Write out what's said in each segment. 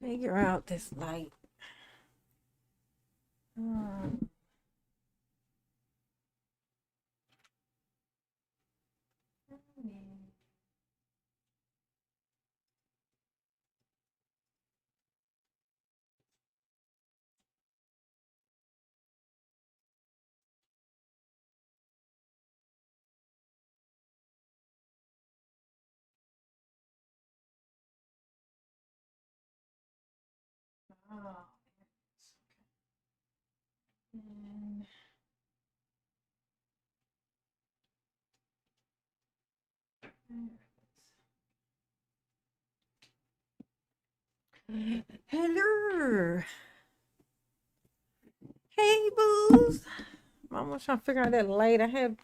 Figure out this light. Oh, and hello. Hey, booze. I'm trying to figure out that light. I had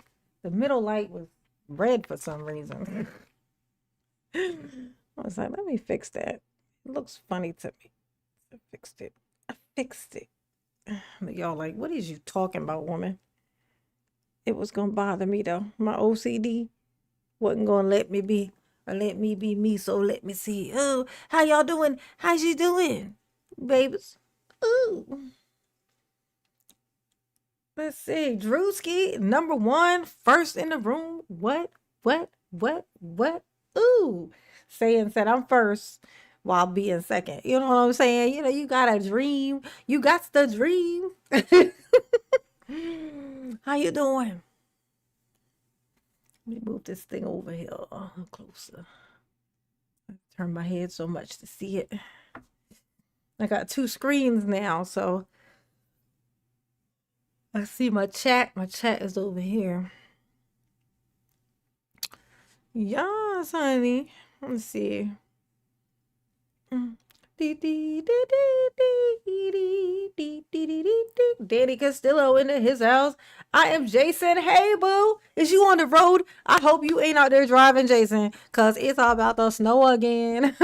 the middle light was red for some reason. I was like, let me fix that. It looks funny to me. I fixed it. I fixed it. But y'all like, what is you talking about, woman? It was gonna bother me though. My OCD wasn't gonna let me be or let me be me. So let me see. Oh, how y'all doing? How's you doing, babies? Ooh. Let's see. Drewski, number one, first in the room. What? Ooh. Saying said I'm first while being second. You know what I'm saying? You know, you got a dream. You got the dream. How you doing? Let me move this thing over here closer. I turn my head so much to see it. I got two screens now, so I see my chat. My chat is over here. Yes, honey. Let's see. Danny Castillo into his house. I am Jason. Hey, boo. Is you on the road? I hope you ain't out there driving, Jason, because it's all about the snow again.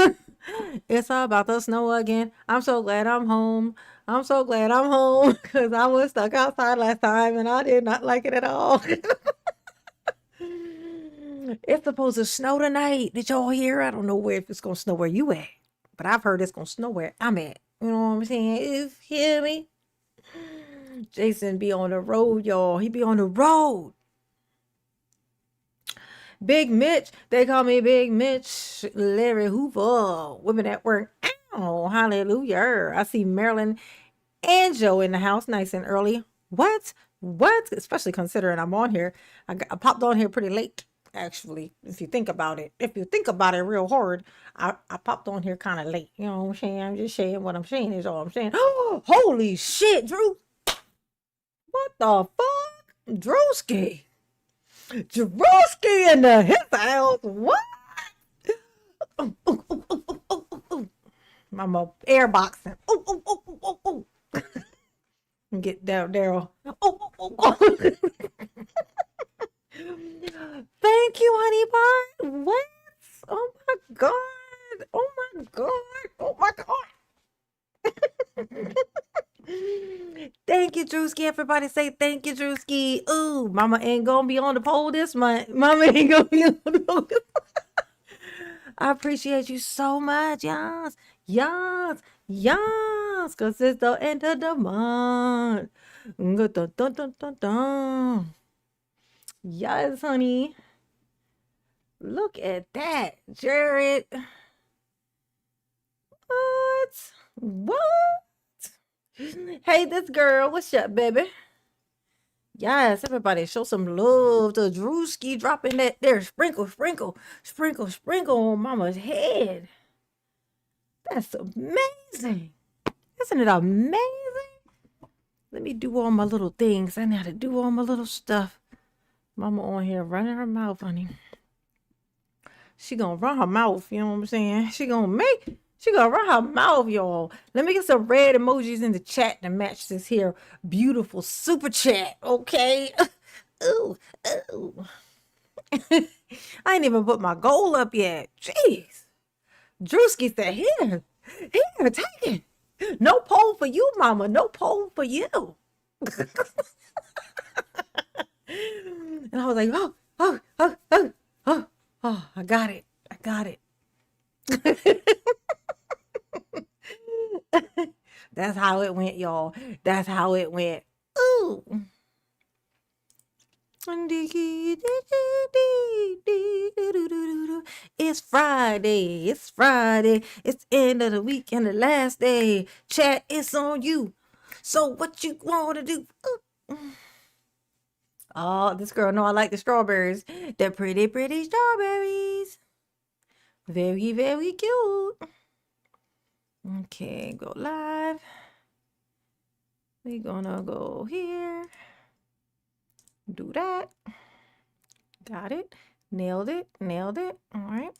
It's all about the snow again. I'm so glad I'm home. I'm so glad I'm home because I was stuck outside last time and I did not like it at all. It's supposed to snow tonight. Did y'all hear? I don't know where if it's gonna snow where you at, but I've heard it's gonna snow where I'm at. You know what I'm saying? You hear me? Jason be on the road, y'all. He be on the road. Big Mitch. They call me Big Mitch. Larry Hoover. Women at work. Oh, hallelujah. I see Marilyn and Joe in the house nice and early. What? Especially considering I'm on here. I popped on here pretty late, actually, if you think about it. If you think about it real hard, I popped on here kind of late. You know what I'm saying? I'm just saying what I'm saying is all I'm saying. Oh, holy shit, Drew. What the fuck? Drewski. Drewski in the his house. What? I'm a air boxing. Get down, Daryl. Thank you, honey pie. What? Oh my god. Oh my god. Oh my god. Thank you, Drewski. Everybody say thank you, Drewski. Ooh, mama ain't gonna be on the pole this month. Mama ain't gonna be on the pole this month. I appreciate you so much. Yes. Cause it's the end of the month. Dun, dun, dun, dun, dun. Yes, honey. Look at that, Jared. What? Hey, this girl. What's up, baby? Yes, everybody show some love to Drewski dropping that there. Sprinkle on mama's head. That's amazing. Isn't it amazing? Let me do all my little things. I know how to do all my little stuff. Mama on here running her mouth, honey. She gonna run her mouth, you know what I'm saying? She gonna run her mouth, y'all. Let me get some red emojis in the chat to match this here beautiful super chat, okay? Ooh. I ain't even put my goal up yet. Jeez. Drewski said, here, take it. No poll for you, mama. No poll for you. And I was like, oh, I got it. That's how it went, y'all. That's how it went. Ooh. It's Friday. It's Friday. It's the end of the week and the last day. Chat, it's on you. So what you want to do? Ooh. Oh, this girl know I like the strawberries. They're pretty, pretty strawberries. Very, very cute. Okay, go live. We're gonna go here. Do that. Got it. Nailed it. Nailed it. All right.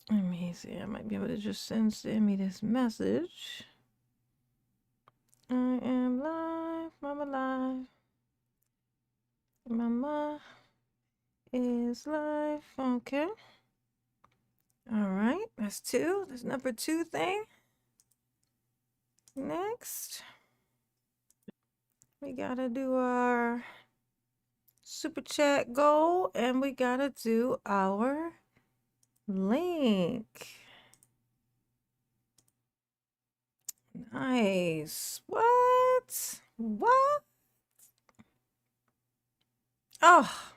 Let me see. I might be able to just send me this message. I am live. Mama live. Mama is live. Okay. All right. That's 2. That's number 2 thing. Next, we gotta do our super chat goal, and we gotta do our link. Nice. What? What? Oh,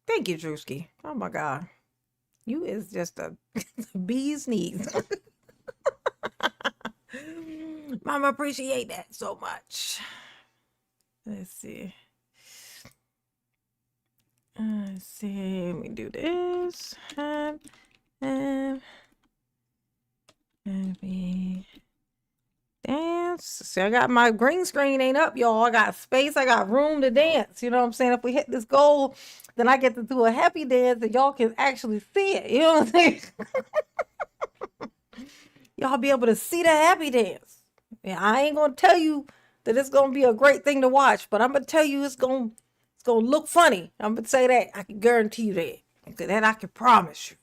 thank you, Drewski. Oh my God. You is just a bee's knees. Mama, appreciate that so much. Let's see. Let's see. Let me do this. Happy dance. See, I got my green screen ain't up, y'all. I got space. I got room to dance. You know what I'm saying? If we hit this goal, then I get to do a happy dance and y'all can actually see it. You know what I'm saying? Y'all be able to see the happy dance. Yeah, I ain't gonna tell you that it's gonna be a great thing to watch, but I'm gonna tell you it's gonna look funny. I'm gonna say that. I can guarantee you that. That I can promise you.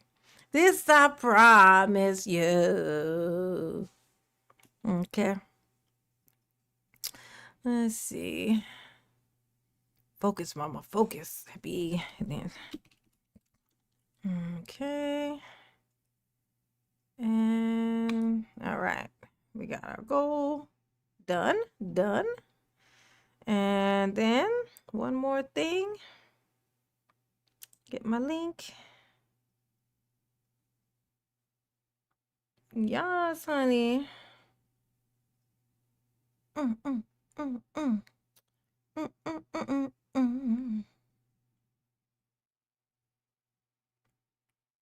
This I promise you. Okay. Let's see. Focus, mama. Focus. Happy. Okay. And all right. We got our goal. Done. Done. And then one more thing. Get my link. Yes, honey. Mm, mm, mm, mm. Mm, mm, mm, mm, mm.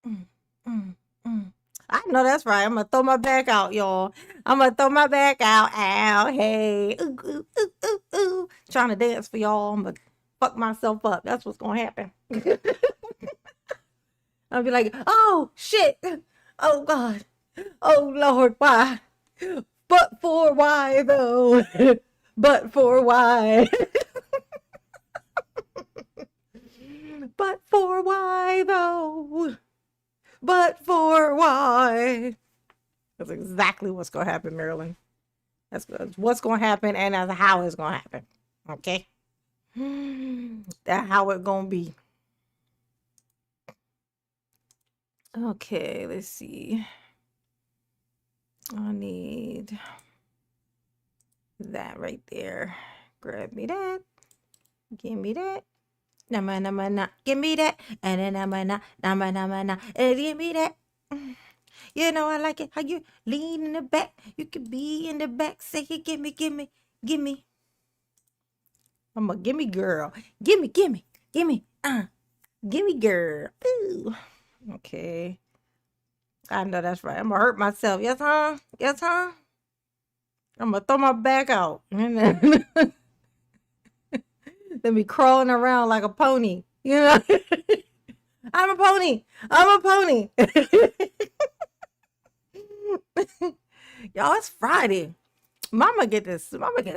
Mm, mm, mm. I know that's right. I'm gonna throw my back out, y'all. I'm gonna throw my back out. Ow, hey, ooh, ooh, ooh, ooh, ooh. Trying to dance for y'all. I'm gonna fuck myself up. That's what's gonna happen. I'll be like, oh shit, oh God, oh Lord, why? But for why though? But for why? But for why though? But for why? That's exactly what's gonna happen, Marilyn. That's what's gonna happen, and that's how it's gonna happen. Okay, that's how it gonna be. Okay, let's see. I need that right there. Grab me that. Give me that. Nama nama na. Give me that. And then nama na nama nama na. And give me that. You know I like it how you lean in the back. You can be in the back. Say it. Give me, give me, give me. I'm a gimme girl. Gimme, gimme, gimme. Gimme girl. Ooh. Okay. I know that's right. I'm gonna hurt myself. Yes, huh? Yes, huh? I'm gonna throw my back out. Then be crawling around like a pony. You know? I'm a pony. I'm a pony. Y'all, it's Friday. Mama get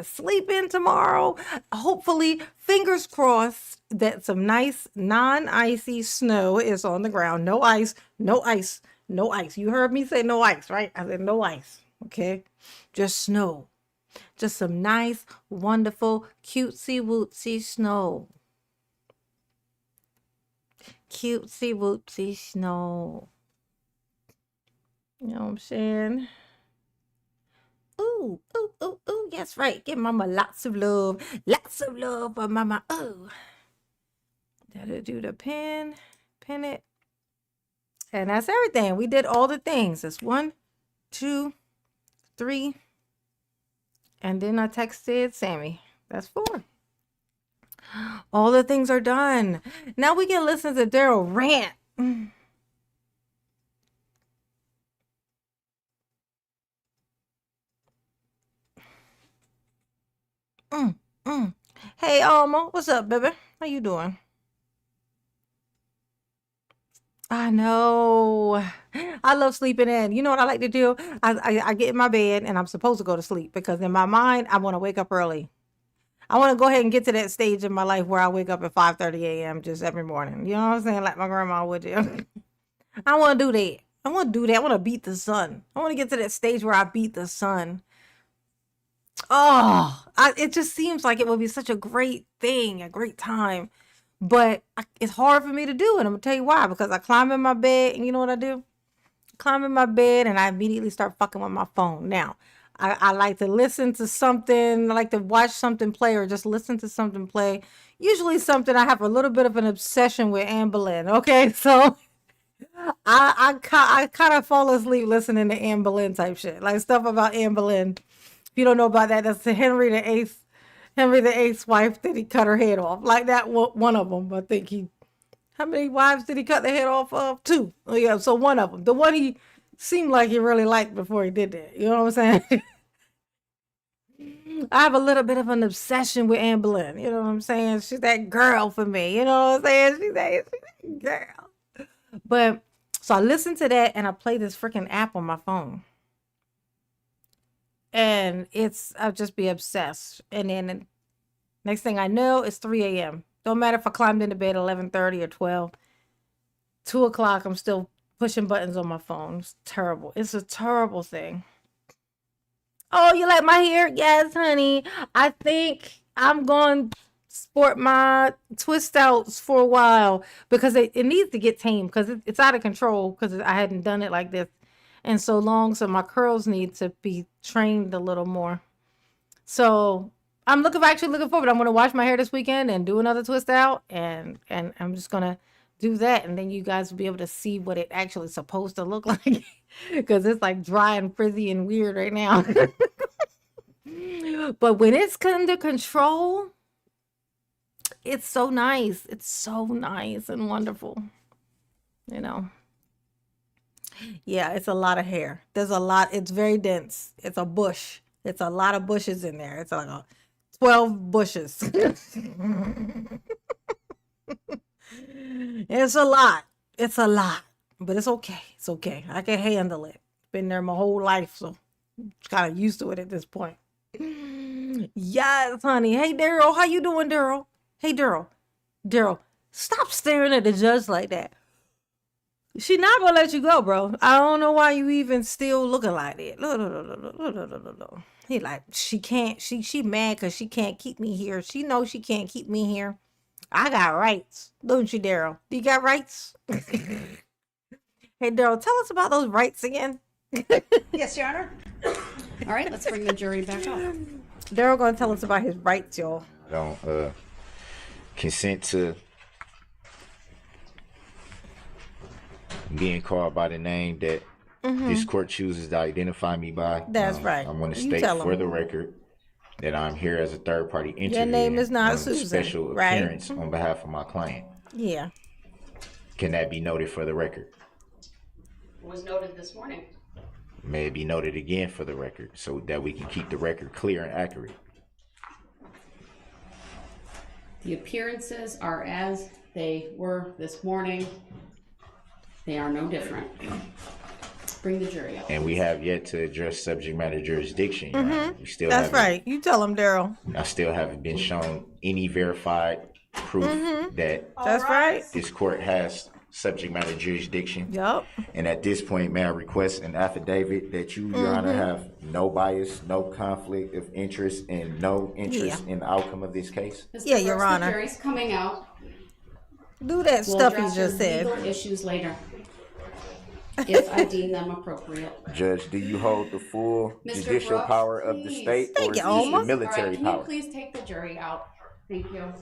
sleep in tomorrow. Hopefully, fingers crossed that some nice non-icy snow is on the ground. No ice, no ice, no ice. You heard me say no ice, right? I said no ice. Okay. Just snow. Just some nice, wonderful, cutesy wootsy snow. Cutesy whoopsie snow. You know what I'm saying? Ooh, ooh, ooh, ooh. Yes, right. Give mama lots of love. Lots of love for mama. Oh. That'll do the pin. Pin it. And that's everything. We did all the things. That's 1, 2, 3. And then I texted Sammy. That's 4. All the things are done. Now we can listen to Darrell rant. Hey, Alma, what's up, baby? How you doing? I know. I love sleeping in. You know what I like to do? I get in my bed and I'm supposed to go to sleep because in my mind I want to wake up early. I want to go ahead and get to that stage in my life where I wake up at 5:30 a.m. just every morning. You know what I'm saying? Like my grandma would do. I want to do that. I want to do that. I want to beat the sun. I want to get to that stage where I beat the sun. Oh, it just seems like it would be such a great thing, a great time. But it's hard for me to do. And I'm going to tell you why. Because I climb in my bed and you know what I do? Climb in my bed and I immediately start fucking with my phone. Now, I like to listen to something. I like to watch something play or just listen to something play. Usually something I have a little bit of an obsession with Anne Boleyn. Okay, so I kind of fall asleep listening to Anne Boleyn type shit. Like stuff about Anne Boleyn. If you don't know about that, that's the Henry the Eighth's wife that he cut her head off. Like that one of them. I think how many wives did he cut the head off of? 2. Oh yeah, so one of them. The one he seemed like he really liked before he did that. You know what I'm saying? I have a little bit of an obsession with Anne Boleyn. You know what I'm saying? She's that girl for me. You know what I'm saying? She's that girl. But so I listen to that and I play this freaking app on my phone. And I'll just be obsessed. And then next thing I know, it's 3 a.m. Don't matter if I climbed into bed at 11:30 or 12. 2 o'clock, I'm still pushing buttons on my phone. It's terrible. It's a terrible thing. Oh, you like my hair? Yes, honey. I think I'm going to sport my twist outs for a while because it needs to get tamed because it's out of control because I hadn't done it like this in so long. So my curls need to be trained a little more. So I'm actually looking forward. I'm going to wash my hair this weekend and do another twist out. And I'm just going to do that. And then you guys will be able to see what it actually is supposed to look like because it's like dry and frizzy and weird right now. But when it's under control, it's so nice. It's so nice and wonderful. You know. Yeah, it's a lot of hair. There's a lot. It's very dense. It's a bush. It's a lot of bushes in there. It's like 12 bushes. It's a lot. It's a lot. But it's okay. It's okay. I can handle it. Been there my whole life, so I'm kind of used to it at this point. Yes, honey. Hey, Daryl. How you doing, Daryl? Hey, Daryl. Daryl, stop staring at the judge like that. She not gonna let you go, bro. I don't know why you even still looking like that. Look. He like, she can't, she mad because she can't keep me here. She knows she can't keep me here. I got rights. Don't you, Daryl? Do you got rights? Hey, Daryl, tell us about those rights again. Yes, Your Honor. All right, let's bring the jury back up. Daryl gonna tell us about his rights, y'all. Don't consent to being called by the name that this court chooses to identify me by. That's right. I want to You state tell 'em. for the record that I'm here as a third party interview. Your name is not on Susan, special right? appearance on behalf of my client. Yeah. Can that be noted for the record? It was noted this morning. May it be noted again for the record so that we can keep the record clear and accurate. The appearances are as they were this morning. They are no different. Bring the jury up. And we have yet to address subject matter jurisdiction. Your Honor. We still That's haven't- right. You tell him, Daryl. I still haven't been shown any verified proof that That's right. this court has subject matter jurisdiction. Yup. And at this point, may I request an affidavit that you, Your Honor, have no bias, no conflict of interest, and no interest in the outcome of this case? Mr. Yeah, Your Brooks, Honor. The jury's coming out. Do that We'll stuff you address your just said. legal issues later, if I deem them appropriate. Judge, do you hold the full Mr. judicial Brooks, power of the please. state, or Thank is you, this the Alma. All military right, can power? you please take the jury out? Thank you.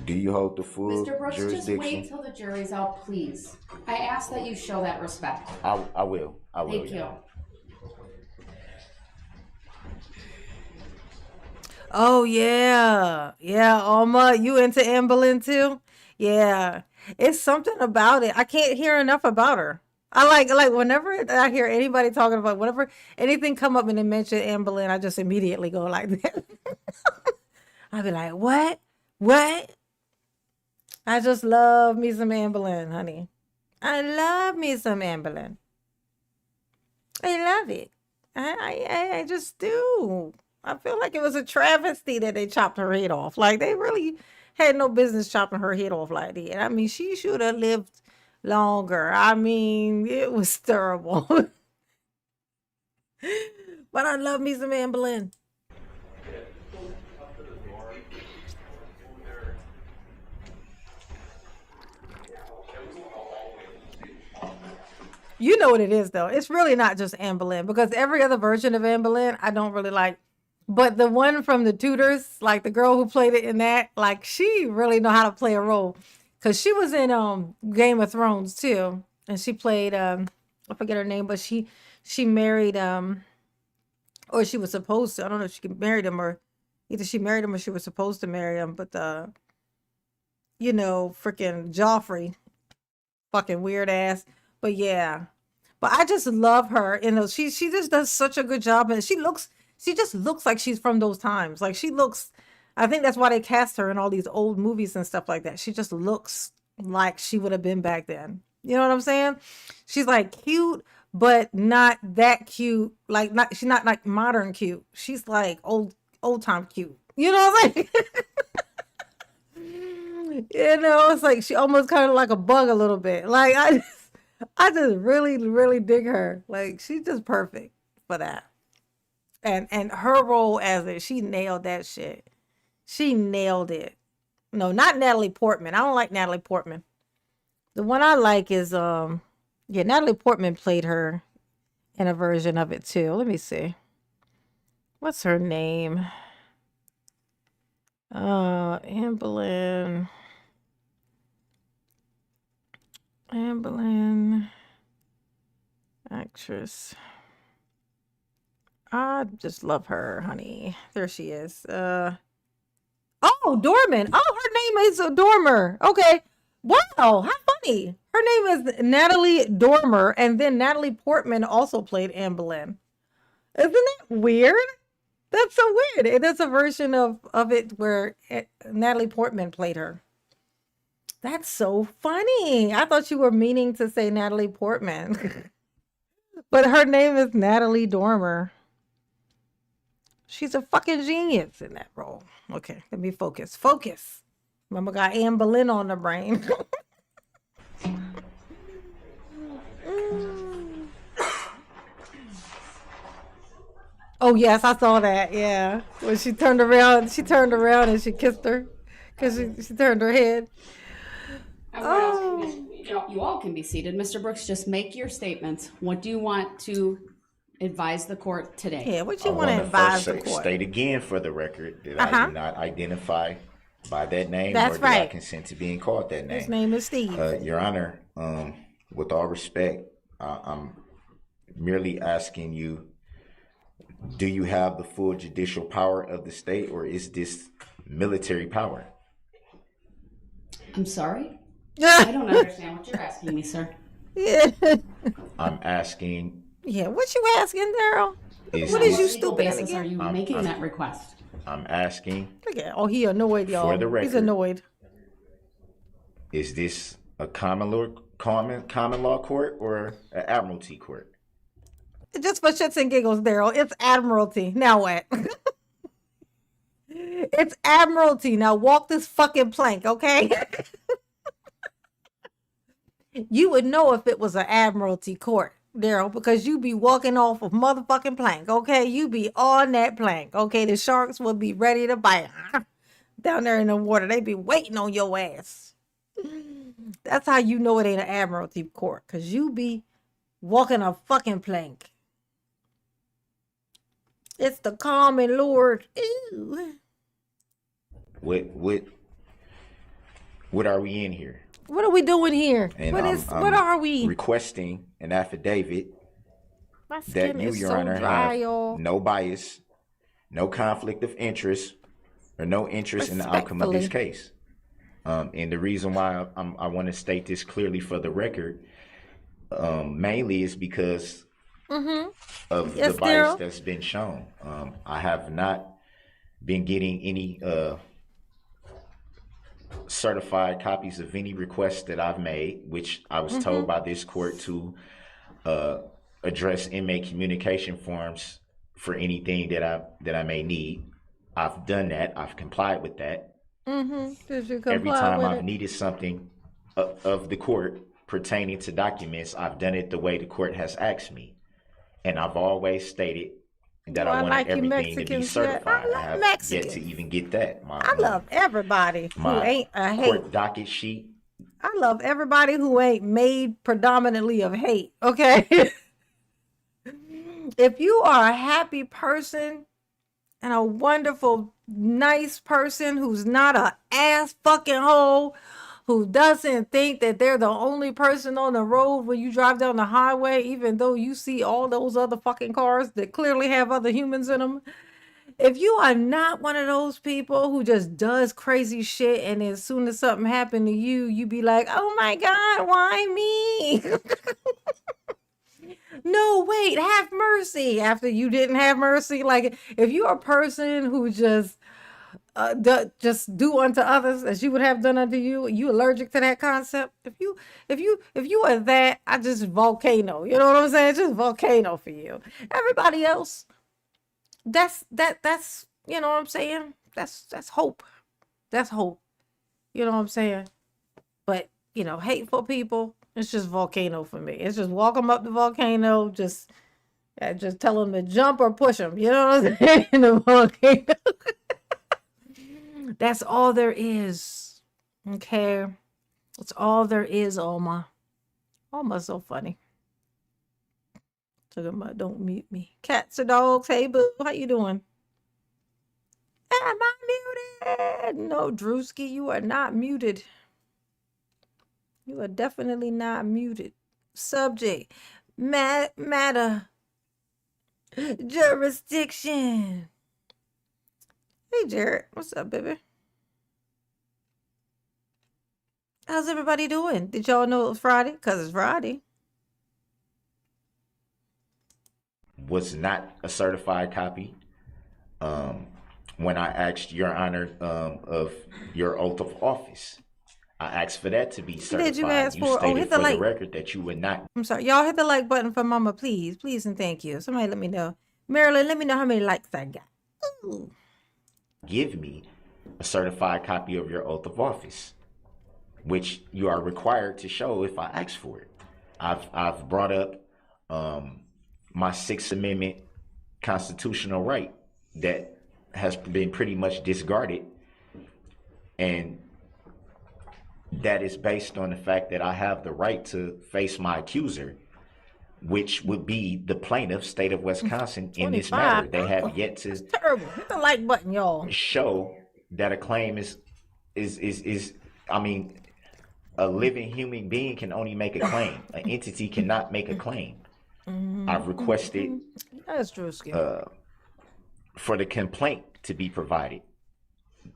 Do you hold the full Mr. Brooks, just jurisdiction? wait till the jury's out, please. I ask that you show that respect. I will. I will. Thank you. Oh yeah. Yeah, Alma, you into Anne Boleyn too? Yeah. It's something about it. I can't hear enough about her. I like whenever I hear anybody talking about whenever anything come up and they mention Anne Boleyn, I just immediately go like that. I be like, what? What? I just love me some Anne Boleyn, honey. I love me some Anne Boleyn. I love it. I just do. I feel like it was a travesty that they chopped her head off. Like they really had no business chopping her head off like that. I mean, she should have lived longer. I mean, it was terrible. But I love me some Anne Boleyn. You know what it is though. It's really not just Anne Boleyn because every other version of Anne Boleyn I don't really like. But the one from the Tudors, like the girl who played it in that, like she really know how to play a role. Cause she was in Game of Thrones too. And she played I forget her name, but she married or she was supposed to. I don't know if she married him or either she married him or she was supposed to marry him, but you know, freaking Joffrey, fucking weird ass. But yeah. But I just love her. You know, she just does such a good job, and she just looks like she's from those times. Like she looks, I think that's why they cast her in all these old movies and stuff like that. She just looks like she would have been back then. You know what I'm saying? She's like cute, but not that cute. Like she's not like modern cute. She's like old time cute. You know what I'm saying? You know, it's like she almost kind of like a bug a little bit. Like I just really, really dig her. Like she's just perfect for that. And her role as it, she nailed that shit. She nailed it. No, not Natalie Portman. I don't like Natalie Portman. The one I like is yeah, Natalie Portman played her in a version of it too. Let me see. What's her name? Anne Boleyn. Anne Boleyn. Actress. I just love her, honey. There she is. Oh, Dorman. Oh, her name is Dormer. Okay. Wow, how funny. Her name is Natalie Dormer, and then Natalie Portman also played Anne Boleyn. Isn't that weird? That's so weird. It is a version of it where Natalie Portman played her. That's so funny. I thought you were meaning to say Natalie Portman. But her name is Natalie Dormer. She's a fucking genius in that role. Okay, let me focus. Focus. Mama got Anne Boleyn on the brain. Oh yes, I saw that. Yeah, when she turned around and she kissed her because she turned her head. Oh. You all can be seated. Mr. Brooks, just make your statements. What do you want to advise the court today? Yeah, what you I want to wanna advise the first court? state again for the record that I do not identify by that name, That's nor do I right. consent to being called that name. His name is Steve. Your Honor, with all respect, I'm merely asking you, do you have the full judicial power of the state, or is this military power? I'm sorry? I don't understand what you're asking me, sir. Yeah. I'm asking, Yeah, what you asking, Daryl? is What is you this, legal stupid basis are again? you making that request? I'm asking, Look at, oh, he annoyed, y'all. for the He's record, annoyed. is this a common law court or an admiralty court? Just for shits and giggles, Daryl. It's Admiralty. Now what? It's Admiralty. Now walk this fucking plank, okay? You would know if it was an Admiralty court. Daryl, because you be walking off of motherfucking plank, okay? You be on that plank, okay? The sharks will be ready to bite down there in the water. They be waiting on your ass. That's how you know it ain't an admiralty court, because you be walking a fucking plank. It's the common Lord. Ew. What are we in here? What are we doing here? And What are we? Requesting an affidavit My that skin you, is Your so Honor, dry, have y'all. no bias, no conflict of interest, or no interest in the outcome of this Respectfully. case. And the reason why I want to state this clearly for the record, mainly is because of Yes, the bias Daryl. that's been shown. I have not been getting any certified copies of any requests that I've made, which I was told by this court to address inmate communication forms for anything that I may need. I've done that. I've complied with that. Did you Every comply time with I've it? needed something of the court pertaining to documents, I've done it the way the court has asked me. And I've always stated that Do I I wanted like you everything to be Mexicans yet? certified. I I love have yet to Mexicans. even get that. I love everybody who My ain't a hate. court docket sheet. I love everybody who ain't made predominantly of hate, okay? If you are a happy person and a wonderful, nice person who's not a ass fucking hole, who doesn't think that they're the only person on the road when you drive down the highway, even though you see all those other fucking cars that clearly have other humans in them. If you are not one of those people who just does crazy shit and as soon as something happened to you, you be like, oh my God, why me? No, wait, have mercy after you didn't have mercy. Like if you're a person who just do unto others as you would have done unto you, you allergic to that concept. If you are that, I just volcano. You know what I'm saying? Just volcano for you. Everybody else, that's you know what I'm saying? That's hope. That's hope. You know what I'm saying? But hateful people, it's just volcano for me. It's just walk them up the volcano, just tell them to jump or push them. You know what I'm saying? In the volcano. That's all there is. Okay. That's all there is, Oma. Oma's so funny. Talking about don't mute me. Cats or dogs. Hey boo, how you doing? Am I muted? No, Drewski, you are not muted. You are definitely not muted. Subject. Matter. Jurisdiction. Hey Jared, what's up, baby? How's everybody doing? Did y'all know it was Friday? Because it's Friday. Was not a certified copy. When I asked Your Honor of your oath of office, I asked for that to be certified. Did you ask You for? Oh, stated hit the for the like. record that you would not I'm sorry. Y'all hit the like button for Mama, please. Please and thank you. Somebody let me know. Marilyn, let me know how many likes I got. Ooh. give me a certified copy of your oath of office, which you are required to show if I ask for it. I've brought up my Sixth Amendment constitutional right that has been pretty much discarded, and that is based on the fact that I have the right to face my accuser, which would be the plaintiff, state of Wisconsin, in this matter. 25. They Oh, have yet to that's terrible. Hit the like button, y'all. show that a claim is I mean, a living human being can only make a claim. An entity cannot make a claim. I've requested That's Drewski. for the complaint to be provided.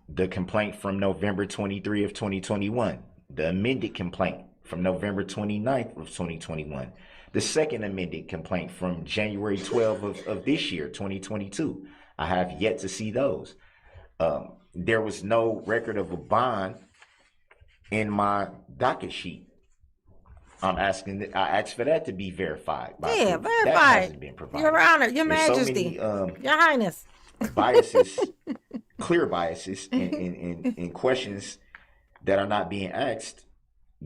The complaint from November 23 of 2021, the amended complaint from November 29th of 2021, the second amended complaint from January 12 of this year, 2022. I have yet to see those. There was no record of a bond in my docket sheet. I asked for that to be verified. Yeah, proof. That verified. hasn't been provided. Your Honor, Your There's Majesty, so many Your Highness. biases, clear biases in questions that are not being asked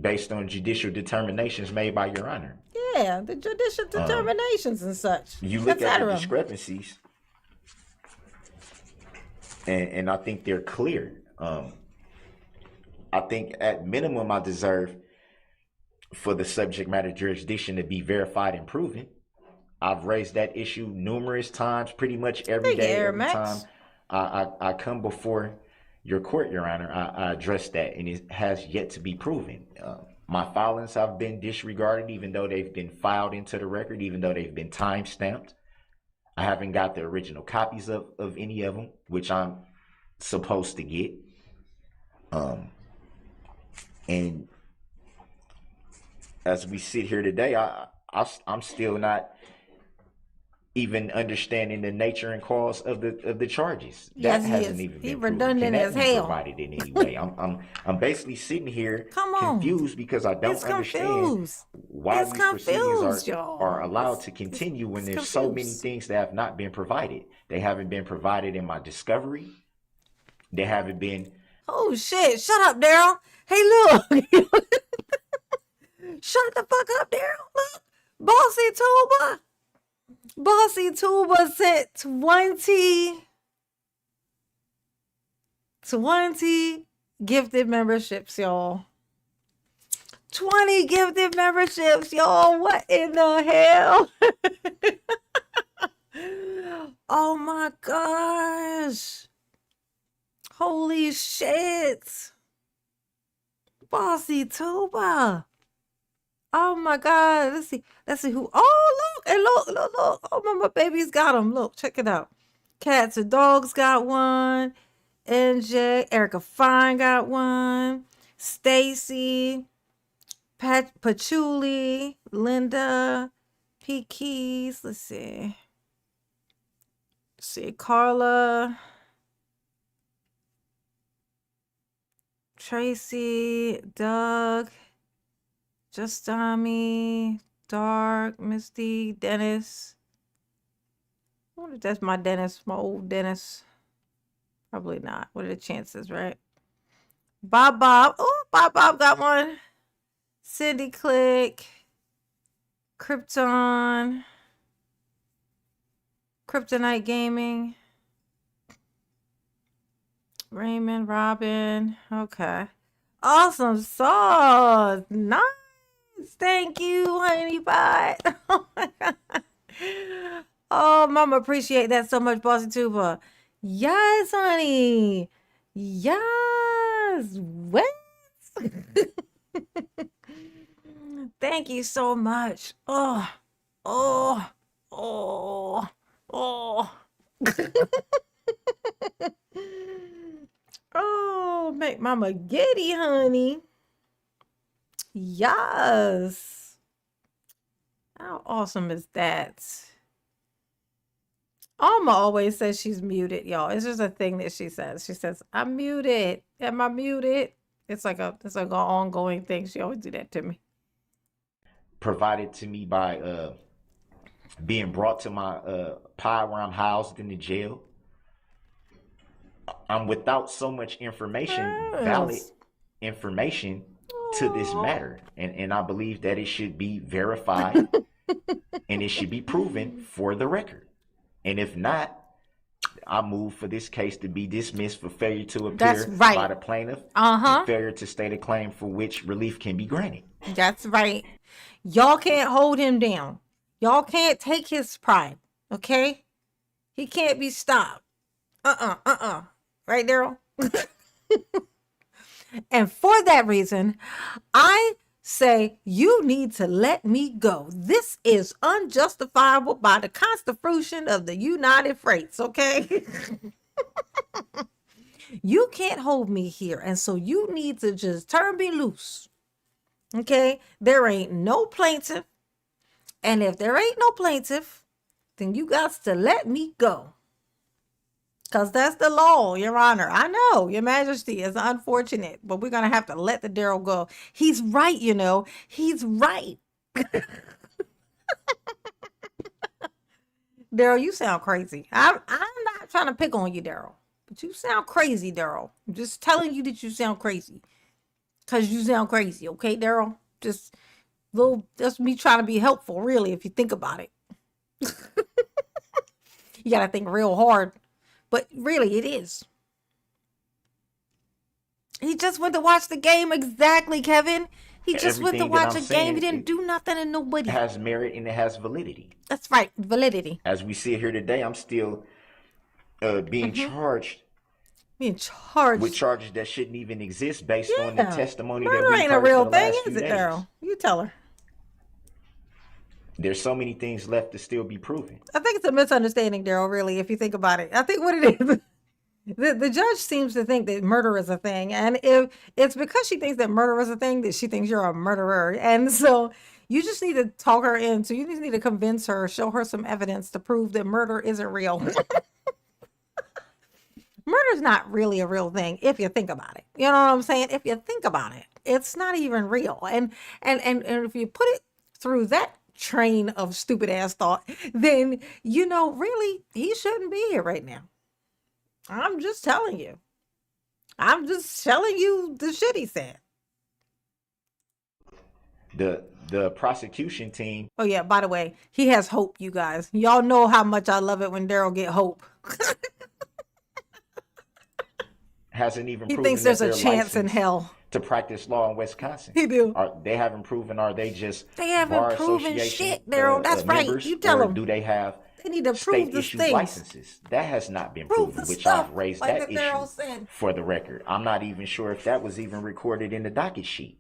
based on judicial determinations made by Your Honor. Yeah, the judicial determinations and such. You look at the etc. discrepancies, and I think they're clear. I think at minimum I deserve for the subject matter jurisdiction to be verified and proven. I've raised that issue numerous times, pretty much every Thank you, day, Air every Max. time I come before your court, Your Honor. I address that, and it has yet to be proven. My filings have been disregarded, even though they've been filed into the record, even though they've been time stamped. I haven't got the original copies of any of them, which I'm supposed to get. And as we sit here today, I'm still not even understanding the nature and cause of the charges. Yes, That he hasn't is. even He been proven. redundant Can that as be hell. provided in any way? I'm basically sitting here Come on. confused because I don't It's understand confused. why It's these proceedings confused, y'all. are allowed to continue when it's there's so many confused. things that have not been provided. They haven't been provided in my discovery. They haven't been. Oh shit! Shut up, Daryl. Hey, look. Shut the fuck up, Daryl. Look, Bossy Tuba sent 20 gifted memberships, y'all. 20 gifted memberships, y'all. What in the hell? Oh my gosh. Holy shit. Bossy Tuba. Oh my God. Let's see who. Oh, look. And look. Oh, my baby's got them. Look, check it out. Cats and Dogs got one. NJ. Erica Fine got one. Stacy. Patchouli. Linda. P. Keys. Let's see. Carla. Tracy. Doug. Justami, Dark, Misty, Dennis. I wonder if that's my Dennis, my old Dennis. Probably not. What are the chances, right? Bob. Oh, Bob got one. Cindy Click. Kryptonite Gaming. Raymond, Robin. Okay. Awesome sauce. Nice. Thank you, honey pot. Oh my God. Oh, mama, appreciate that so much, Bossy Tuba. Yes, honey. Yes. What? Thank you so much. Oh. Oh, make mama giddy, honey. Yes. How awesome is that? Alma always says she's muted, y'all. It's just a thing that she says. She says, I'm muted. Am I muted? It's like an ongoing thing. She always do that to me. Provided to me by being brought to my pod where I'm housed in the jail. I'm without so much information, valid information to this matter. And I believe that it should be verified and it should be proven for the record. And if not, I move for this case to be dismissed for failure to appear by the plaintiff and failure to state a claim for which relief can be granted. That's right. Y'all can't hold him down. Y'all can't take his pride, okay? He can't be stopped. Right, Daryl? And for that reason, I say you need to let me go. This is unjustifiable by the Constitution of the United States, okay? You can't hold me here, and so you need to just turn me loose, okay? There ain't no plaintiff, and if there ain't no plaintiff, then you got to let me go. Because that's the law, Your Honor. I know, Your Majesty, is unfortunate, but we're going to have to let the Daryl go. He's right, you know. He's right. Daryl, you sound crazy. I'm not trying to pick on you, Daryl, but you sound crazy, Daryl. I'm just telling you that you sound crazy. Because you sound crazy, okay, Daryl? Just That's me trying to be helpful, really, if you think about it. You got to think real hard. But really, it is. He just went to watch the game. Exactly, Kevin. He just went to Everything that watch I'm a game. He saying, didn't do nothing to nobody. it has merit and it has validity. That's right. Validity. As we sit here today, I'm still being charged Being charged. with charges that shouldn't even exist based on the Yeah. testimony that Murder we've ain't a heard real for the thing, last is few it, days. Daryl? You tell her. There's so many things left to still be proven. I think it's a misunderstanding, Daryl, really, if you think about it. I think what it is, the judge seems to think that murder is a thing. And if it's because she thinks that murder is a thing that she thinks you're a murderer. And so you just need to talk her into, you just need to convince her, show her some evidence to prove that murder isn't real. Murder's not really a real thing if you think about it. You know what I'm saying? If you think about it, it's not even real. And if you put it through that train of stupid ass thought, then really he shouldn't be here right now. I'm just telling you. I'm just telling you the shit he said. The prosecution team Oh yeah, by the way, he has hope, you guys. Y'all know how much I love it when Daryl get hope. hasn't even He proven thinks that there's a they're chance in licensed hell. to practice law in Wisconsin. He do. They haven't proven, are they just They haven't bar proven association shit, Daryl. That's right. members, You tell or them. do they have They need to prove state the issued things. licenses? That has not been Prove proven, the which stuff, I've raised like that the Daryl issue said. for the record. I'm not even sure if that was even recorded in the docket sheet.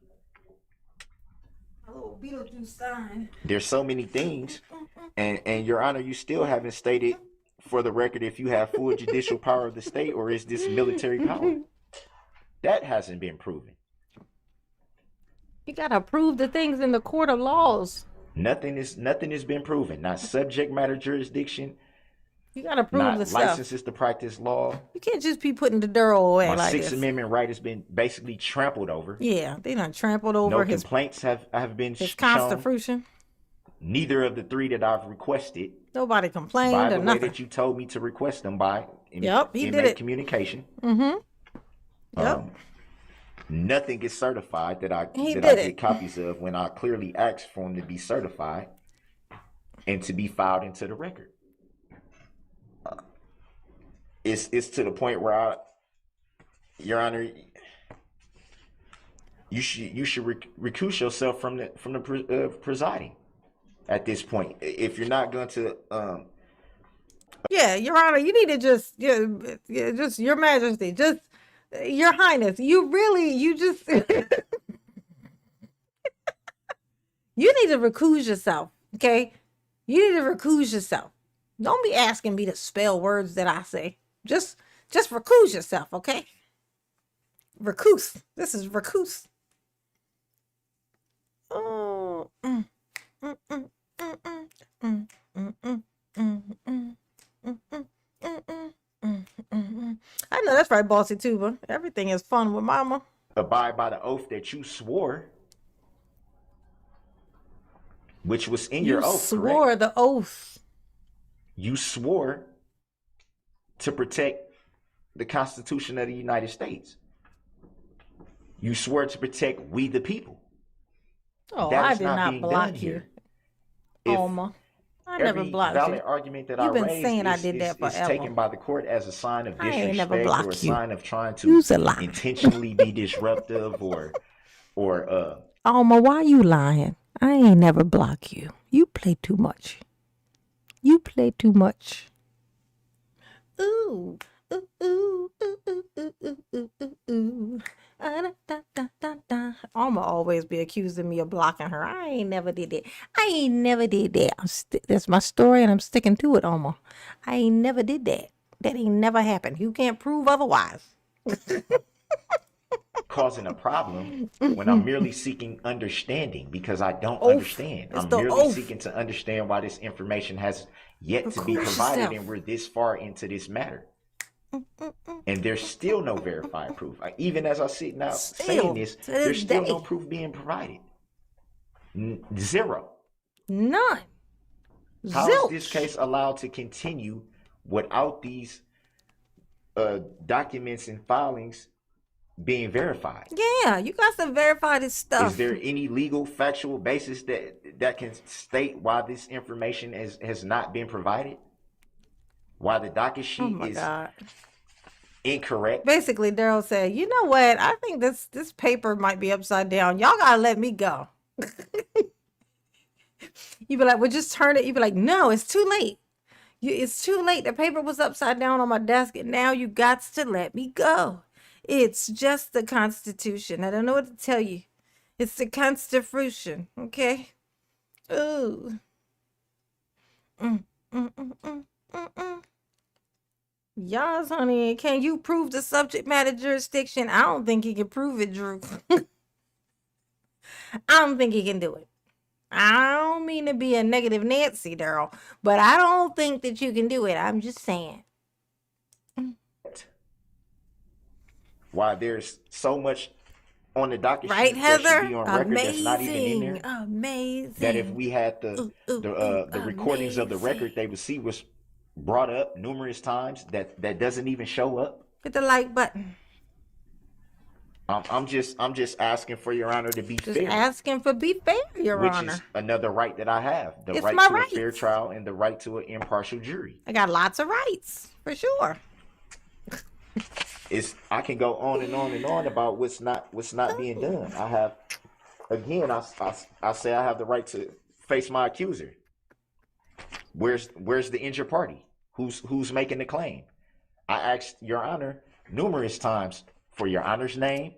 A little Beetlejuice sign. There's so many things, and Your Honor, you still haven't stated for the record if you have full judicial power of the state or is this military power. That hasn't been proven. You gotta prove the things in the court of laws. Nothing has been proven. Not subject matter jurisdiction, You gotta prove not the stuff. licenses to practice law. You can't just be putting the Daryl away My like Sixth this. Amendment right has been basically trampled over. Yeah, they done trampled over No his complaints have been his shown. constitution. Neither of the three that I've requested, Nobody complained by or the way nothing. that you told me to request them by Yep, he did inmate it. communication. Mm-hmm. Yep. Nothing gets certified that I He that did I it. get copies of when I clearly asked for them to be certified and to be filed into the record. It's to the point where Your Honor, you should recuse yourself from the presiding at this point. If you're not going to Yeah, Your Honor, you need to just just Your Majesty, just Your Highness, you just you need to recuse yourself, okay? You need to recuse yourself. Don't be asking me to spell words that I say. Just recuse yourself, okay? Recuse. This is recuse. Oh. I know that's right, Bossy Tuba. Everything is fun with Mama. abide by the oath that you swore, which was in your You oath, swore correct? the oath. You swore to protect the Constitution of the United States. You swore to protect we the people. Oh, That I is did not not being block done you, here. If Alma. I never every blocked valid you. argument that You've I been raised saying I is, did is, that is forever. taken by the court as a sign of I ain't never disrespect or a blocked you. sign of trying to You's a liar. intentionally be disruptive or Alma, why you lying? I ain't never block you. You play too much. You play too much. Ooh, ooh, ooh, ooh, ooh, ooh, ooh, ooh, ooh, ooh. Ah, da, da, da, da. Alma always be accusing me of blocking her. I ain't never did that. I ain't never did that. That's my story and I'm sticking to it, Alma. I ain't never did that. That ain't never happened. You can't prove otherwise. causing a problem when I'm merely seeking understanding because I don't Oath. understand. It's I'm the merely oath. seeking to understand why this information has yet to be Recuse provided yourself. and we're this far into this matter. And there's still no verified proof. Even as I sit now saying this, to this there's still day. no proof being provided. Zero. None. How is Zilch. this case allowed to continue without these documents and filings being verified? Yeah, you got to verify this Is stuff. there any legal factual basis that can state why this information has not been provided? Why the docket Oh sheet my is God. incorrect? Basically, Daryl said, you know what? I think this paper might be upside down. Y'all gotta let me go. You be like, well, just turn it. You be like, no, it's too late. It's too late. The paper was upside down on my desk, and now you got to let me go. It's just the Constitution. I don't know what to tell you. It's the Constitution, okay? Ooh. Mm, mm, mm, mm, mm, mm. Yas, honey, can you prove the subject matter jurisdiction? I don't think he can prove it, Drew. I don't think he can do it. I don't mean to be a negative Nancy, Daryl, but I don't think that you can do it. I'm just saying. Why there's so much on the docket Right, sheet that should be Heather? on record that's not even in Amazing. there? Amazing. That if we had Ooh, ooh, ooh, the recordings of the amazing. record, they would see was brought up numerous times that doesn't even show up. Hit the like button. I'm just asking for Your Honor to be Just fair, asking for be fair, Your which Honor. is another right that I have, the It's right my to a fair rights. trial and the right to an impartial jury. I got lots of rights, for sure. I can go on and on and on about what's not being done. I have, again, I say I have the right to face my accuser. Where's the injured party? Who's making the claim? I asked Your Honor numerous times for Your Honor's name.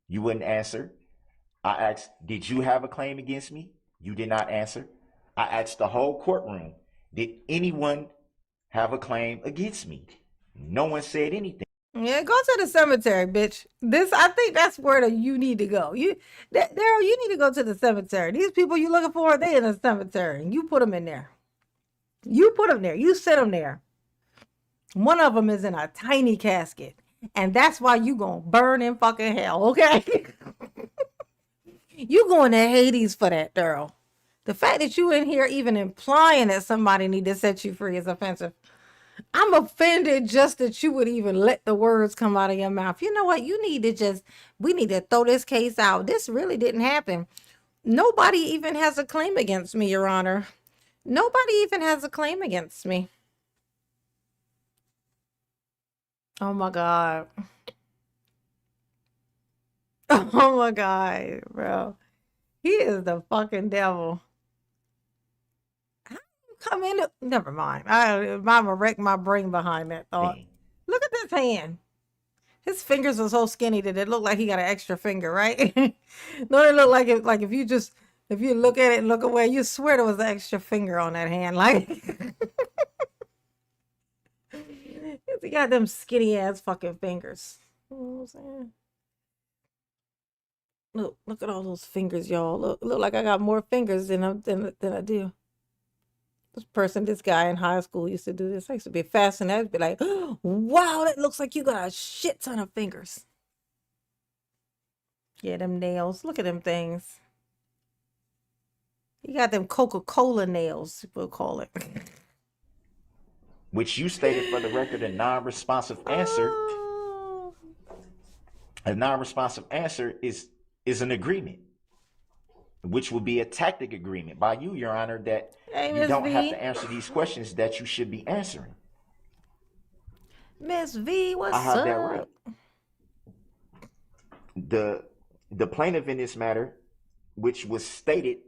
You wouldn't answer. I asked, did you have a claim against me? You did not answer. I asked the whole courtroom, did anyone have a claim against me? No one said anything. Yeah, go to the cemetery, bitch. I think that's where you need to go. Daryl, you need to go to the cemetery. These people you looking for, they in the cemetery. You put them in there. You put them there. You sit them there. One of them is in a tiny casket. And that's why you gonna burn in fucking hell, okay? You going to Hades for that, Daryl. The fact that you in here even implying that somebody need to set you free is offensive. I'm offended just that you would even let the words come out of your mouth. You know what? We need to throw this case out. This really didn't happen. Nobody even has a claim against me, Your Honor. Nobody even has a claim against me. Oh my God. Oh my God, bro. He is the fucking devil. How do you come in? Never mind. I'm gonna wreck my brain behind that thought. Look at this hand. His fingers are so skinny that it looked like he got an extra finger, right? No, it looked like if you look at it and look away, you swear there was an extra finger on that hand. Like he got them skinny ass fucking fingers. You know what I'm saying? Look at all those fingers, y'all. Look like I got more fingers than I do. This guy in high school used to do this. I used to be fascinated. I'd be like, oh, wow, that looks like you got a shit ton of fingers. Yeah, them nails. Look at them things. You got them Coca-Cola nails, we'll call it. Which you stated for the record a non-responsive answer. Oh. A non-responsive answer is an agreement, which will be a tactic agreement by you, Your Honor, that Hey, you Miss don't have V. to answer these questions that you should be answering. Miss V, what's I have up? that right. The plaintiff in this matter, which was stated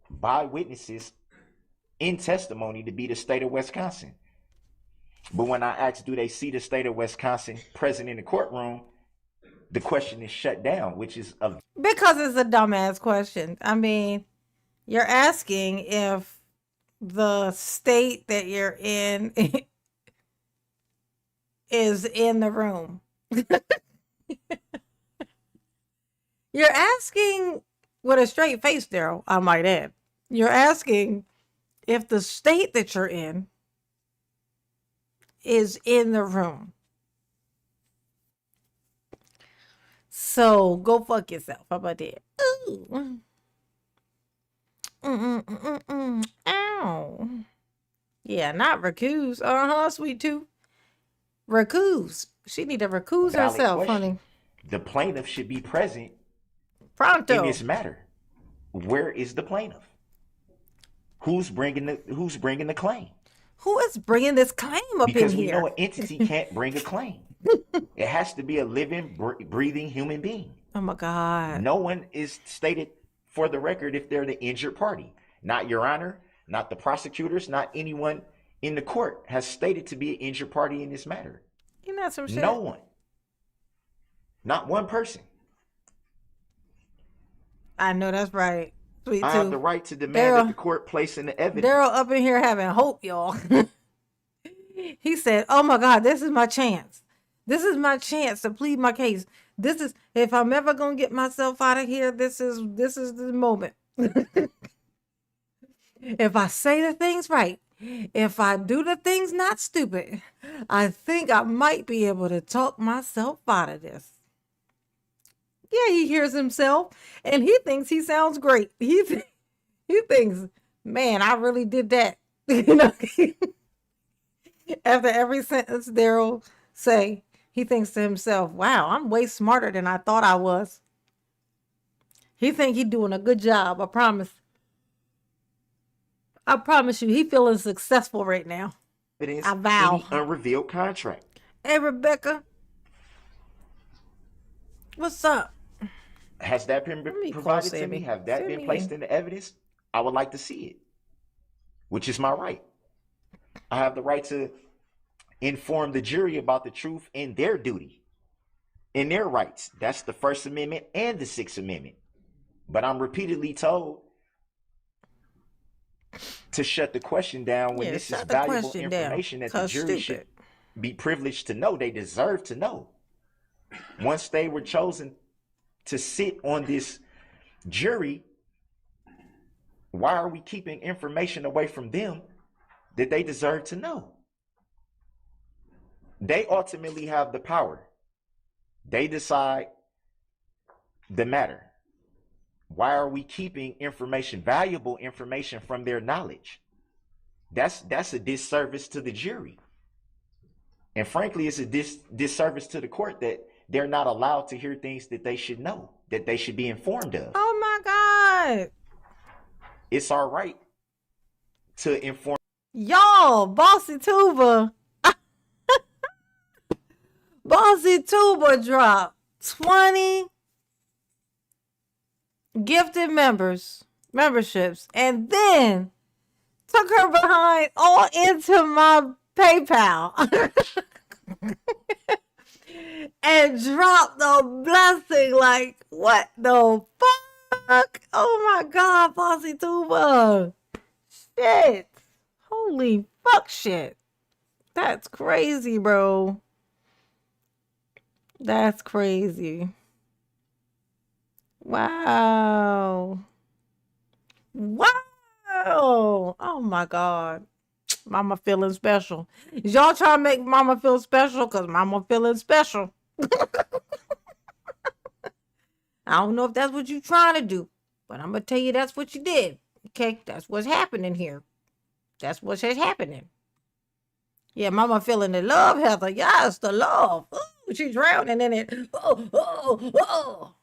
by witnesses in testimony to be the state of Wisconsin. But when I asked, do they see the state of Wisconsin present in the courtroom, the question is shut down, which is because it's a dumbass question. I mean, you're asking if the state that you're in is in the room. You're asking with a straight face, Daryl, I might add. You're asking if the state that you're in is in the room. So go fuck yourself. How about that? Ooh. Ow. Yeah, not recuse. Sweet too. Recuse. She need to recuse valid herself, question. honey. The plaintiff should be present in Pronto. this matter. Where is the plaintiff? Who's bringing the claim? Who is bringing this claim up Because in we here? know an entity can't bring a claim. It has to be a living, breathing human being. Oh my God. No one is stated for the record if they're the injured party. Not Your Honor, not the prosecutors, not anyone in the court has stated to be an injured party in this matter. You know some shit? No one. Not one person. I know that's right. Sweet I too. have the right to demand that the court place in the evidence. Daryl up in here having hope, y'all. He said, "Oh my God, this is my chance. This is my chance to plead my case. This is if I'm ever gonna get myself out of here. This is the moment. If I say the things right, if I do the things not stupid, I think I might be able to talk myself out of this." Yeah, he hears himself and he thinks he sounds great. He thinks, man, I really did that. You know, after every sentence Daryl say, he thinks to himself, wow, I'm way smarter than I thought I was. He think he doing a good job. I promise. I promise you, he feeling successful right now. Evidence, I vow. any unrevealed contract. Hey, Rebecca. What's up? Has that been me call provided to Sammy. me? Have that Sammy been placed in. in the evidence? I would like to see it, which is my right. I have the right to inform the jury about the truth and their duty and their rights. That's the First Amendment and the Sixth Amendment. But I'm repeatedly told to shut the question down when Yeah, this is shut the valuable question down, information that the 'cause jury stupid. should be privileged to know. They deserve to know. Once they were chosen to sit on this jury, why are we keeping information away from them that they deserve to know? They ultimately have the power. They decide the matter. Why are we keeping information, valuable information, from their knowledge? That's a disservice to the jury. And frankly, it's a disservice to the court that they're not allowed to hear things that they should know, that they should be informed of. Oh my God. It's our right to inform. Y'all, Bossy Tuba. Bossy Tuba dropped 20 gifted memberships, and then took her behind all into my PayPal and dropped a blessing. Like, what the fuck? Oh my God, Bossy Tuba. Shit. Holy fuck shit. That's crazy, bro. That's crazy. Wow. Wow. Oh my God. Mama feeling special. Y'all trying to make Mama feel special? Because Mama feeling special. I don't know if that's what you're trying to do, but I'm going to tell you that's what you did. Okay? That's what's happening here. That's what's happening. Yeah, Mama feeling the love, Heather. Yes, the love. Ooh, she's drowning in it. Oh.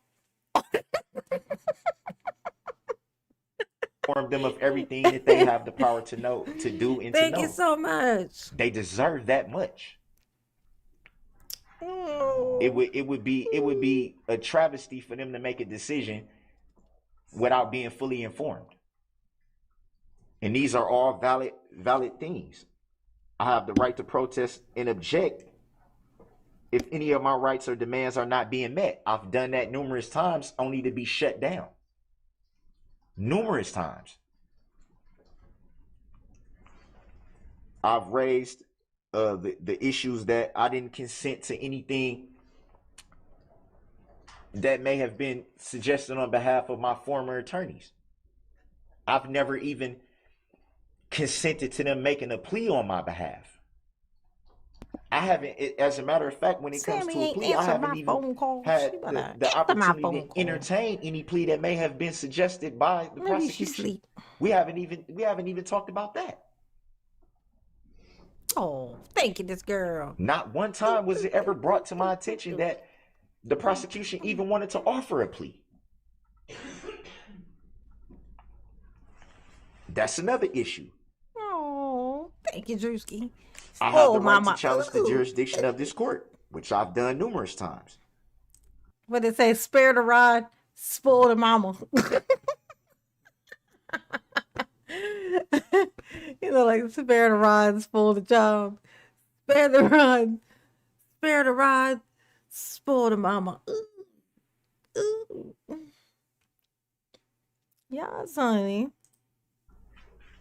Inform them of everything that they have the power to know, to do, and Thank to know. you so much. They deserve that much. Oh. It would be a travesty for them to make a decision without being fully informed. And these are all valid things. I have the right to protest and object if any of my rights or demands are not being met. I've done that numerous times, only to be shut down. Numerous times. I've raised the issues that I didn't consent to anything that may have been suggested on behalf of my former attorneys. I've never even consented to them making a plea on my behalf. I haven't, as a matter of fact, when it comes to a plea, I haven't even had the opportunity to entertain any plea that may have been suggested by the prosecution. We haven't even talked about that. Oh, thank you, this girl. Not one time was it ever brought to my attention that the prosecution even wanted to offer a plea. That's another issue. Oh, thank you, Drewski. I have the right mama. to challenge the Ooh. jurisdiction of this court, which I've done numerous times. What it say? Spare the rod, spoil the mama. Like spare the rod, spoil the job. Spare the rod, spare the rod, spoil the mama. Ooh. Yes, honey.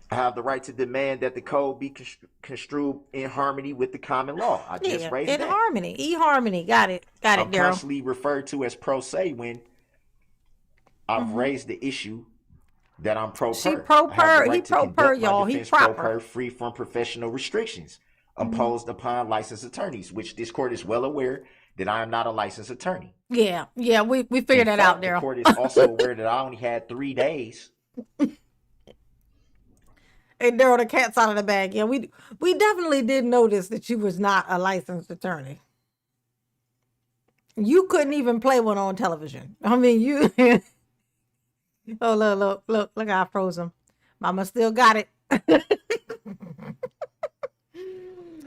I have the right to demand that the code be construed in harmony with the common law. I just raised in that. harmony. E-harmony. Got it, I'm Daryl. constantly referred to as pro se when I've raised the issue that I'm pro per. She pro per. He pro per, y'all. He proper. Pro per, free from professional restrictions imposed upon licensed attorneys, which this court is well aware that I am not a licensed attorney. Yeah, we figured that out, Daryl. The court is also aware that I only had 3 days. Hey, Daryl, the cat's out of the bag. Yeah, we definitely did notice that you was not a licensed attorney. You couldn't even play one on television. I mean, you. Oh, look how I froze him. Mama still got it.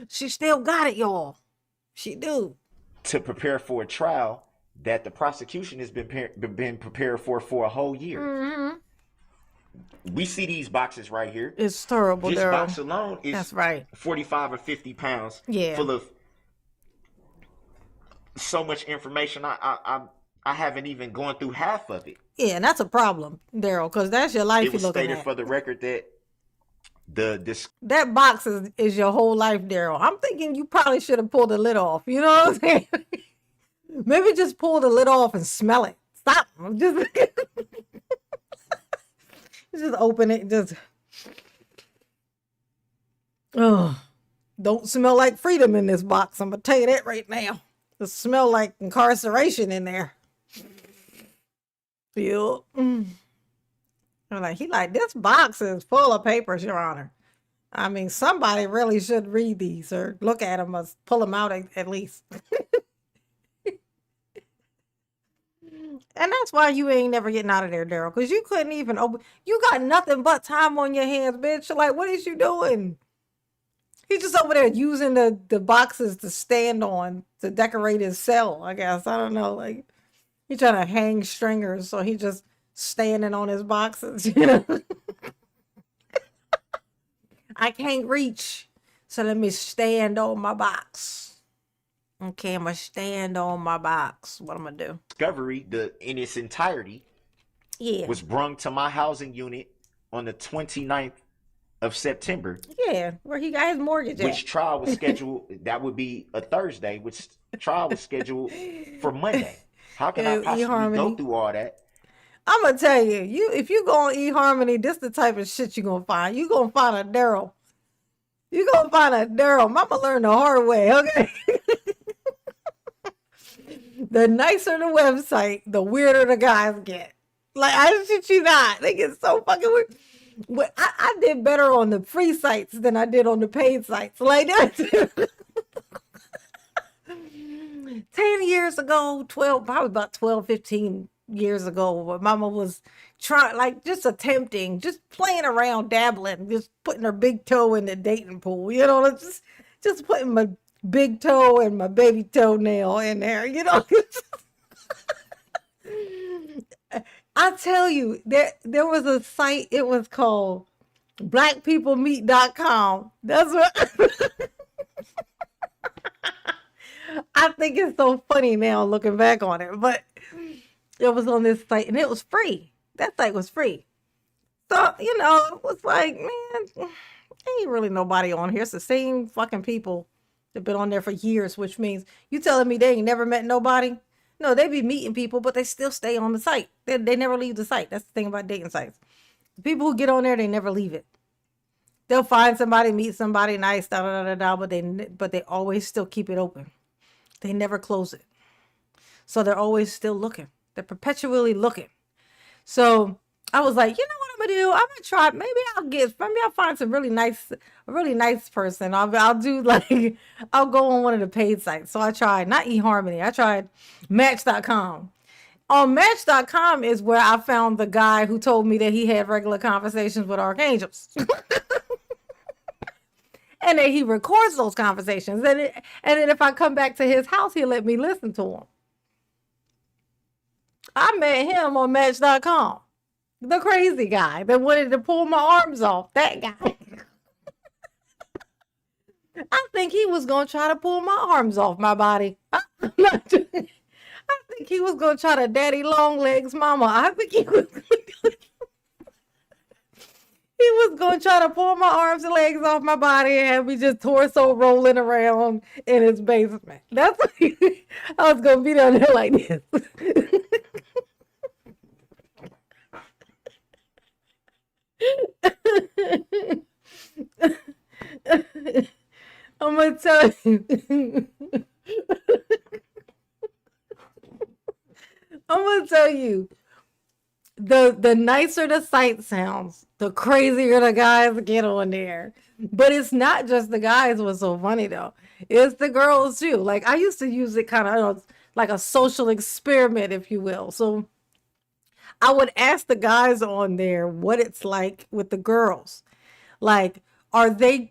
She still got it, y'all. She do. To prepare for a trial that the prosecution has been prepared for a whole year. Mm-hmm. We see these boxes right here. It's terrible, This Daryl. box alone is That's right. 45 or 50 pounds full of so much information. I haven't even gone through half of it. Yeah, and that's a problem, Daryl, because that's your life It was you're looking stated at. for the record that that box is your whole life, Daryl. I'm thinking you probably should have pulled the lid off. You know what I'm saying? Maybe just pull the lid off and smell it. Stop. Just open it. Don't smell like freedom in this box. I'm gonna tell you that right now. It smell like incarceration in there. Feel. I'm like, this box is full of papers, Your Honor. I mean, somebody really should read these or look at them or pull them out at least. And that's why you ain't never getting out of there, Daryl, because you couldn't even open. You got nothing but time on your hands, bitch. Like, what is you doing? He's just over there using the boxes to stand on to decorate his cell, I guess. I don't know. Like, he's trying to hang stringers, so he just standing on his boxes, you know. I can't reach, so let me stand on my box. Okay, I'm gonna stand on my box. What I'm gonna do? Discovery, in its entirety, was brung to my housing unit on the 29th of September. Yeah, where he got his mortgage at. Which trial was scheduled? That would be a Thursday. Which trial was scheduled for Monday? How can I possibly go through all that? I'm gonna tell you, if you go on eHarmony, this the type of shit you're gonna find. You're gonna find a Daryl. You're gonna find a Daryl. Mama learned the hard way, okay? The nicer the website, the weirder the guys get. Like, I shit you not. They get so fucking weird. But I did better on the free sites than I did on the paid sites. Like that. 10 years ago, probably about 12, 15 years ago, Mama was trying, like, just attempting, just playing around, dabbling, just putting her big toe in the dating pool, you know, just putting my big toe and my baby toenail in there, you know. I tell you, there was a site, it was called blackpeoplemeet.com. That's what I think it's so funny now looking back on it, but it was on this site and it was free. That site was free. So, you know, it was like, man, ain't really nobody on here. It's the same fucking people that been on there for years, which means you telling me they ain't never met nobody? No, they be meeting people, but they still stay on the site. They never leave the site. That's the thing about dating sites. The people who get on there, they never leave it. They'll find somebody, meet somebody nice, but they always still keep it open. They never close it. So they're always still looking. They're perpetually looking. So I was like, you know what I'm I'm gonna try. Maybe I'll find some a really nice person. I'll do like, I'll go on one of the paid sites. So I tried, not eHarmony, I tried Match.com. On Match.com is where I found the guy who told me that he had regular conversations with archangels. And then he records those conversations. And then if I come back to his house, he'll let me listen to them. I met him on Match.com. The crazy guy that wanted to pull my arms off. That guy. I think he was going to try to pull my arms off my body. I think he was going to try to daddy long legs mama. I think he was going to try to pull my arms and legs off my body and have me just torso rolling around in his basement. That's what I was going to be down there like this. I'm going to tell you. I'm going to tell you. The nicer the site sounds, the crazier the guys get on there. But it's not just the guys what's so funny though. It's the girls too. Like I used to use it kind of like a social experiment, if you will. So I would ask the guys on there what it's like with the girls. Like, are they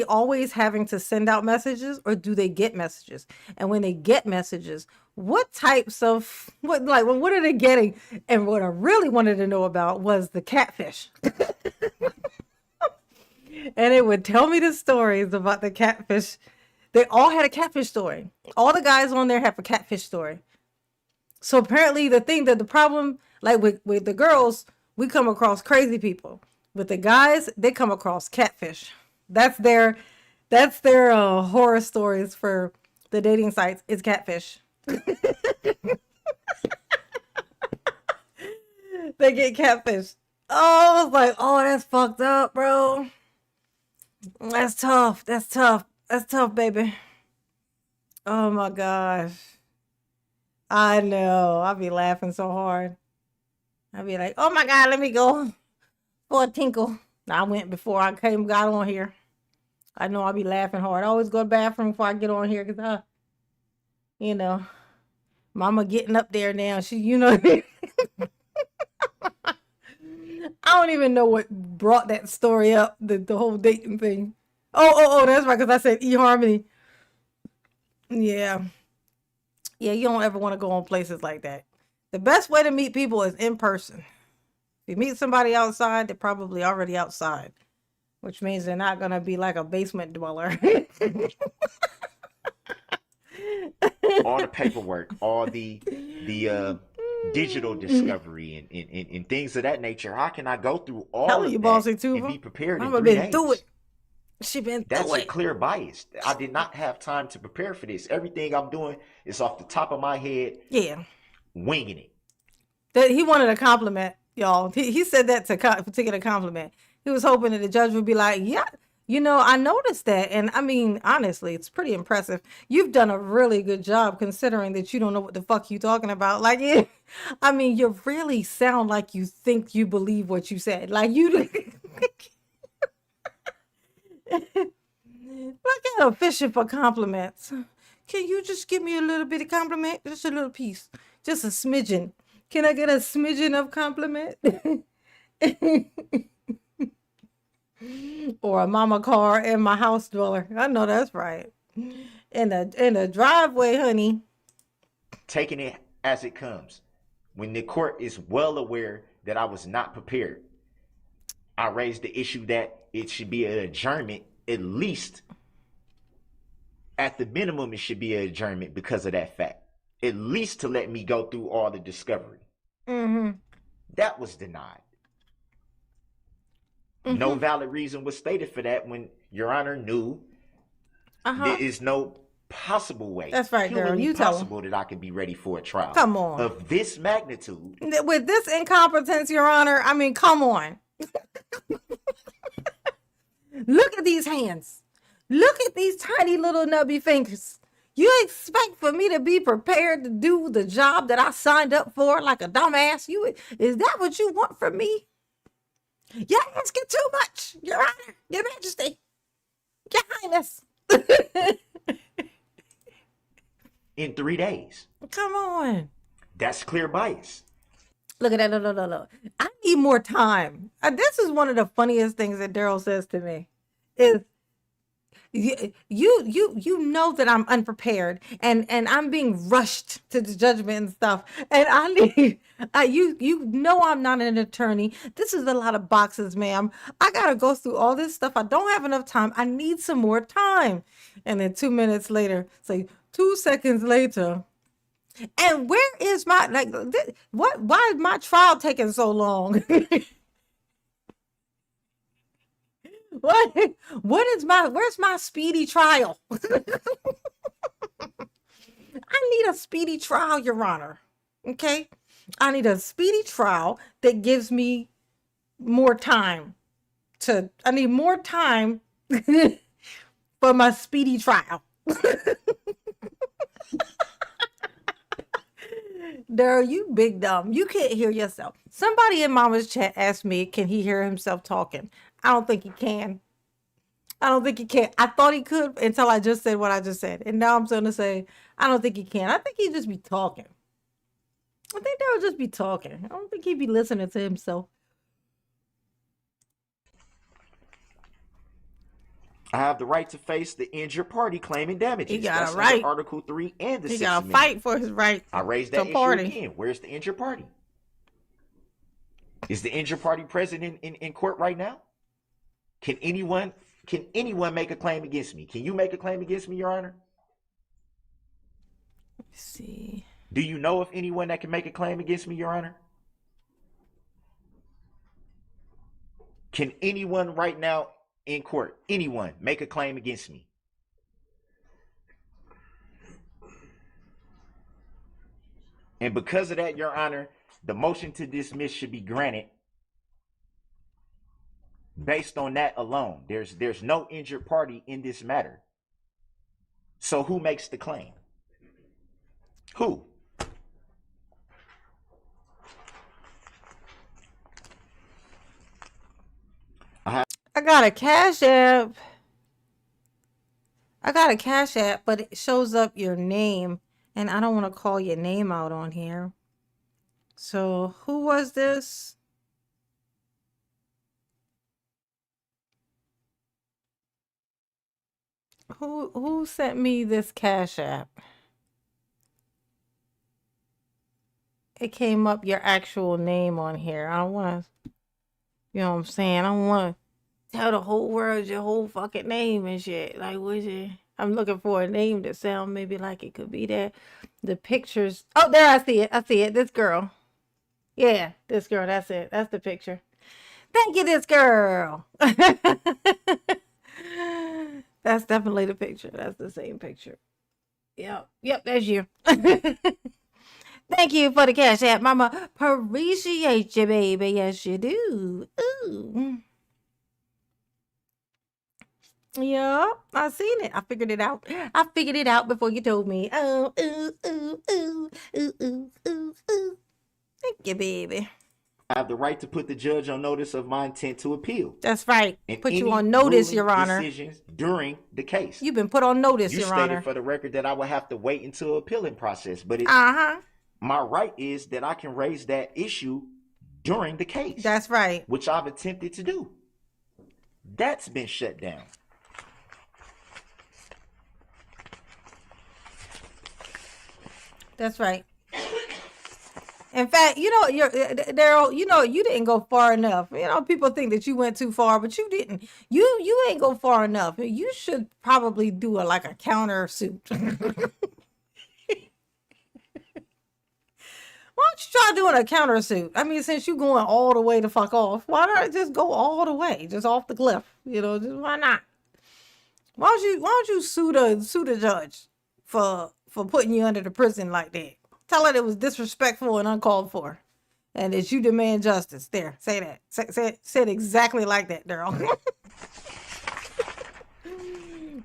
always having to send out messages, or do they get messages? And when they get messages, what types of what are they getting? And what I really wanted to know about was the catfish. And it would tell me the stories about the catfish. They all had a catfish story. All the guys on there have a catfish story. So apparently the problem, like with the girls, we come across crazy people. With the guys, they come across catfish. That's their horror stories for the dating sites. It's catfish. They get catfish. Oh, I was like, oh, that's fucked up, bro. That's tough. That's tough, baby. Oh my gosh. I know. I'll be laughing so hard. I'll be like, oh my God, let me go for a tinkle. I went before I got on here. I know I'll be laughing hard. I always go to the bathroom before I get on here because Mama getting up there now. She, I don't even know what brought that story up, the whole dating thing. Oh, that's right, because I said eHarmony. Yeah. Yeah, you don't ever want to go on places like that. The best way to meet people is in person. If you meet somebody outside, they're probably already outside, which means they're not going to be like a basement dweller. All the paperwork, all the digital discovery and things of that nature. How can I go through all of that and be prepared in 3 days? Been through it. She been through That's it. a clear bias. I did not have time to prepare for this. Everything I'm doing is off the top of my head. Yeah. Winging it. That he wanted a compliment, y'all. He said that to get a compliment. He was hoping that the judge would be like, yeah, I noticed that. And I mean, honestly, it's pretty impressive. You've done a really good job considering that you don't know what the fuck you talking about. Like, I mean, you really sound like you think you believe what you said. Like you look at her fishing for compliments. Can you just give me a little bit of compliment? Just a little piece. Just a smidgen. Can I get a smidgen of compliment? Or a mama car and my house dweller. I know that's right. In the driveway, honey. Taking it as it comes. When the court is well aware that I was not prepared, I raised the issue that it should be an adjournment. At least, at the minimum, it should be an adjournment because of that fact. At least to let me go through all the discovery. Mm-hmm. That was denied. Mm-hmm. No valid reason was stated for that when Your Honor knew there is no possible way. That's right, girl. You tell possible that I could be ready for a trial. Come on. Of this magnitude. With this incompetence, Your Honor, I mean, come on. Look at these hands. Look at these tiny little nubby fingers. You expect for me to be prepared to do the job that I signed up for like a dumbass? Is that what you want from me? You're asking too much, Your Honor, Your Majesty, Your Highness. In 3 days. Come on. That's clear bias. Look at that. Look. I need more time. This is one of the funniest things that Darrell says to me is you know that I'm unprepared and I'm being rushed to the judgment and stuff. And I need you know I'm not an attorney. This is a lot of boxes, ma'am. I gotta go through all this stuff. I don't have enough time. I need some more time. And then 2 minutes later, say 2 seconds later. And where is my why is my trial taking so long? Where's my speedy trial? I need a speedy trial, Your Honor. Okay? I need a speedy trial that gives me more time I need more time for my speedy trial. Darrell, you big dumb. You can't hear yourself. Somebody in Mama's chat asked me, can he hear himself talking? I don't think he can. I don't think he can. I thought he could until I just said what I just said. And now I'm going to say, I don't think he can. I think he'd just be talking. I think Darrell just be talking. I don't think he'd be listening to himself. I have the right to face the injured party claiming damages. He got That's a right. under Article 3 and the He 6th got to Amendment. fight for his right. I raised that to issue party. again. Where's the injured party? Is the injured party present in court right now? Can anyone make a claim against me? Can you make a claim against me, Your Honor? Let's see. Do you know of anyone that can make a claim against me, Your Honor? Can anyone right now in court, anyone, make a claim against me? And because of that, Your Honor, the motion to dismiss should be granted based on that alone. There's no injured party in this matter. So who makes the claim? Who? I got a Cash App. But it shows up your name. And I don't want to call your name out on here. So who was this? Who sent me this Cash App? It came up your actual name on here. I don't want to, you know what I'm saying? I don't want to tell the whole world your whole fucking name and shit. Like, what's it? I'm looking for a name that sound maybe like it could be that. The pictures. Oh, there, I see it. This girl. Yeah, this girl. That's it. That's the picture. Thank you, this girl. That's definitely the picture. That's the same picture. Yep, that's you. Thank you for the Cash App, Mama. Appreciate you, baby. Yes, you do. Ooh. Yeah, I seen it. I figured it out. Before you told me. Oh, ooh. Thank you, baby. I have the right to put the judge on notice of my intent to appeal. That's right. And Put you any on notice, ruling Your Honor. Decisions during the case. You've been put on notice, You Your stated Honor. for the record that I would have to wait until appealing process, but my right is that I can raise that issue during the case. That's right. Which I've attempted to do. That's been shut down. That's right. In fact, Darrell, you didn't go far enough. People think that you went too far, but you didn't. You ain't go far enough. You should probably do a counter suit. Why don't you try doing a counter suit? I mean, since you're going all the way to fuck off, why not just go all the way, just off the cliff? Just why not? Why don't you sue the judge for putting you under the prison like that? Tell her it was disrespectful and uncalled for, and that you demand justice. There, say that. Say it exactly like that, Darrell.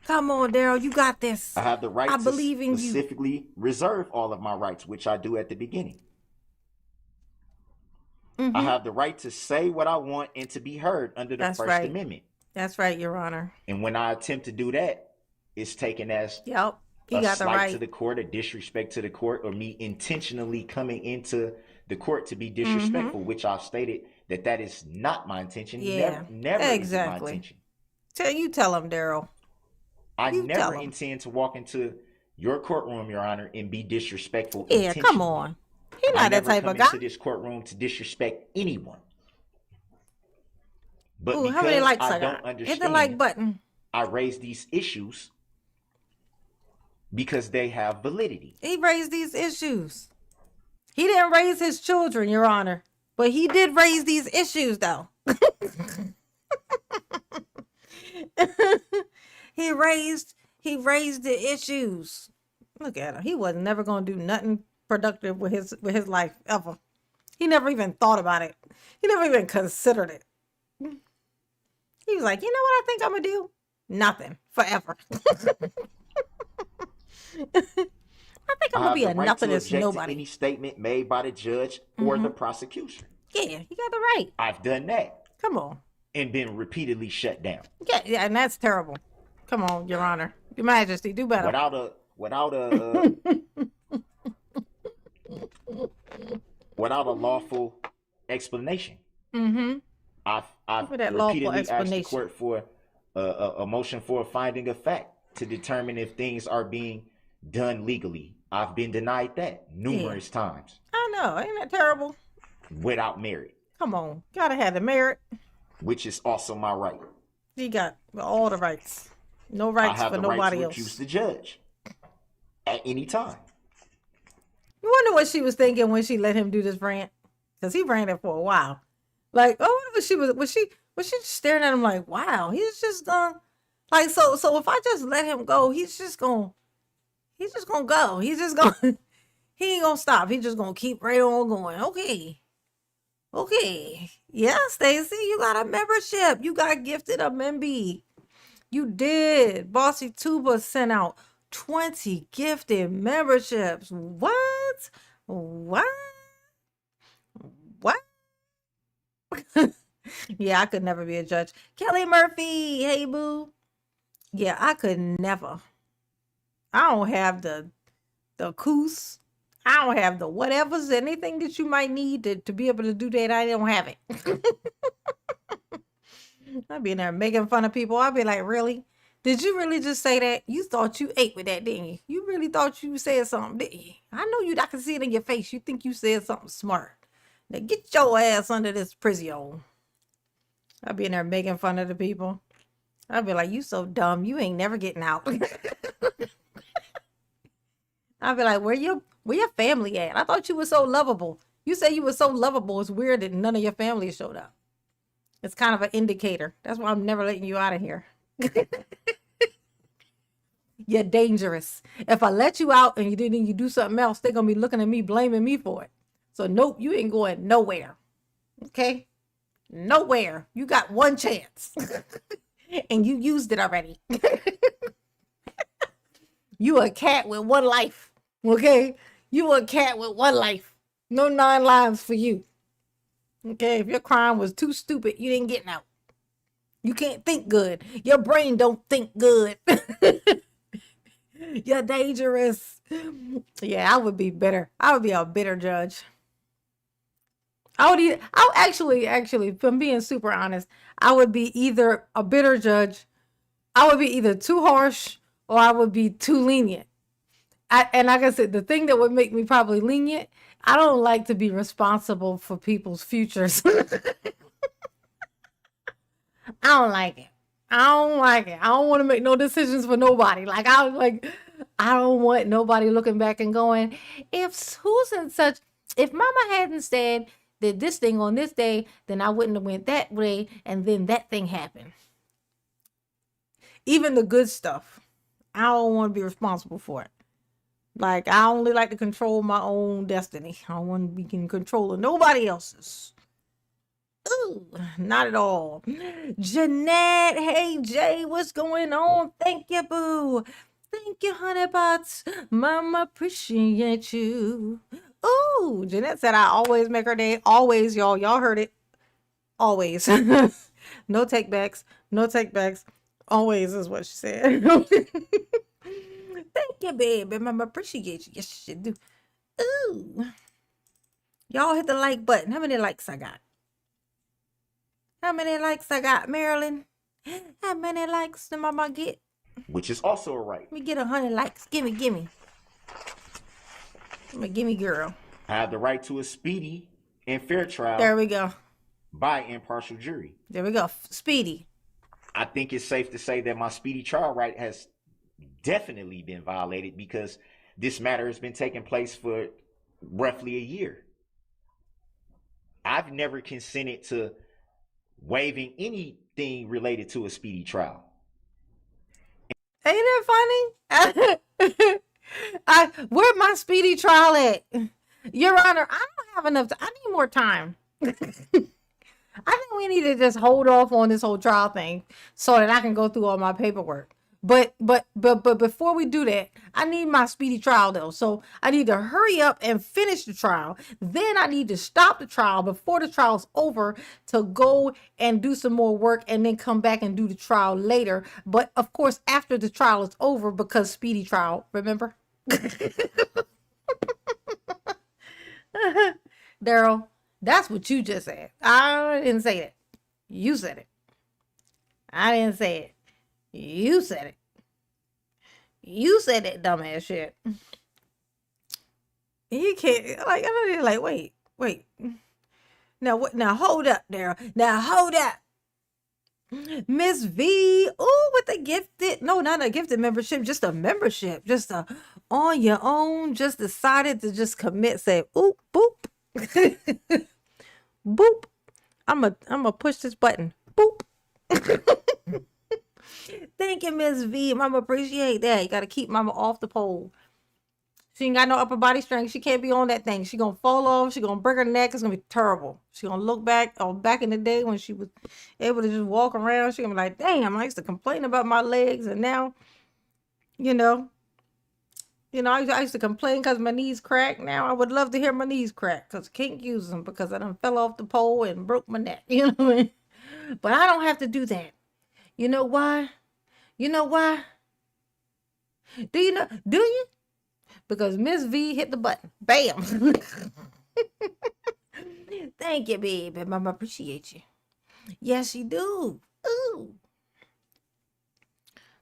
Come on, Darrell, you got this. I have the right I to believe in you. specifically reserve all of my rights, which I do at the beginning. I have the right to say what I want and to be heard under the That's First right. Amendment. That's right, Your Honor. And when I attempt to do that, it's taken as Yep. He a got the slight to right. the court, a disrespect to the court, or me intentionally coming into the court to be disrespectful, which I've stated that is not my intention. Yeah, Never is it my exactly. intention. Tell him, Darrell. I You never tell him. intend to walk into your courtroom, Your Honor, and be disrespectful. Yeah, come on. He's not that type of guy. I never come into this courtroom to disrespect anyone. But Ooh, how many because likes I I don't got? Hit the understand, like button. I raise these issues because they have validity. He raised these issues. He didn't raise his children, Your Honor, but he did raise these issues, though. He raised the issues. Look at him. He was never gonna do nothing productive with his life ever. He never even thought about it. He never even considered it. He was like, you know what I think I'm gonna do? Nothing forever. I think I'm gonna be a nothingness nobody. Any statement made by the judge or the prosecution. Yeah, he got the right. I've done that. Come on. And been repeatedly shut down. Yeah, and that's terrible. Come on, Your Honor, Your Majesty, do better. Without a lawful explanation. I've repeatedly asked the court for a motion for a finding of fact to determine if things are being done legally. I've been denied that numerous times. I know, ain't that terrible? Without merit. Come on, gotta have the merit. Which is also my right. He got all the rights. No rights for nobody else. I have the right to accuse the judge at any time. You wonder what she was thinking when she let him do this rant? Because he ranted for a while. Like, oh, was she just staring at him like, wow, he's just gonna, like, so if I just let him go, he's just gonna go. He ain't gonna stop. He's just gonna keep right on going. Okay. Yeah, Stacy, you got a membership. You got gifted a memby. You did. Bossy Tuba sent out 20 gifted memberships. What? Yeah, I could never be a judge. Kelly Murphy, hey boo. Yeah, I could never. I don't have the coos. I don't have the whatevers, anything that you might need to be able to do that. I don't have it. I'd be in there making fun of people. I'd be like, really? Did you really just say that? You thought you ate with that, didn't you? You really thought you said something, didn't you? I know you. I can see it in your face. You think you said something smart. Now get your ass under this prison. I'd be in there making fun of the people. I'd be like, you so dumb. You ain't never getting out. I'd be like, where your family at? I thought you were so lovable. You say you were so lovable. It's weird that none of your family showed up. It's kind of an indicator. That's why I'm never letting you out of here. You're dangerous. If I let you out and you do something else, they're going to be looking at me, blaming me for it. So nope, you ain't going nowhere. Okay? Nowhere. You got one chance. And you used it already. You a cat with one life. Okay? You a cat with one life. No 9 lives for you. Okay? If your crime was too stupid, you didn't get out. You can't think good. Your brain don't think good. You're dangerous. Yeah, I would be bitter. I would be a bitter judge. I'll actually, if I'm being super honest, I would be either a bitter judge. I would be either too harsh or I would be too lenient. And like I said, the thing that would make me probably lenient, I don't like to be responsible for people's futures. I don't like it. I don't want to make no decisions for nobody. I don't want nobody looking back and going, if mama hadn't said that this thing on this day, then I wouldn't have went that way, and then that thing happened. Even the good stuff, I don't want to be responsible for it. Like, I only like to control my own destiny. I don't want to be in control of nobody else's. Ooh, not at all. Jeanette, hey Jay, what's going on? Thank you, boo. Thank you, honey buts. Mama, appreciate you. Ooh, Jeanette said I always make her day. Always, y'all. Y'all heard it. Always. No take backs. No take backs. Always is what she said. Thank you, baby. Mama appreciate you. Yes, you do. Ooh. Y'all hit the like button. How many likes I got? How many likes I got, Marilyn? How many likes did Mama get? which is also a right. Let me get 100 likes. Gimme, gimme. Gimme, girl. I have the right to a speedy and fair trial There we go. by impartial jury. There we go. Speedy. I think it's safe to say that my speedy trial right has definitely been violated because this matter has been taking place for roughly a year. I've never consented to waiving anything related to a speedy trial. Ain't that funny? Where my speedy trial at? Your Honor, I don't have enough. I need more time. I think we need to just hold off on this whole trial thing so that I can go through all my paperwork. But before we do that, I need my speedy trial though. So I need to hurry up and finish the trial. Then I need to stop the trial before the trial's over to go and do some more work and then come back and do the trial later. But of course, after the trial is over, because speedy trial, remember? Daryl, that's what you just said. I didn't say that. You said it. I didn't say it. You said it. You said that dumbass shit. You can't, like, I don't like, wait. Now what? Now hold up, Daryl. Now hold up. Miss V, ooh, with the gifted, no, not a gifted membership, just a membership, just a on your own, just decided to just commit, say, oop, boop, boop. I'm a push this button, boop. Thank you, Miss V. Mama appreciate that. You gotta keep Mama off the pole. She ain't got no upper body strength. She can't be on that thing. She gonna fall off. She gonna break her neck. It's gonna be terrible. She gonna look back in the day when she was able to just walk around. She gonna be like, damn, I used to complain about my legs, and now, I used to complain because my knees cracked. Now I would love to hear my knees crack because I can't use them because I done fell off the pole and broke my neck. You know what I mean? But I don't have to do that. You know why? You know why? Do you know? Do you? Because Miss V hit the button. Bam. Thank you, baby. Mama appreciate you. Yes, you do. Ooh.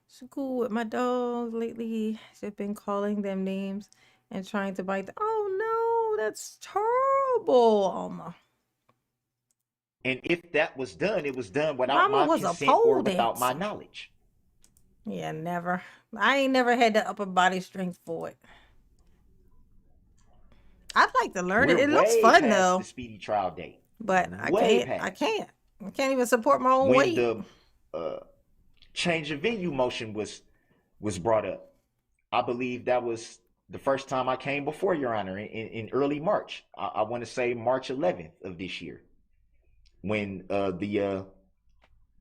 So cool with my dogs lately. She's been calling them names and trying to bite them. Oh no, that's terrible, Alma. And if that was done, it was done without Mama my was a consent pole or without my dancer. knowledge. Yeah, never. I ain't never had the upper body strength for it. I'd like to learn it. We're It looks way fun past though, the speedy trial date. but Way I past. can't even support my own When weight. the change of venue motion was brought up, I believe that was the first time I came before Your Honor in early March. I want to say March 11th of this year, when the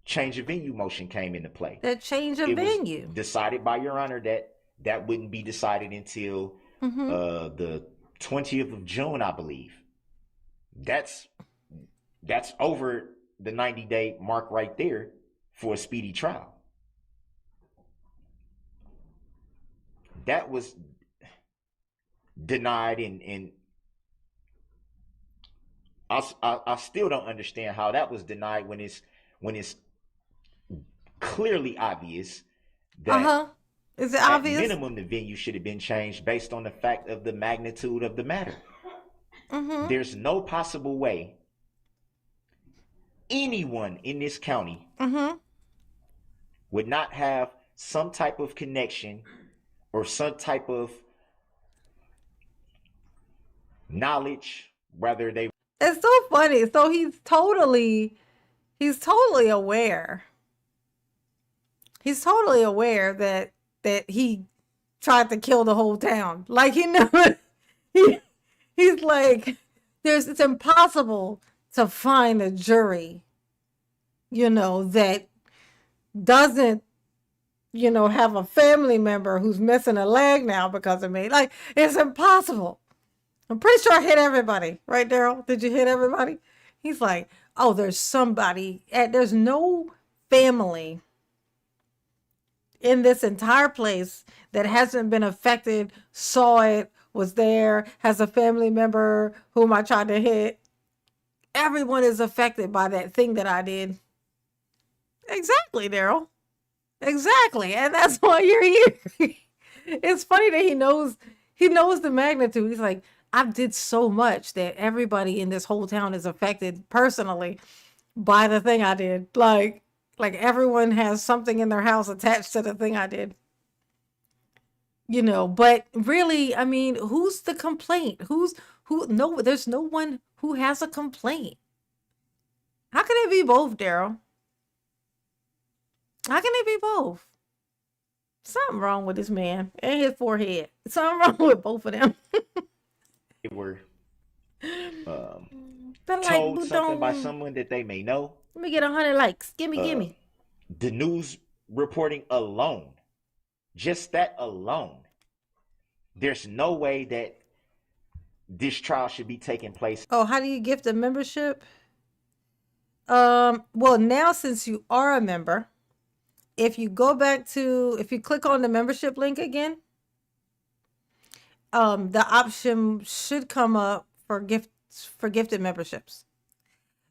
change of venue motion came into play. That change of It was venue. decided by Your Honor that wouldn't be decided until the 20th of June, I believe. That's over the 90-day mark right there for a speedy trial. That was denied, and I still don't understand how that was denied when it's clearly obvious that Is it at obvious? minimum the venue should have been changed based on the fact of the magnitude of the matter. There's no possible way anyone in this county would not have some type of connection or some type of knowledge, whether they. It's so funny. So he's totally aware. He's totally aware that he tried to kill the whole town. Like he's like, it's impossible to find a jury, that doesn't, have a family member who's missing a leg now because of me. Like, it's impossible. I'm pretty sure I hit everybody. Right, Daryl? Did you hit everybody? He's like, oh, there's somebody. There's no family in this entire place that hasn't been affected, saw it, was there, has a family member whom I tried to hit. Everyone is affected by that thing that I did. Exactly, Daryl. Exactly. And that's why you're here. It's funny that he knows the magnitude. He's like, I did so much that everybody in this whole town is affected personally by the thing I did. Like everyone has something in their house attached to the thing I did. But really, I mean, who's the complaint? No, there's no one who has a complaint. How can it be both, Daryl? How can it be both? Something wrong with this man and his forehead. Something wrong with both of them. They were But told something by someone that they may know. Let me get 100 likes. Gimme. The news reporting alone, just that alone, there's no way that this trial should be taking place. Oh, how do you gift a membership? Well, now since you are a member, if you click on the membership link again, the option should come up for gifted memberships.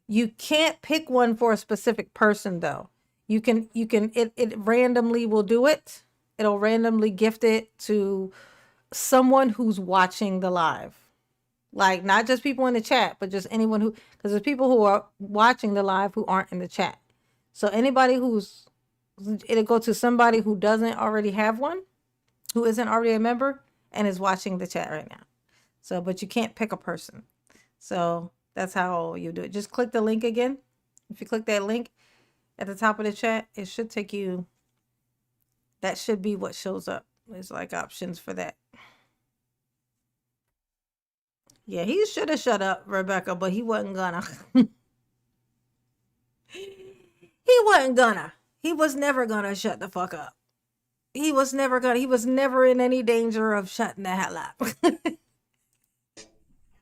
You can't pick one for a specific person though. It randomly will do it. It'll randomly gift it to someone who's watching the live. Like not just people in the chat, but just anyone because there's people who are watching the live who aren't in the chat. So anybody it'll go to somebody who doesn't already have one, who isn't already a member and is watching the chat right now. So, but you can't pick a person. So that's how you do it. Just click the link again. If you click that link at the top of the chat, it should take you, that should be what shows up. There's like options for that. Yeah, he should have shut up, Rebecca, but he wasn't gonna. He wasn't gonna. He was never gonna shut the fuck up. He was never in any danger of shutting the hell up.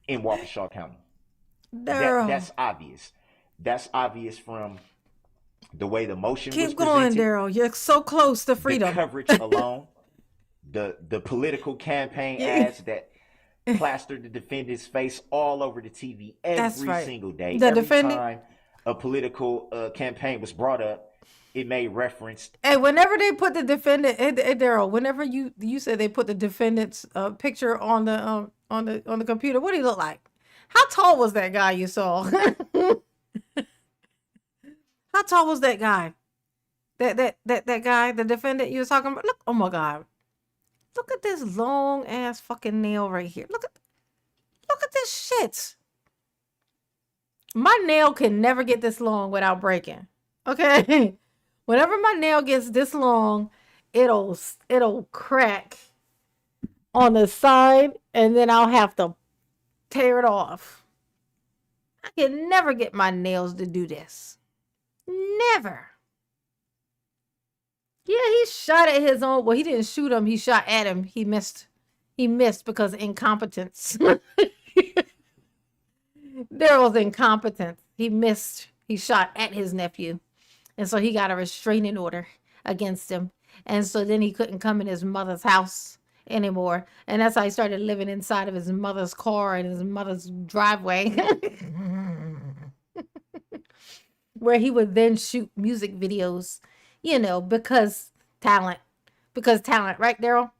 In Waukesha County. That's obvious. That's obvious from the way the motion was presented. Keep going, Daryl. You're so close to freedom. The coverage alone, the political campaign ads that plastered the defendant's face all over the TV every single day. Every time a political campaign was brought up, it made reference. And whenever they put the defendant, Daryl, whenever you said they put the defendant's picture on the computer, what did he look like? How tall was that guy you saw? How tall was that guy? That guy, the defendant you were talking about? Look, oh my God. Look at this long ass fucking nail right here. Look at this shit. My nail can never get this long without breaking. Okay? Whenever my nail gets this long, it'll crack on the side and then I'll have to tear it off. I can never get my nails to do this. Never. Yeah, he shot at his own. Well, he didn't shoot him. He shot at him. He missed. He missed because of incompetence. Darrell's incompetence. He missed. He shot at his nephew. And so he got a restraining order against him. And so then he couldn't come in his mother's house anymore. And that's how he started living inside of his mother's car and his mother's driveway. Where he would then shoot music videos, because talent. Because talent, right, Darrell?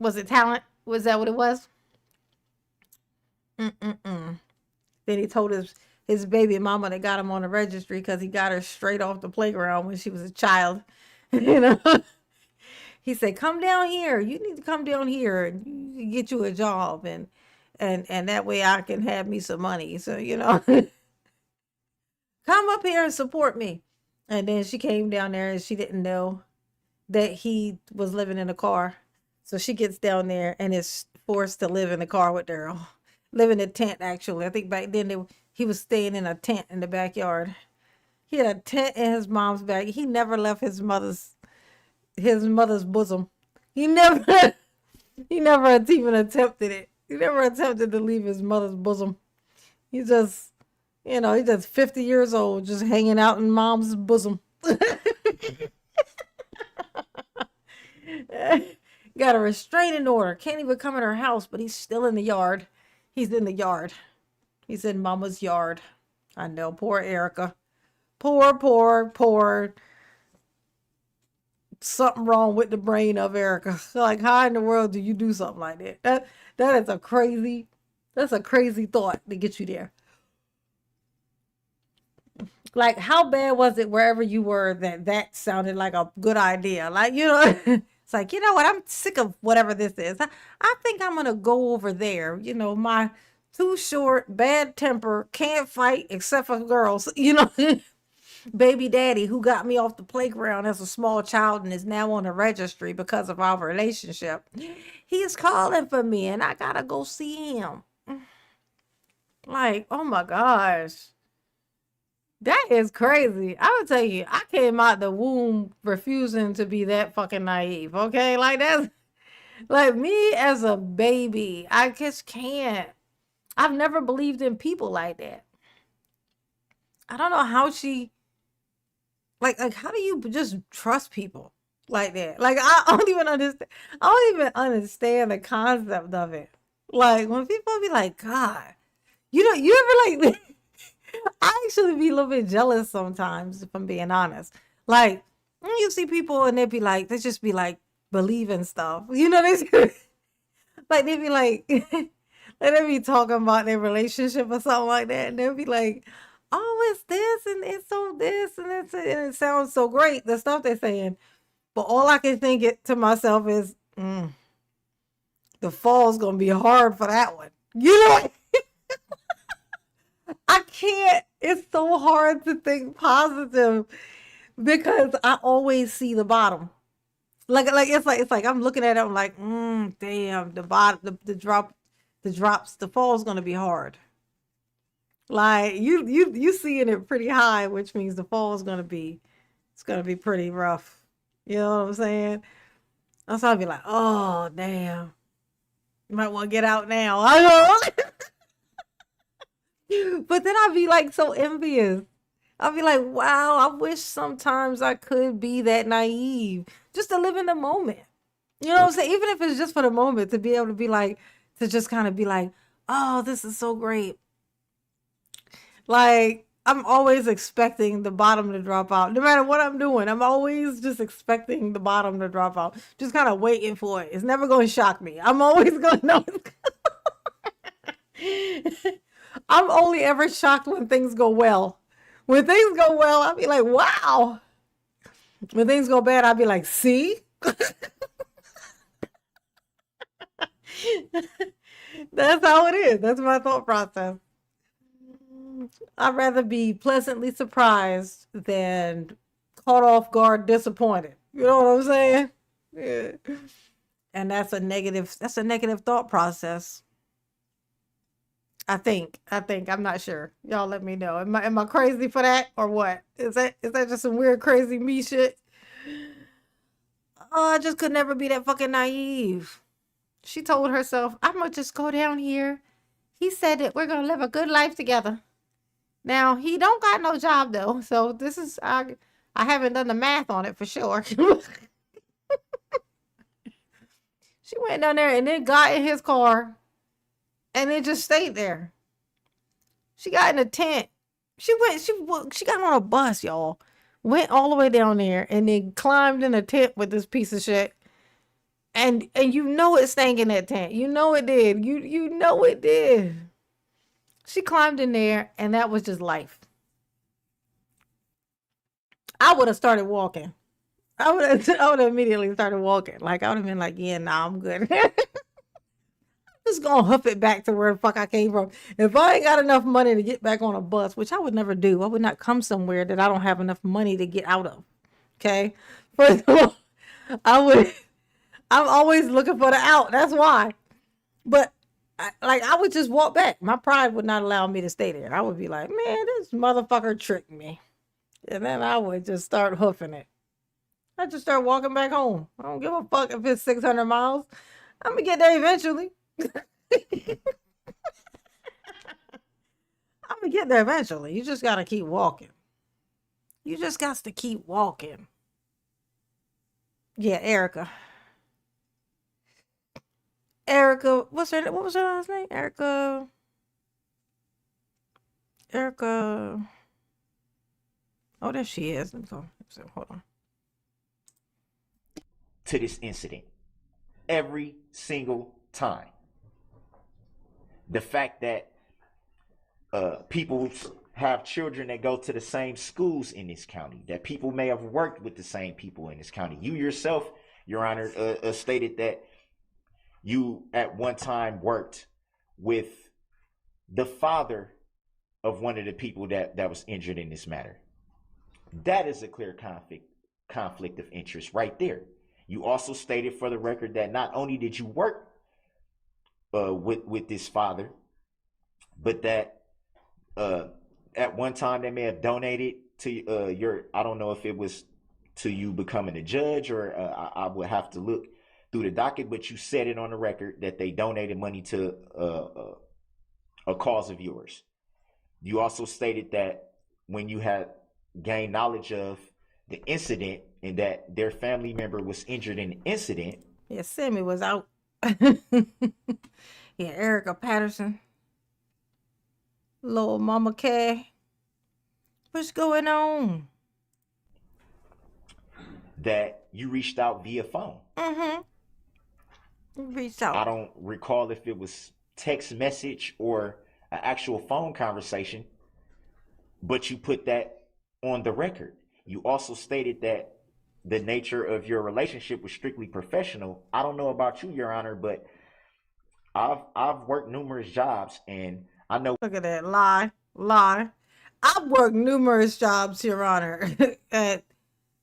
Was it talent? Was that what it was? Then he told his baby mama that got him on the registry because he got her straight off the playground when she was a child. He said, come down here. You need to come down here and get you a job. And that way I can have me some money. So, come up here and support me. And then she came down there and she didn't know that he was living in a car. So she gets down there and is forced to live in the car with Darrell. Live in a tent, actually. I think back then he was staying in a tent in the backyard. He had a tent in his mom's back. He never left his mother's bosom. He never even attempted it. He never attempted to leave his mother's bosom. He just, he's just 50 years old, just hanging out in mom's bosom. Got a restraining order. Can't even come in her house, but he's still in the yard. He's in the yard. He's in mama's yard. I know. Poor Erica. Poor. Something wrong with the brain of Erica. Like, how in the world do you do something like that? That's a crazy thought to get you there. Like, how bad was it wherever you were that sounded like a good idea? Like, it's like, you know what? I'm sick of whatever this is. I think I'm going to go over there. My too short, bad temper, can't fight except for girls, baby daddy who got me off the playground as a small child and is now on the registry because of our relationship. He's calling for me and I got to go see him. Like, oh my gosh. That is crazy. I would tell you, I came out the womb refusing to be that fucking naive. Okay. Like, that's like me as a baby. I just can't. I've never believed in people like that. I don't know how she, like, how do you just trust people like that? Like, I don't even understand the concept of it. Like, when people be like, God, you ever like, I actually be a little bit jealous sometimes, if I'm being honest. Like, when you see people and they just be like, believing stuff. Like, they be like, like they be talking about their relationship or something like that. And they'll be like, oh, it's this and it's so this and it sounds so great, the stuff they're saying. But all I can think to myself is, the fall's going to be hard for that one. I can't. It's so hard to think positive because I always see the bottom. Like it's like I'm looking at it. I'm like, damn, the bottom, the drops, the fall's gonna be hard. Like you seeing it pretty high, which means the fall is gonna be, it's gonna be pretty rough. You know what I'm saying? That's how I'd be like, oh damn, you might want to get out now. I know. But then I'd be like so envious. I'd be like, wow, I wish sometimes I could be that naive just to live in the moment. You know what I'm saying? Even if it's just for the moment, to be able to be like, to just kind of be like, oh, this is so great. Like, I'm always expecting the bottom to drop out. No matter what I'm doing, I'm always just expecting the bottom to drop out. Just kind of waiting for it. It's never going to shock me. I'm always going to know. I'm only ever shocked when things go well. When things go well, I'll be like, wow. When things go bad, I'll be like, see? That's how it is. That's my thought process. I'd rather be pleasantly surprised than caught off guard disappointed. You know what I'm saying? Yeah. And that's a negative thought process. I think. I'm not sure. Y'all let me know. Am I crazy for that or what? Is that just some weird crazy me shit? Oh, I just could never be that fucking naive. She told herself, I'm gonna just go down here. He said that we're gonna live a good life together. Now he don't got no job though, so this is I haven't done the math on it for sure. She went down there and then got in his car and then just stayed there. She got in a tent. She got on a bus, y'all. Went all the way down there and then climbed in a tent with this piece of shit. And you know it stank in that tent. You know it did. You know it did. She climbed in there and that was just life. I would have started walking. I would have immediately started walking. Like I would have been like, yeah, nah, I'm good. Just gonna hoof it back to where the fuck I came from. If I ain't got enough money to get back on a bus, which I would never do, I would not come somewhere that I don't have enough money to get out of. Okay? First of all, I'm always looking for the out. That's why. But I would just walk back. My pride would not allow me to stay there. I would be like, man, this motherfucker tricked me. And then I would just start hoofing it. I just start walking back home. I don't give a fuck if it's 600 miles. I'm gonna get there eventually. I'm gonna get there eventually. You just gotta keep walking. You just got to keep walking. Yeah, Erica. Erica, what was her last name? Erica. Oh, there she is. Let me go. Hold on. To this incident every single time. The fact that people have children that go to the same schools in this county, that people may have worked with the same people in this county. You yourself, Your Honor, stated that you at one time worked with the father of one of the people that was injured in this matter. That is a clear conflict of interest right there. You also stated for the record that not only did you work with this father, but that at one time they may have donated to your, I don't know if it was to you becoming a judge or I would have to look through the docket, but you said it on the record that they donated money to a cause of yours. You also stated that when you had gained knowledge of the incident and that their family member was injured in the incident. Yeah, Sammy was out. Yeah, Erica Patterson. Little Mama Kay. What's going on? That you reached out via phone. Reached out. I don't recall if it was text message or an actual phone conversation, but you put that on the record. You also stated that the nature of your relationship was strictly professional. I don't know about you, Your Honor, but I've worked numerous jobs and I know. Look at that lie. I've worked numerous jobs, Your Honor, at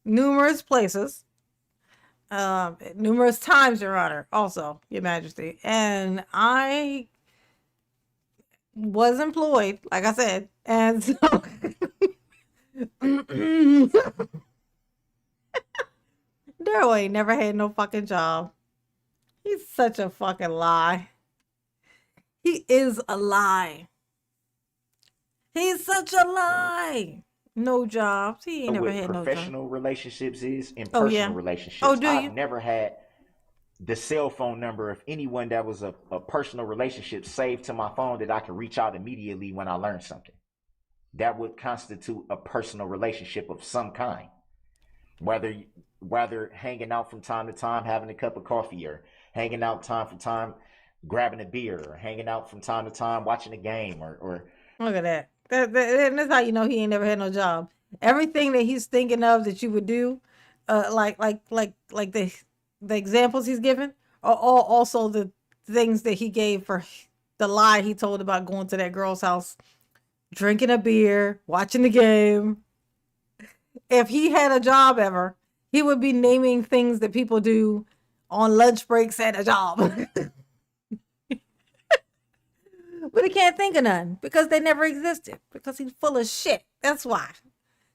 numerous places, numerous times, Your Honor, also, Your Majesty. And I was employed, like I said, and so Daryl ain't never had no fucking job. He's such a fucking lie. He is a lie. He's such a lie. No jobs. He ain't never had no job. Professional relationships is and personal relationships. Oh, do you? I've never had the cell phone number of anyone that was a personal relationship saved to my phone that I could reach out immediately when I learned something. That would constitute a personal relationship of some kind. Whether hanging out from time to time, having a cup of coffee, or hanging out time from time, grabbing a beer, or hanging out from time to time, watching a game, or look at that. That's how you know he ain't never had no job. Everything that he's thinking of that you would do, like the examples he's given, are all also the things that he gave for the lie he told about going to that girl's house, drinking a beer, watching the game. If he had a job ever, he would be naming things that people do on lunch breaks at a job. But he can't think of none because they never existed. Because he's full of shit. That's why.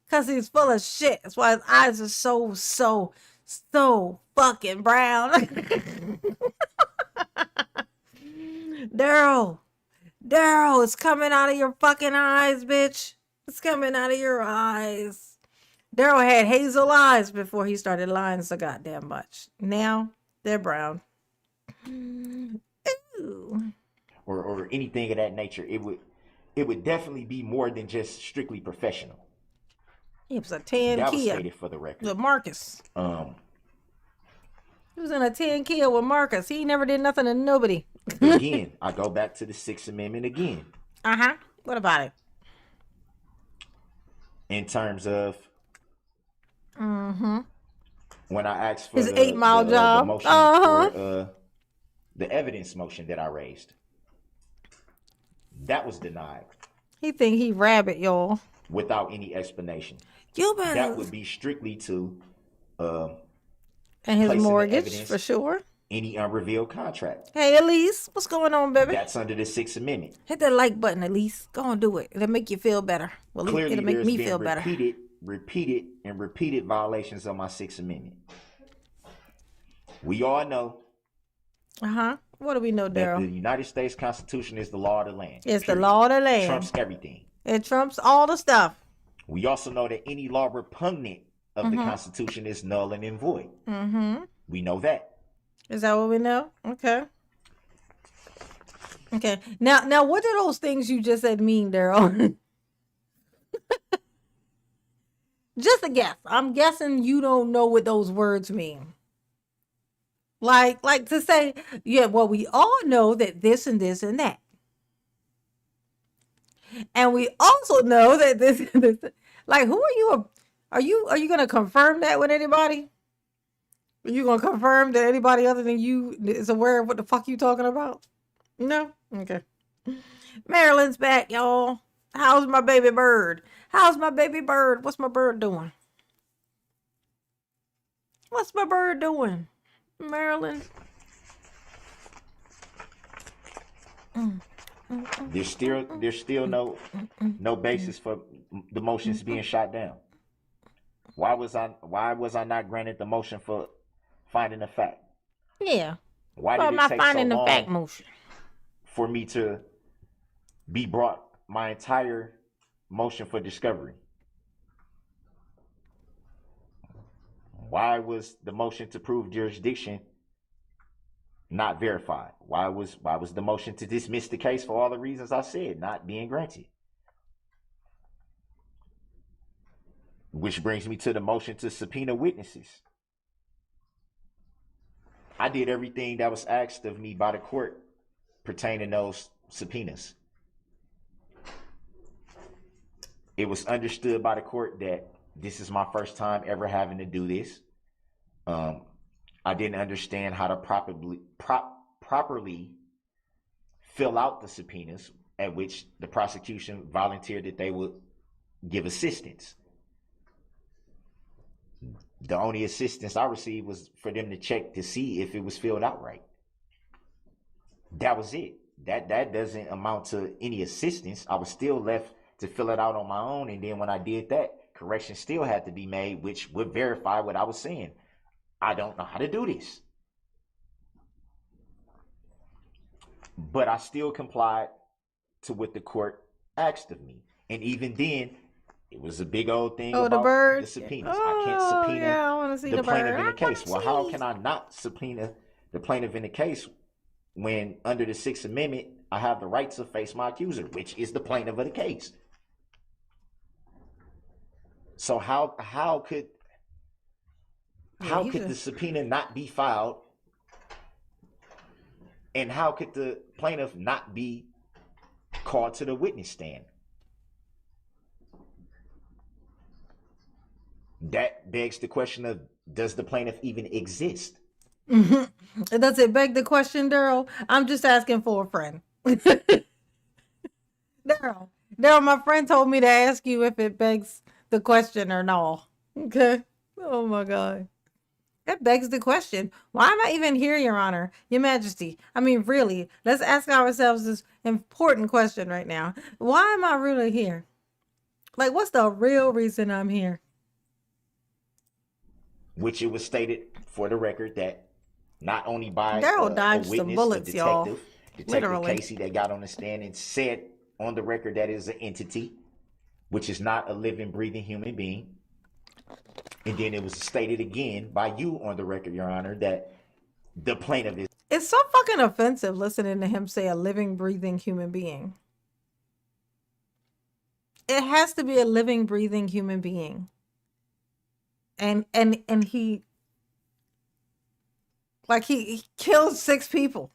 Because he's full of shit. That's why his eyes are so fucking brown. Daryl, it's coming out of your fucking eyes, bitch. It's coming out of your eyes. Daryl had hazel eyes before he started lying so goddamn much. Now they're brown. Ooh. Or anything of that nature. It would definitely be more than just strictly professional. It was a 10 that Kia. Was stated for the record. With Marcus. He was in a 10 Kia with Marcus. He never did nothing to nobody. Again, I go back to the Sixth Amendment again. What about it? In terms of when I asked for his 8 Mile job, the motion for the evidence motion that I raised, that was denied. He think he rabbit, y'all. Without any explanation. You better. That would be strictly to and his mortgage for sure. Any unrevealed contract. Hey, Elise, what's going on, baby? That's under the Sixth Amendment. Hit that like button, Elise. Go on, do it. It'll make you feel better. Well, clearly, it'll make me feel better. Repeated violations of my Sixth Amendment. We all know What do we know, That the Daryl? United States Constitution is the law of the land. It's the Period. law of the land. Trumps everything. It trumps all the stuff. We also know that any law repugnant of the Constitution is null and void. We know that. Is that what we know? Okay. Okay. Now, what do those things you just said mean, Daryl? Just a guess. I'm guessing you don't know what those words mean. Like to say, yeah, well, we all know that this and this and that. And we also know that this and this. Like, who are you? Are you going to confirm that with anybody? Are you going to confirm that anybody other than you is aware of what the fuck you talking about? No? Okay. Marilyn's back, y'all. How's my baby bird? How's my baby bird? What's my bird doing? What's my bird doing? Marilyn? There's still no basis for the motions being shot down. Why was I not granted the motion for finding a fact? Yeah. Why Well, did I'm it not take finding so the fact long motion. for me to be brought my entire motion for discovery? Why was the motion to prove jurisdiction not verified? Why was the motion to dismiss the case for all the reasons I said not being granted? Which brings me to the motion to subpoena witnesses. I did everything that was asked of me by the court pertaining to those subpoenas. It was understood by the court that this is my first time ever having to do this. I didn't understand how to properly fill out the subpoenas, at which the prosecution volunteered that they would give assistance. The only assistance I received was for them to check to see if it was filled out right. That was it. That doesn't amount to any assistance. I was still left to fill it out on my own, and then when I did that, corrections still had to be made, which would verify what I was saying. I don't know how to do this. But I still complied to what the court asked of me. And even then, it was a big old thing Oh, the about bird? the subpoenas. Oh, I can't subpoena yeah, I want to see the the plaintiff bird. in the I wanna case. Well, how see. can I not subpoena the plaintiff in the case when under the Sixth Amendment, I have the right to face my accuser, which is the plaintiff of the case? So how could the subpoena not be filed? And how could the plaintiff not be called to the witness stand? That begs the question of, does the plaintiff even exist? Does it beg the question, Daryl? I'm just asking for a friend. Daryl, my friend told me to ask you if it begs the question or no. Okay. Oh my God. That begs the question. Why am I even here, Your Honor, Your Majesty? I mean, really, let's ask ourselves this important question right now. Why am I really here? Like, what's the real reason I'm here? Which it was stated for the record that not only by Daryl a dodged some witness, bullets, a y'all. detective Literally. Casey, that got on the stand and said on the record that is an entity, which is not a living, breathing human being. And then it was stated again by you on the record, Your Honor, that the plaintiff is. It's so fucking offensive listening to him say a living, breathing human being. It has to be a living, breathing human being. And he, like, he killed 6 people.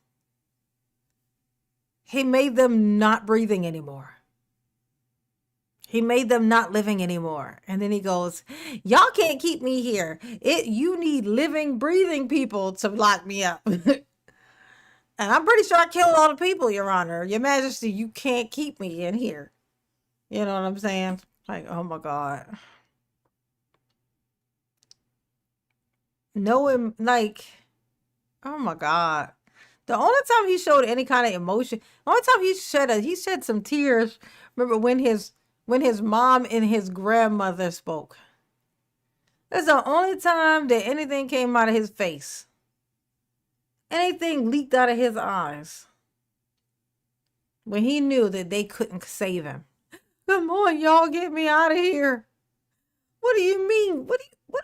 He made them not breathing anymore. He made them not living anymore. And then he goes, y'all can't keep me here. You need living, breathing people to lock me up. And I'm pretty sure I killed all the people, Your Honor. Your Majesty, you can't keep me in here. You know what I'm saying? Like, oh my God. Know him, like, oh my God. The only time he showed any kind of emotion, the only time he shed some tears, remember when his mom and his grandmother spoke. That's the only time that anything came out of his face. Anything leaked out of his eyes when he knew that they couldn't save him. Come on, y'all, get me out of here. What do you mean?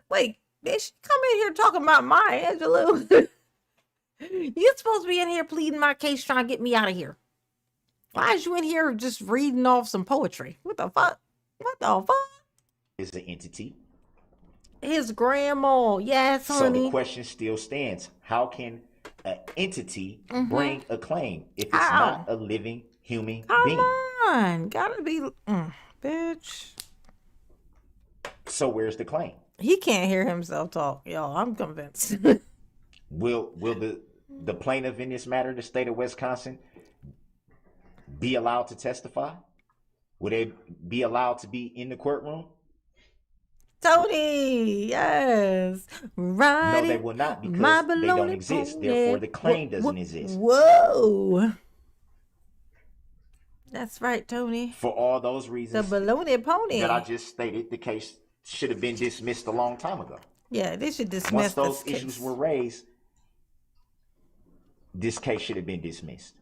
Wait, did she come in here talking about Maya Angelou? You're supposed to be in here pleading my case, trying to get me out of here. Why is you in here just reading off some poetry? What the fuck? What the fuck? Is an entity. His grandma. Yes, So the honey. question still stands. How can an entity bring a claim if it's How? not a living human Come being? on. Gotta be. Bitch. So where's the claim? He can't hear himself talk, y'all. I'm convinced. Will the plaintiff in this matter, the state of Wisconsin, be allowed to testify? Will they be allowed to be in the courtroom? Tony, yes. Right. No, they will not, because they don't exist. Therefore, the claim doesn't exist. Whoa. That's right, Tony. For all those The reasons baloney pony. that I just stated, the case should have been dismissed a long time ago. Yeah, they should dismiss Once those this issues case. were raised, this case should have been dismissed.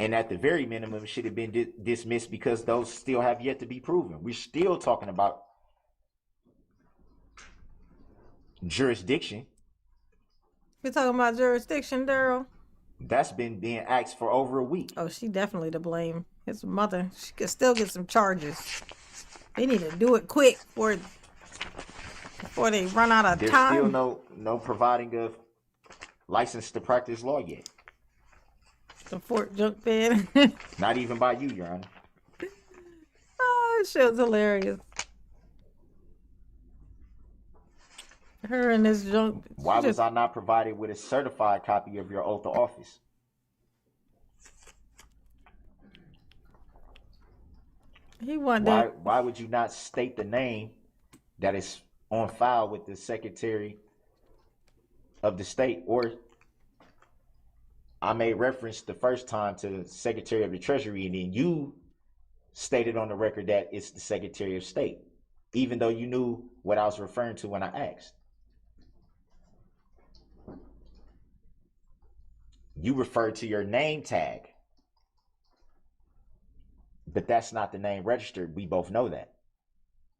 And at the very minimum, it should have been dismissed because those still have yet to be proven. We're still talking about jurisdiction. We're talking about jurisdiction, Daryl. That's been being asked for over a week. Oh, she definitely to blame. His mother. She could still get some charges. They need to do it quick before they run out of There's time. still no providing of license to practice law yet. The Fort Junk bed. Not even by you, Your Honor. Oh, this shit's hilarious. Her and this junk. Why was I not provided with a certified copy of your oath of office? He wanted that. Why would you not state the name that is on file with the Secretary of the State? Or I made reference the first time to the Secretary of the Treasury, and then you stated on the record that it's the Secretary of State, even though you knew what I was referring to when I asked. You referred to your name tag, but that's not the name registered. We both know that.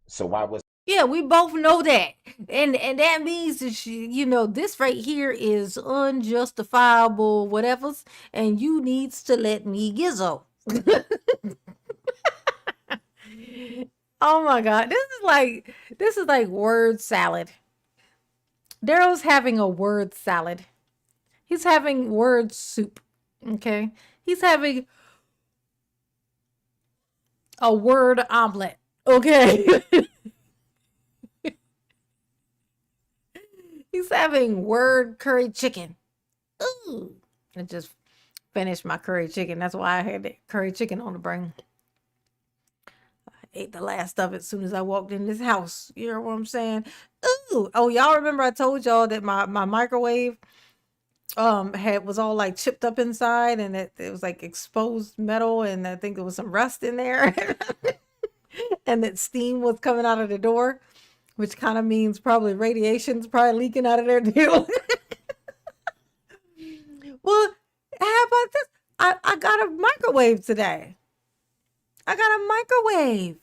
So why was... Yeah, we both know that. And that means that this right here is unjustifiable whatever's, and you needs to let me gizzo. Oh my God. This is like word salad. Daryl's having a word salad. He's having word soup. Okay. He's having a word omelet. Okay. He's having word curry chicken. Ooh. I just finished my curry chicken. That's why I had that curry chicken on the brain. I ate the last of it as soon as I walked in this house. You know what I'm saying? Ooh. Oh, y'all remember I told y'all that my microwave was all like chipped up inside, and it was like exposed metal, and I think there was some rust in there. And that steam was coming out of the door, which kind of means probably radiation's probably leaking out of there too. Well, how about this? I got a microwave today. I got a microwave.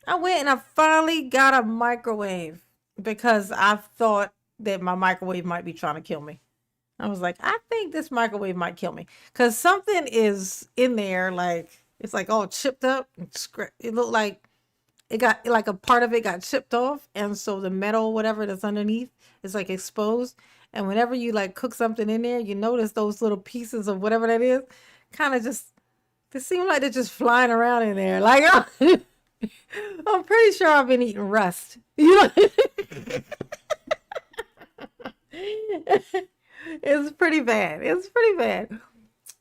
I went and I finally got a microwave because I thought that my microwave might be trying to kill me. I was like, I think this microwave might kill me because something is in there, like it's like all chipped up. It looked like it got like a part of it got chipped off, and so the metal, whatever that's underneath, is like exposed. And whenever you like cook something in there, you notice those little pieces of whatever that is, kind of just they seem like they're just flying around in there. Like I'm pretty sure I've been eating rust. You know. It's pretty bad. It's pretty bad.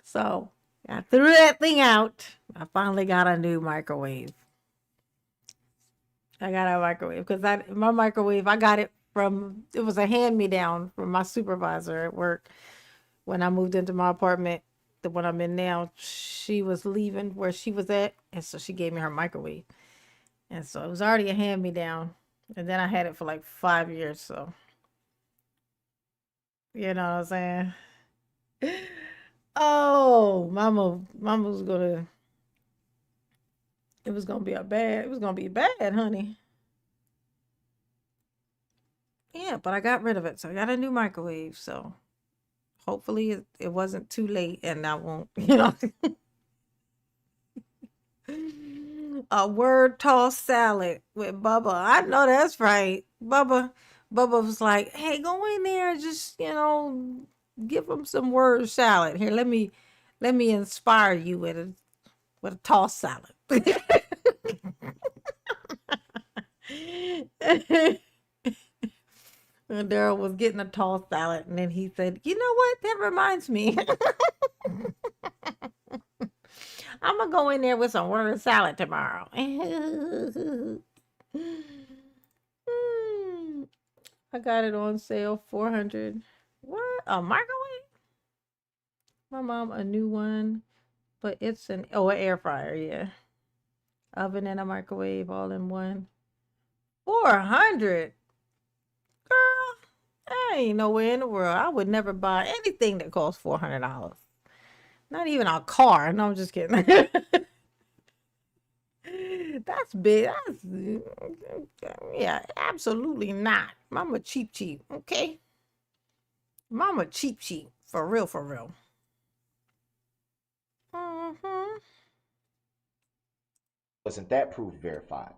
So I threw that thing out. I finally got a new microwave. I got a microwave because my microwave, I got it it was a hand-me-down from my supervisor at work. When I moved into my apartment, the one I'm in now, she was leaving where she was at, and so she gave me her microwave. And so it was already a hand-me-down. And then I had it for like 5 years, so You know what I'm saying? Oh, mama was gonna. It was gonna be a bad. It was gonna be bad, honey. Yeah, but I got rid of it, so I got a new microwave. So hopefully it wasn't too late, and I won't. A word tossed salad with Bubba. I know that's right. Bubba was like, "Hey, go in there and just give him some word salad. Here, let me inspire you with a tossed salad." And Daryl was getting a tossed salad, and then he said, "You know what? That reminds me. I'm gonna go in there with some word salad tomorrow." I got it on sale, 400. What? A microwave? My mom a new one, but it's an air fryer, yeah. Oven and a microwave all in one. 400. Girl, I ain't nowhere in the world. I would never buy anything that costs $400. Not even a car. No, I'm just kidding. That's big. Yeah, absolutely not. Mama cheap, okay? Mama cheap, for real, for real. Mm-hmm. Wasn't that proof verified?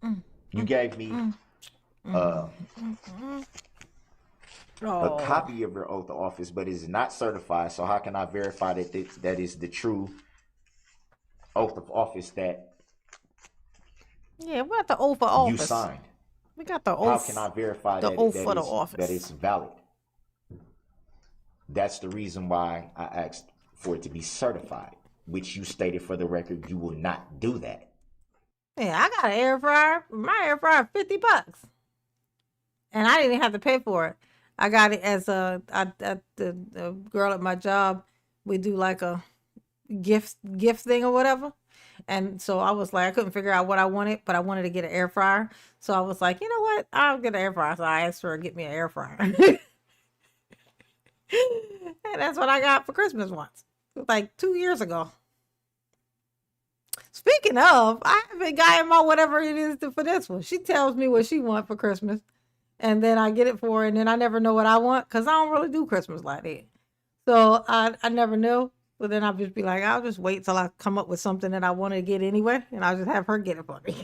Mm, You gave me mm, uh, mm. a Oh, copy of your oath of office, but it's not certified. So how can I verify that that is the true oath of office that yeah, we got the oath for you office. signed? We got the How oath, can I verify the that oath that for the is that office. it's valid? That's the reason why I asked for it to be certified, which you stated for the record you will not do that. Yeah, I got an air fryer. My air fryer, $50, and I didn't have to pay for it. I got it as the girl at my job. We do like a gift thing or whatever. And so I was like, I couldn't figure out what I wanted, but I wanted to get an air fryer. So I was like, you know what? I'll get an air fryer. So I asked her to get me an air fryer. And that's what I got for Christmas once. Like 2 years ago. Speaking of, I haven't gotten my whatever it is for this one. She tells me what she wants for Christmas. And then I get it for her, and then I never know what I want because I don't really do Christmas like that. So I never know. But then I'll just be like, I'll just wait till I come up with something that I want to get anyway, and I'll just have her get it for me.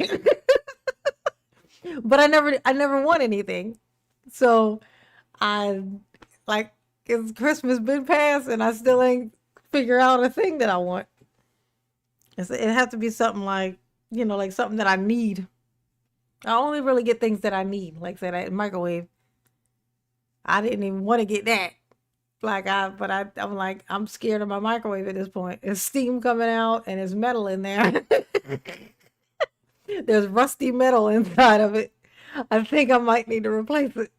But I never want anything. So I like it's Christmas been passed and I still ain't figure out a thing that I want. It has to be something like, like something that I need. I only really get things that I need. Like say that microwave. I didn't even want to get that. I'm like, I'm scared of my microwave at this point. There's steam coming out and there's metal in there. There's rusty metal inside of it. I think I might need to replace it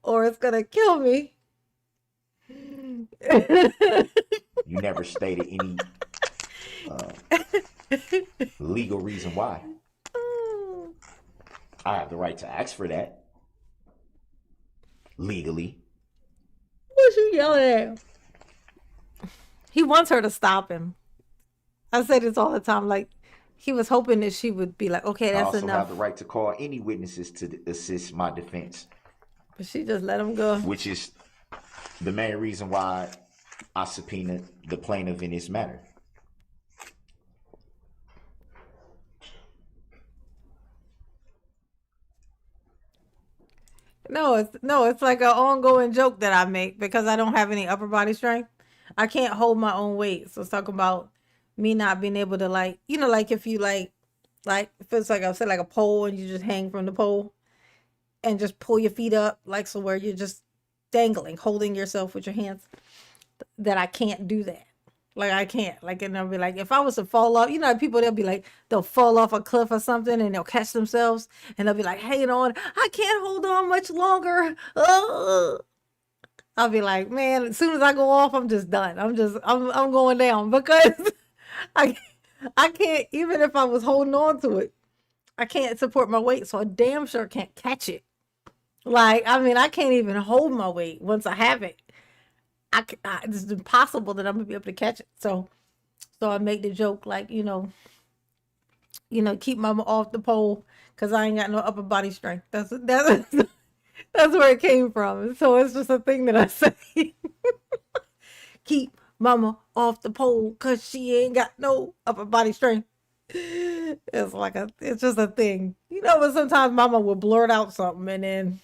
or it's going to kill me. You never stated any legal reason why. I have the right to ask for that legally. What you yelling at? He wants her to stop him. I say this all the time. Like, he was hoping that she would be like, okay, I that's also enough. have the right to call any witnesses to assist my defense, But she just let him go. which is the main reason why I subpoenaed the plaintiff in this matter. No, it's like an ongoing joke that I make because I don't have any upper body strength. I can't hold my own weight. So it's talking about me not being able to like if you like if it's like I said like a pole and you just hang from the pole and just pull your feet up like so where you're just dangling, holding yourself with your hands. That I can't do that. Like I can't. Like and they'll be like, if I was to fall off, people they'll be like, they'll fall off a cliff or something and they'll catch themselves and they'll be like, hanging on, I can't hold on much longer. Ugh. I'll be like, man, as soon as I go off, I'm just done. I'm going down because I I can't even if I was holding on to it, I can't support my weight, so I damn sure can't catch it. Like, I mean, I can't even hold my weight once I have it. It's impossible that I'm gonna be able to catch it. So I make the joke like, keep mama off the pole because I ain't got no upper body strength. That's where it came from. So it's just a thing that I say. Keep mama off the pole because she ain't got no upper body strength. It's just a thing. But sometimes mama will blurt out something and then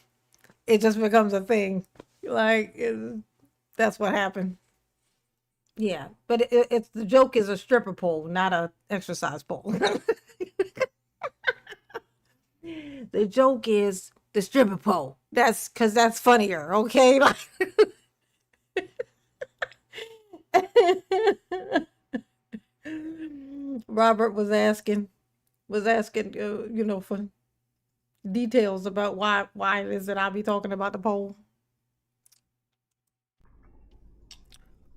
it just becomes a thing. Like, that's what happened. Yeah, but it's the joke is a stripper pole, not a exercise pole. The joke is the stripper pole. That's because that's funnier, okay? Robert was asking, for details about why it is that I'll be talking about the pole.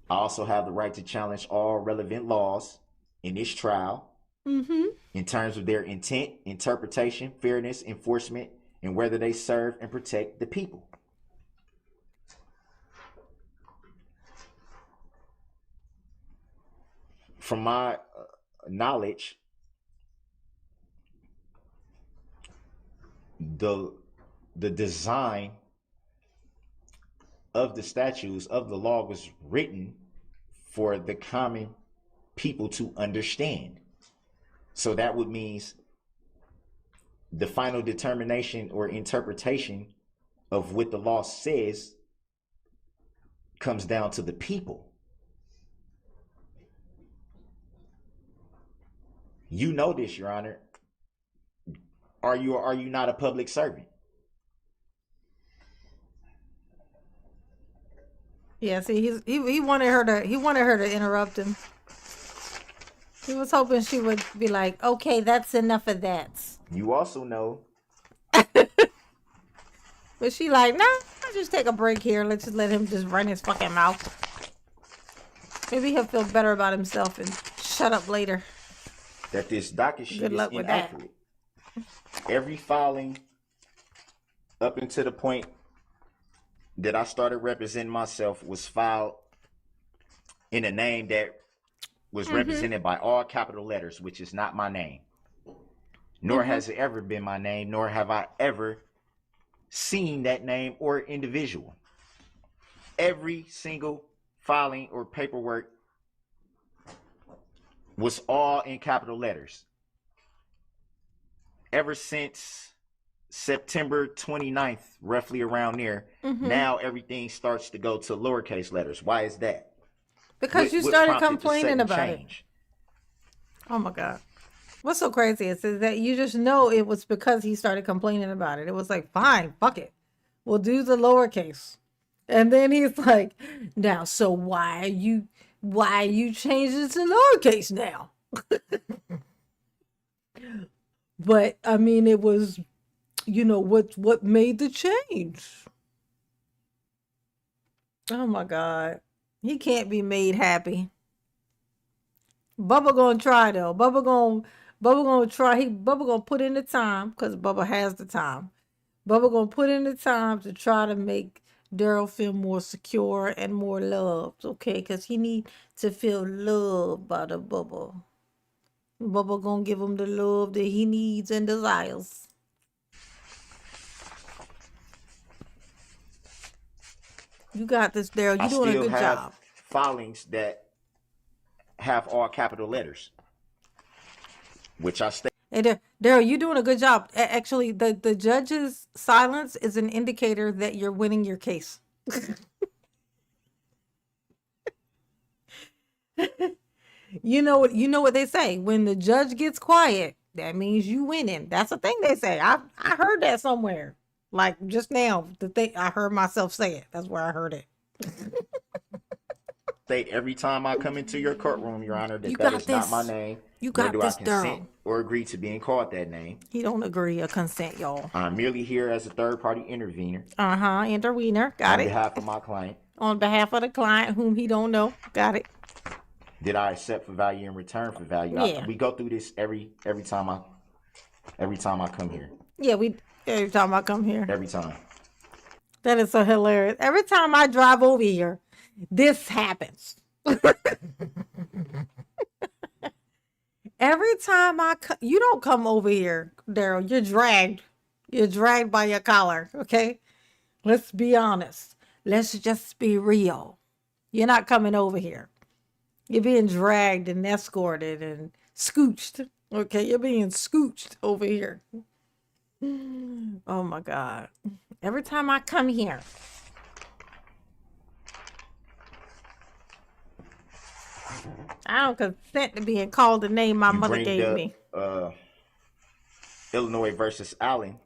I also have the right to challenge all relevant laws in this trial Mm-hmm. in terms of their intent, interpretation, fairness, enforcement, and whether they serve and protect the people. From my knowledge, the design of the statutes of the law was written for the common people to understand. So that would mean the final determination or interpretation of what the law says comes down to the people. You know this, Your Honor. Are you not a public servant? Yeah, see, he wanted her to interrupt him. He was hoping she would be like, "Okay, that's enough of that." You also know But she like, "Nah, let's just take a break here. Let's just let him just run his fucking mouth. Maybe he'll feel better about himself and shut up later." that this docket sheet Good is luck with that. inaccurate. Every filing up until the point that I started representing myself was filed in a name that was represented by all capital letters, which is not my name. Nor has it ever been my name, nor have I ever seen that name or individual. Every single filing or paperwork was all in capital letters. Ever since September 29th, roughly around there, now everything starts to go to lowercase letters. Why is that? Because you What started prompted the complaining sudden about it. change? Oh my God. What's so crazy is that you just know it was because he started complaining about it. It was like, fine, fuck it. We'll do the lowercase. And then he's like, now, so why are you changing it to lowercase now? But I mean, it was, what made the change? Oh my God. He can't be made happy. Bubba gonna try though. Bubba gonna try. Bubba gonna put in the time because Bubba has the time. Bubba gonna put in the time to try to make Daryl feel more secure and more loved. Okay, because he need to feel loved by the Bubba. Bubba gonna give him the love that he needs and desires. You got this, Daryl. I You're doing a still good have job. filings that have all capital letters, which I state. Hey, Daryl, you're doing a good job. Actually, the judge's silence is an indicator that you're winning your case. You know what they say. When the judge gets quiet, that means you winning. That's a thing they say. I heard that somewhere. Like just now, the thing I heard myself say it. That's where I heard it. State every time I come into your courtroom, Your Honor, You that that got is not my this. name. You Nor got do this, I consent Daryl. or agree to being called that name. He don't agree or consent, y'all. I'm merely here as a third-party intervener Intervener. Got on it. behalf of my client. On behalf of the client whom he don't know. Got it. Did I accept for value in return for value? Yeah. We go through this every time I come here. Yeah, every time I come here. Every time. That is so hilarious. Every time I drive over here, this happens. Every time you don't come over here, Daryl. You're dragged. You're dragged by your collar. Okay, let's be honest. Let's just be real. You're not coming over here. You're being dragged and escorted and scooched. Okay, you're being scooched over here. Oh my God. Every time I come here, I don't consent to being called the name my You mother bring gave up me. Illinois versus Allen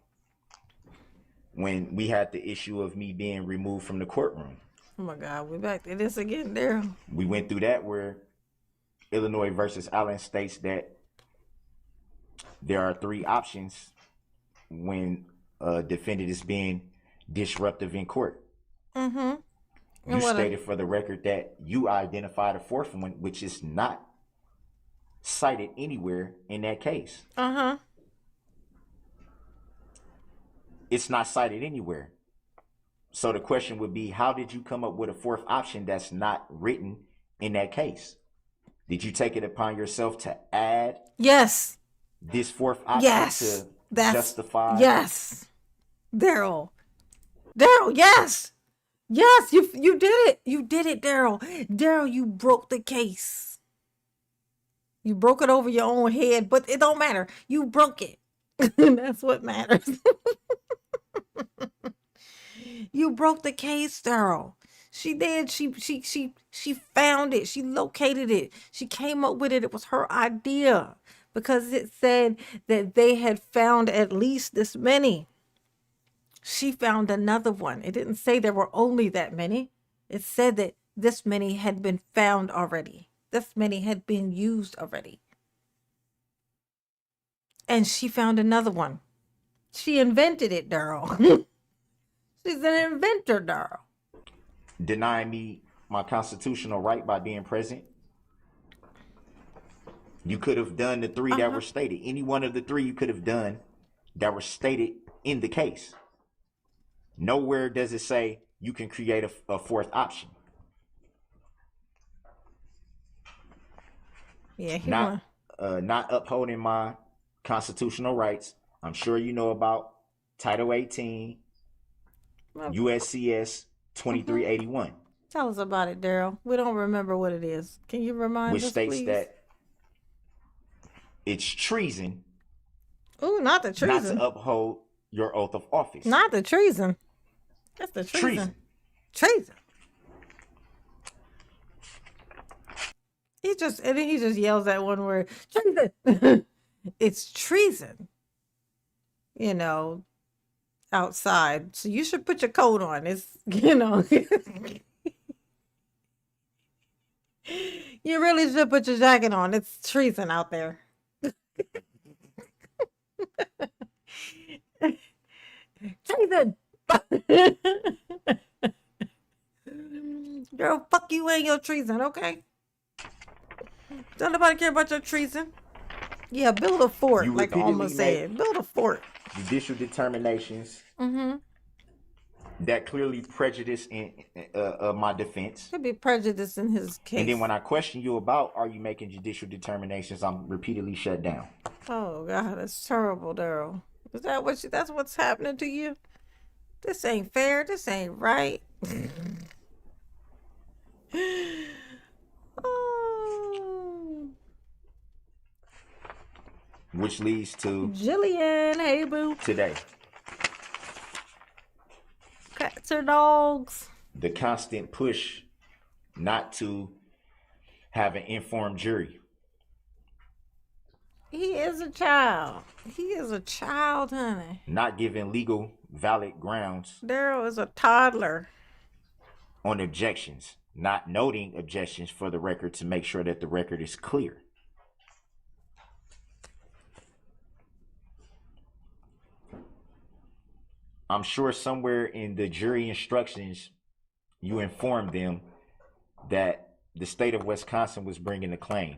when we had the issue of me being removed from the courtroom. Oh my God, we're back to this again, Daryl. We went through that where Illinois versus Allen states that there are 3 options when a defendant is being disruptive in court. Mm-hmm. You stated for the record that you identified a 4th one, which is not cited anywhere in that case. Uh-huh. It's not cited anywhere. So the question would be, how did you come up with a 4th option that's not written in that case? Did you take it upon yourself to add Yes. this 4th option to justify? Yes. Daryl. Daryl, yes. Yes, you did it. You did it, Daryl. Daryl, you broke the case. You broke it over your own head, but it don't matter. You broke it. That's what matters. You broke the case, Daryl. She did. She found it. She located it. She came up with it. It was her idea because it said that they had found at least this many. She found another one. It didn't say there were only that many. It said that this many had been found already. This many had been used already. And she found another one. She invented it, Daryl. She's an inventor, Daryl. Denying me my constitutional right by being present. You could have done the 3 that were stated. Any one of the 3 you could have done that were stated in the case. Nowhere does it say you can create a 4th option. Yeah, not upholding my constitutional rights. I'm sure you know about Title 18, USCS 2381. Tell us about it, Daryl. We don't remember what it is. Can you remind us, which states please? that it's treason. Ooh, not the treason. Not to uphold your oath of office. Not the treason. That's the treason. Treason. He just yells that one word. Treason. It's treason. You know, outside. So you should put your coat on. It's, you know. You really should put your jacket on. It's treason out there. Treason. Girl, fuck you and your treason, okay? Don't nobody care about your treason. Yeah, build a fort, You like Alma said. Build a fort. Judicial determinations that clearly prejudice in my defense. Could be prejudice in his case. And then when I question you about, are you making judicial determinations, I'm repeatedly shut down. Oh God, that's terrible, Daryl. Is that that's what's happening to you? This ain't fair. This ain't right. Oh. Which leads to Jillian, hey boo. today. Cats or dogs? The constant push not to have an informed jury. He is a child. He is a child, honey. Not giving legal valid grounds Daryl is a toddler. on objections. Not noting objections for the record to make sure that the record is clear. I'm sure somewhere in the jury instructions, you informed them that the state of Wisconsin was bringing a claim.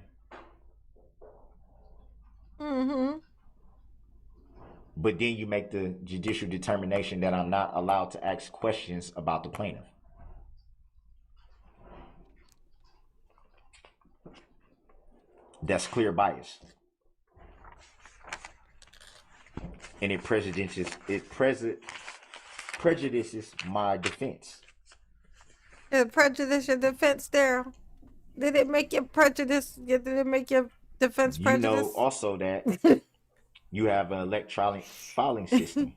but then you make the judicial determination that I'm not allowed to ask questions about the plaintiff. That's clear bias. And it prejudices my defense. It prejudice your defense, Daryl. Did it make your prejudice? Did it make your defense You know prejudice? also that you have an electronic filing system.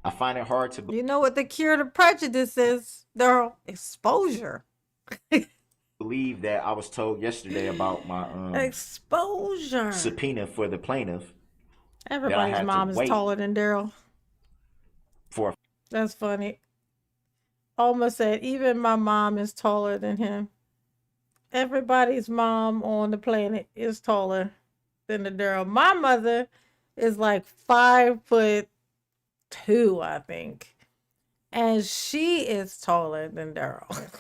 I find it hard to You know what the cure to prejudice is, Daryl? Exposure. believe that I was told yesterday about my Exposure. subpoena for the plaintiff. Everybody's had to mom is wait. taller than Daryl. For That's funny. Almost said, even my mom is taller than him. Everybody's mom on the planet is taller than the Daryl. My mother is like 5'2", I think. And she is taller than Daryl.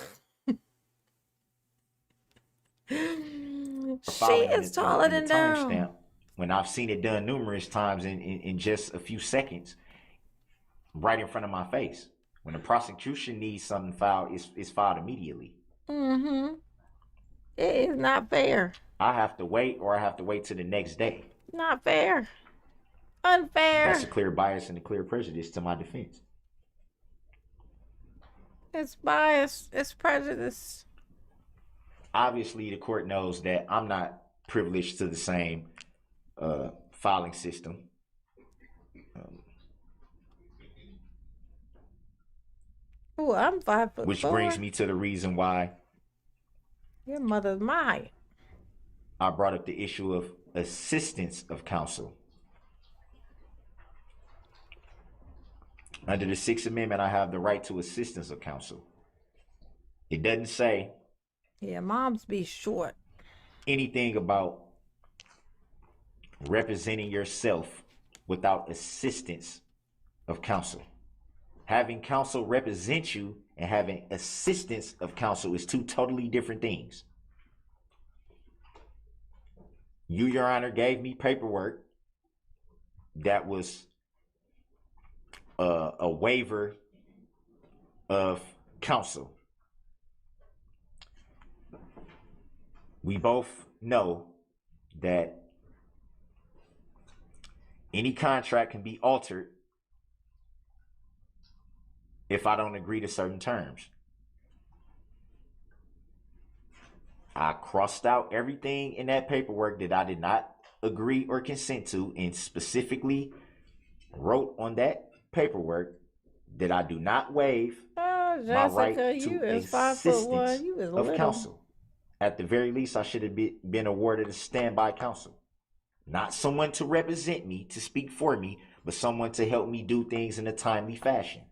She filing is taller in than the Daryl. timestamp, when I've seen it done numerous times in just a few seconds, right in front of my face. When the prosecution needs something filed, it's filed immediately. Mm-hmm. It is not fair. I have to wait, or I have to wait till the next day. Not fair. Unfair. That's a clear bias and a clear prejudice to my defense. It's bias. It's prejudice. Obviously, the court knows that I'm not privileged to the same filing system. Oh, I'm 5'4". Which brings me to the reason why Your mother's mine. I brought up the issue of assistance of counsel. Under the Sixth Amendment, I have the right to assistance of counsel. It doesn't say Yeah, moms be short. anything about representing yourself without assistance of counsel. Having counsel represent you and having assistance of counsel is two totally different things. You, Your Honor, gave me paperwork that was a waiver of counsel. We both know that any contract can be altered if I don't agree to certain terms. I crossed out everything in that paperwork that I did not agree or consent to, and specifically wrote on that paperwork that I do not waive Oh, my right Jessica, you to is 5'1". assistance You is of little. counsel. At the very least, I should have been awarded a standby counsel. Not someone to represent me, to speak for me, but someone to help me do things in a timely fashion.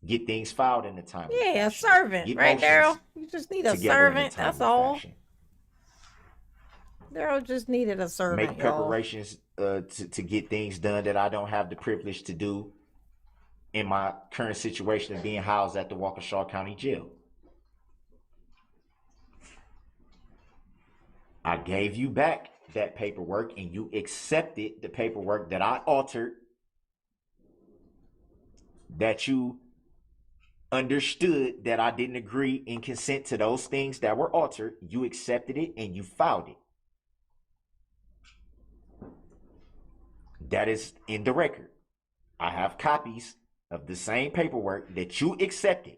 Get things filed in a timely fashion. Yeah, a servant, Get right, motions Daryl? You just need a together in a servant. That's timely all. fashion. Daryl just needed a servant, Make y'all. preparations to get things done that I don't have the privilege to do in my current situation of being housed at the Waukesha County Jail. I gave you back that paperwork and you accepted the paperwork that I altered, that you understood that I didn't agree and consent to those things that were altered. You accepted it and you filed it. That is in the record. I have copies of the same paperwork that you accepted.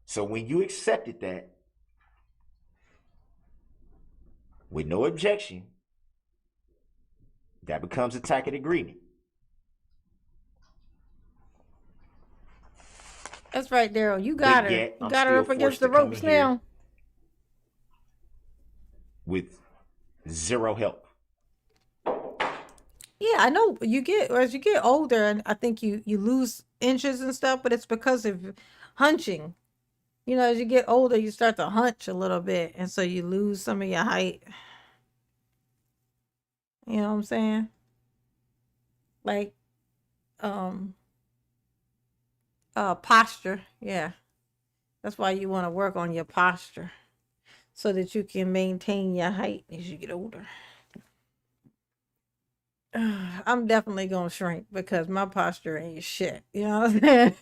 So when you accepted that, with no objection, that becomes a tacit agreement. That's right, Daryl. You got But her. yet, You I'm got her still up against forced the to come ropes in here now. with zero help. Yeah, I know. You get as you get older, and I think you lose inches and stuff, but it's because of hunching. You know, as you get older, you start to hunch a little bit, and so you lose some of your height. You know what I'm saying? Like, posture. Yeah, that's why you want to work on your posture so that you can maintain your height as you get older. I'm definitely gonna shrink because my posture ain't shit. You know what I'm saying?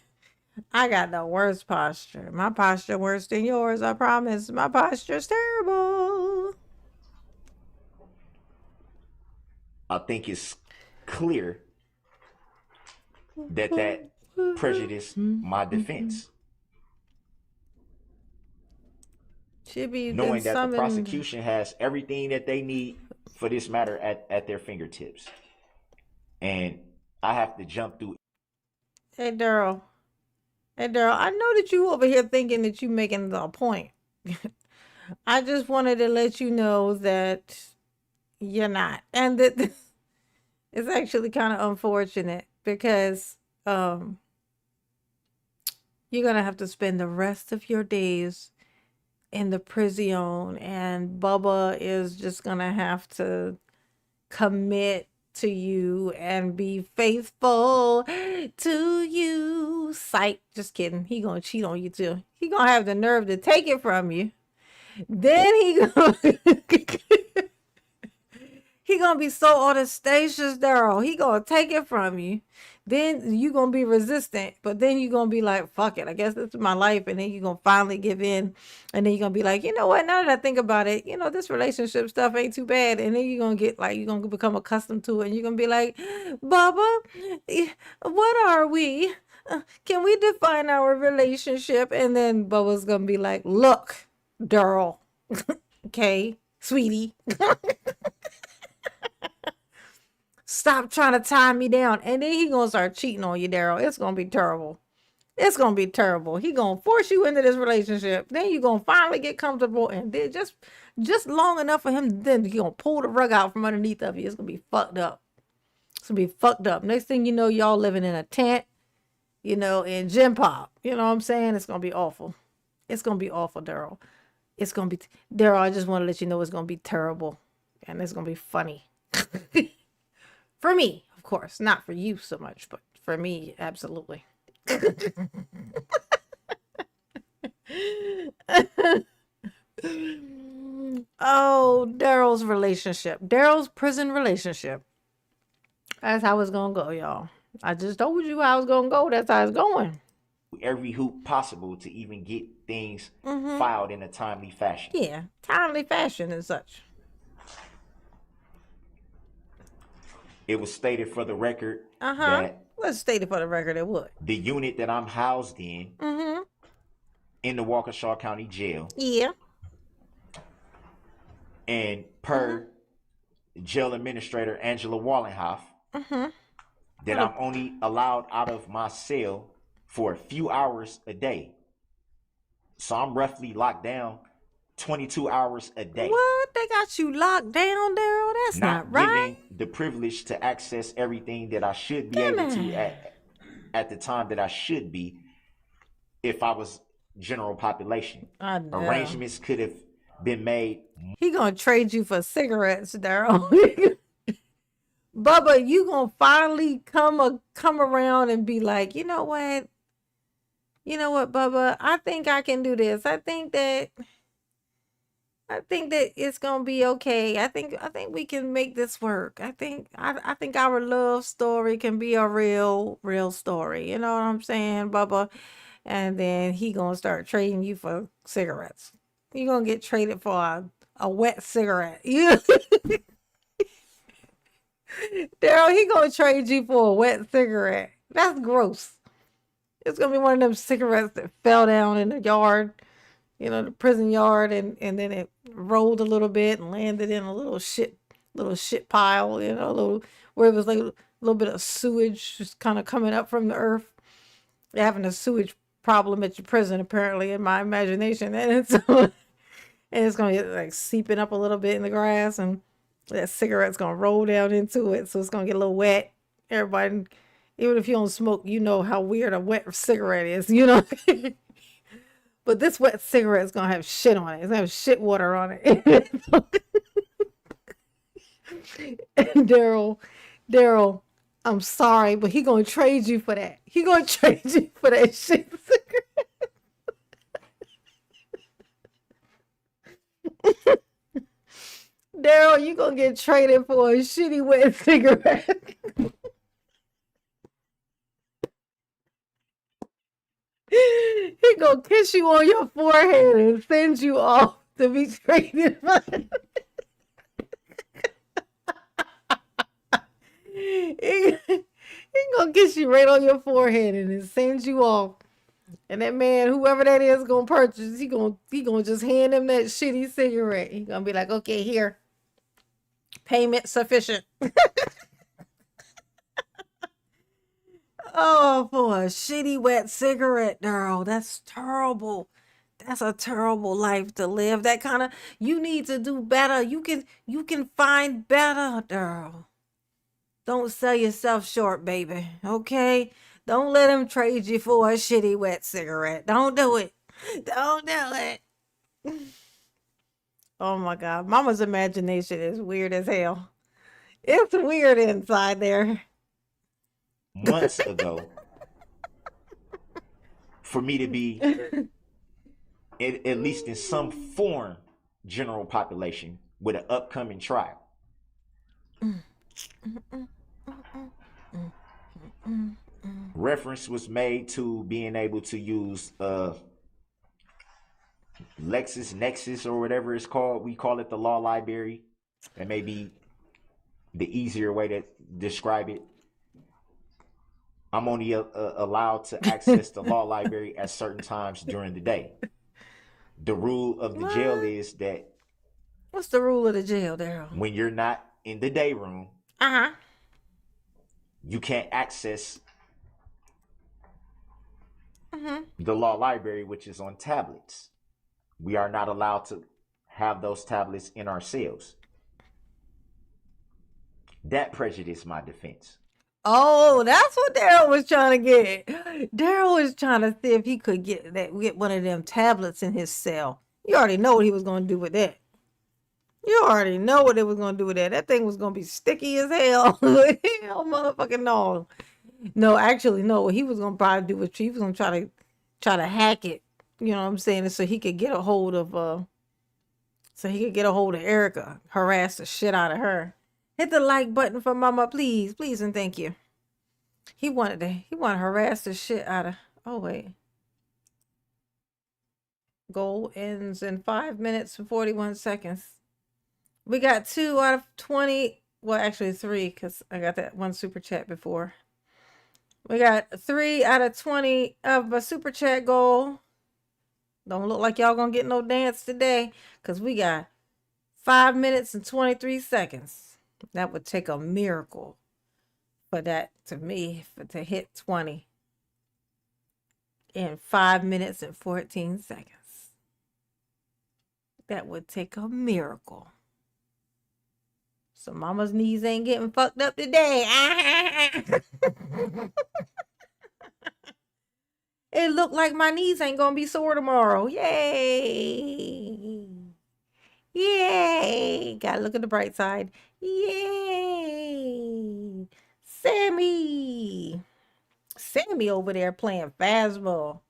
I got the worst posture. My posture worse than yours, I promise. My posture's terrible. I think it's clear that prejudiced my defense, Should be been knowing that the summoned. prosecution has everything that they need for this matter at their fingertips. And I have to jump through. Hey Daryl. Hey Daryl, I know that you over here thinking that you making a point. I just wanted to let you know that you're not. And that it's actually kind of unfortunate because you're going to have to spend the rest of your days in the prison, and Bubba is just going to have to commit to you and be faithful to you. Psych, just kidding. He going to cheat on you too. He going to have the nerve to take it from you. Then he gonna be so audacious, Daryl. He gonna take it from you. Then you gonna be resistant, but then you gonna be like, fuck it, I guess this is my life. And then you gonna finally give in. And then you're gonna be like, you know what, now that I think about it, this relationship stuff ain't too bad. And then you're gonna get like, you're gonna become accustomed to it. And you're gonna be like, Bubba, what are we? Can we define our relationship? And then Bubba's gonna be like, look, Daryl, okay, sweetie. Stop trying to tie me down. And then he gonna start cheating on you, Daryl. It's gonna be terrible. It's gonna be terrible. He gonna force you into this relationship. Then you gonna finally get comfortable, and then just long enough for him. Then he gonna pull the rug out from underneath of you. It's gonna be fucked up. It's gonna be fucked up. Next thing you know, y'all living in a tent, in gym pop. You know what I'm saying? It's gonna be awful. It's gonna be awful, Daryl. It's gonna be Daryl. I just want to let you know it's gonna be terrible, and it's gonna be funny. For me, of course, not for you so much, but for me, absolutely. Oh, Daryl's relationship. Daryl's prison relationship. That's how it's going to go, y'all. I just told you how it's going to go. That's how it's going. Every hoop possible to even get things filed in a timely fashion. Yeah, timely fashion and such. It was stated for the record that let's state it for the record. It would. The unit that I'm housed in the Waukesha County Jail. Yeah. And per jail administrator Angela Wallenhoff, that I'm only allowed out of my cell for a few hours a day. So I'm roughly locked down 22 hours a day. What? They got you locked down, Daryl? That's not right. Given the privilege to access everything that I should be able to at the time that I should be if I was general population. Arrangements could have been made. He gonna trade you for cigarettes, Daryl. Bubba, you gonna finally come around and be like, you know what, Bubba, I think I can do this. I think that it's gonna be okay. I think we can make this work. I think our love story can be a real story. You know what I'm saying, Bubba? And then he gonna start trading you for cigarettes. You gonna get traded for a wet cigarette. Yeah. Daryl, he gonna trade you for a wet cigarette. That's gross. It's gonna be one of them cigarettes that fell down in the yard. The prison yard, and then it rolled a little bit and landed in a little shit pile, where it was like a little bit of sewage just kind of coming up from the earth. They're having a sewage problem at your prison, apparently, in my imagination. And it's going to get like seeping up a little bit in the grass, and that cigarette's going to roll down into it. So it's going to get a little wet. Everybody, even if you don't smoke, you know how weird a wet cigarette is, But this wet cigarette is going to have shit on it. It's going to have shit water on it. And Daryl, I'm sorry, but he going to trade you for that. He going to trade you for that shit cigarette. Daryl, you gonna get traded for a shitty wet cigarette. He gonna kiss you on your forehead and send you off to be traded. he gonna kiss you right on your forehead and then send you off. And that man, whoever that is, gonna purchase. He gonna just hand him that shitty cigarette. He gonna be like, okay, here, payment sufficient. Oh, for a shitty wet cigarette, Daryl. That's terrible. That's a terrible life to live. That kind of, you need to do better. You can find better, Daryl. Don't sell yourself short, baby. Okay? Don't let him trade you for a shitty wet cigarette. Don't do it. Don't do it. Oh my God. Mama's imagination is weird as hell. It's weird inside there. Months ago, for me to be at least in some form general population with an upcoming trial. Reference was made to being able to use LexisNexis or whatever it's called. We call it the law library. That may be the easier way to describe it. I'm only allowed to access the law library at certain times during the day. The rule of the jail is that... What's the rule of the jail, Daryl? When you're not in the day room, you can't access the law library, which is on tablets. We are not allowed to have those tablets in our cells. That prejudiced my defense. Oh, that's what Daryl was trying to get. Daryl was trying to see if he could get one of them tablets in his cell. You already know what he was going to do with that. You already know what it was going to do with that. That thing was going to be sticky as hell. Hell, motherfucking no. No, actually, no. What he was going to probably do was he was going to try to hack it. You know what I'm saying? So he could get a hold of Erica, harass the shit out of her. Hit the like button for Mama, please, please, and thank you. He wanted to harass the shit out of. Oh wait. Goal ends in 5 minutes and 41 seconds. We got 2 out of 20. Well, actually 3, because I got that one super chat before. We got 3 out of 20 of a super chat goal. Don't look like y'all gonna get no dance today, because we got 5 minutes and 23 seconds. That would take a miracle for that to hit 20 in 5 minutes and 14 seconds. That would take a miracle. So Mama's knees ain't getting fucked up today. It looked like my knees ain't gonna be sore tomorrow. Yay! Yay! Gotta look at the bright side. Yay! Sammy over there playing Phasmo.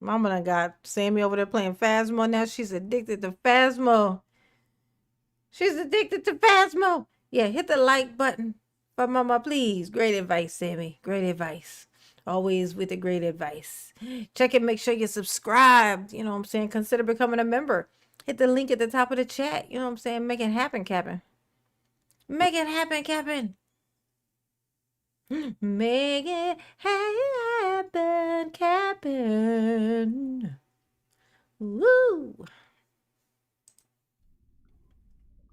Mama done got Sammy over there playing Phasmo. Now she's addicted to Phasmo. She's addicted to Phasmo. Yeah, hit the like button for Mama, please. Great advice, Sammy. Great advice. Always with the great advice. Check it. Make sure you're subscribed. You know what I'm saying? Consider becoming a member. Hit the link at the top of the chat. You know what I'm saying? Make it happen, Captain. Make it happen, Captain. Make it happen, Captain. Woo.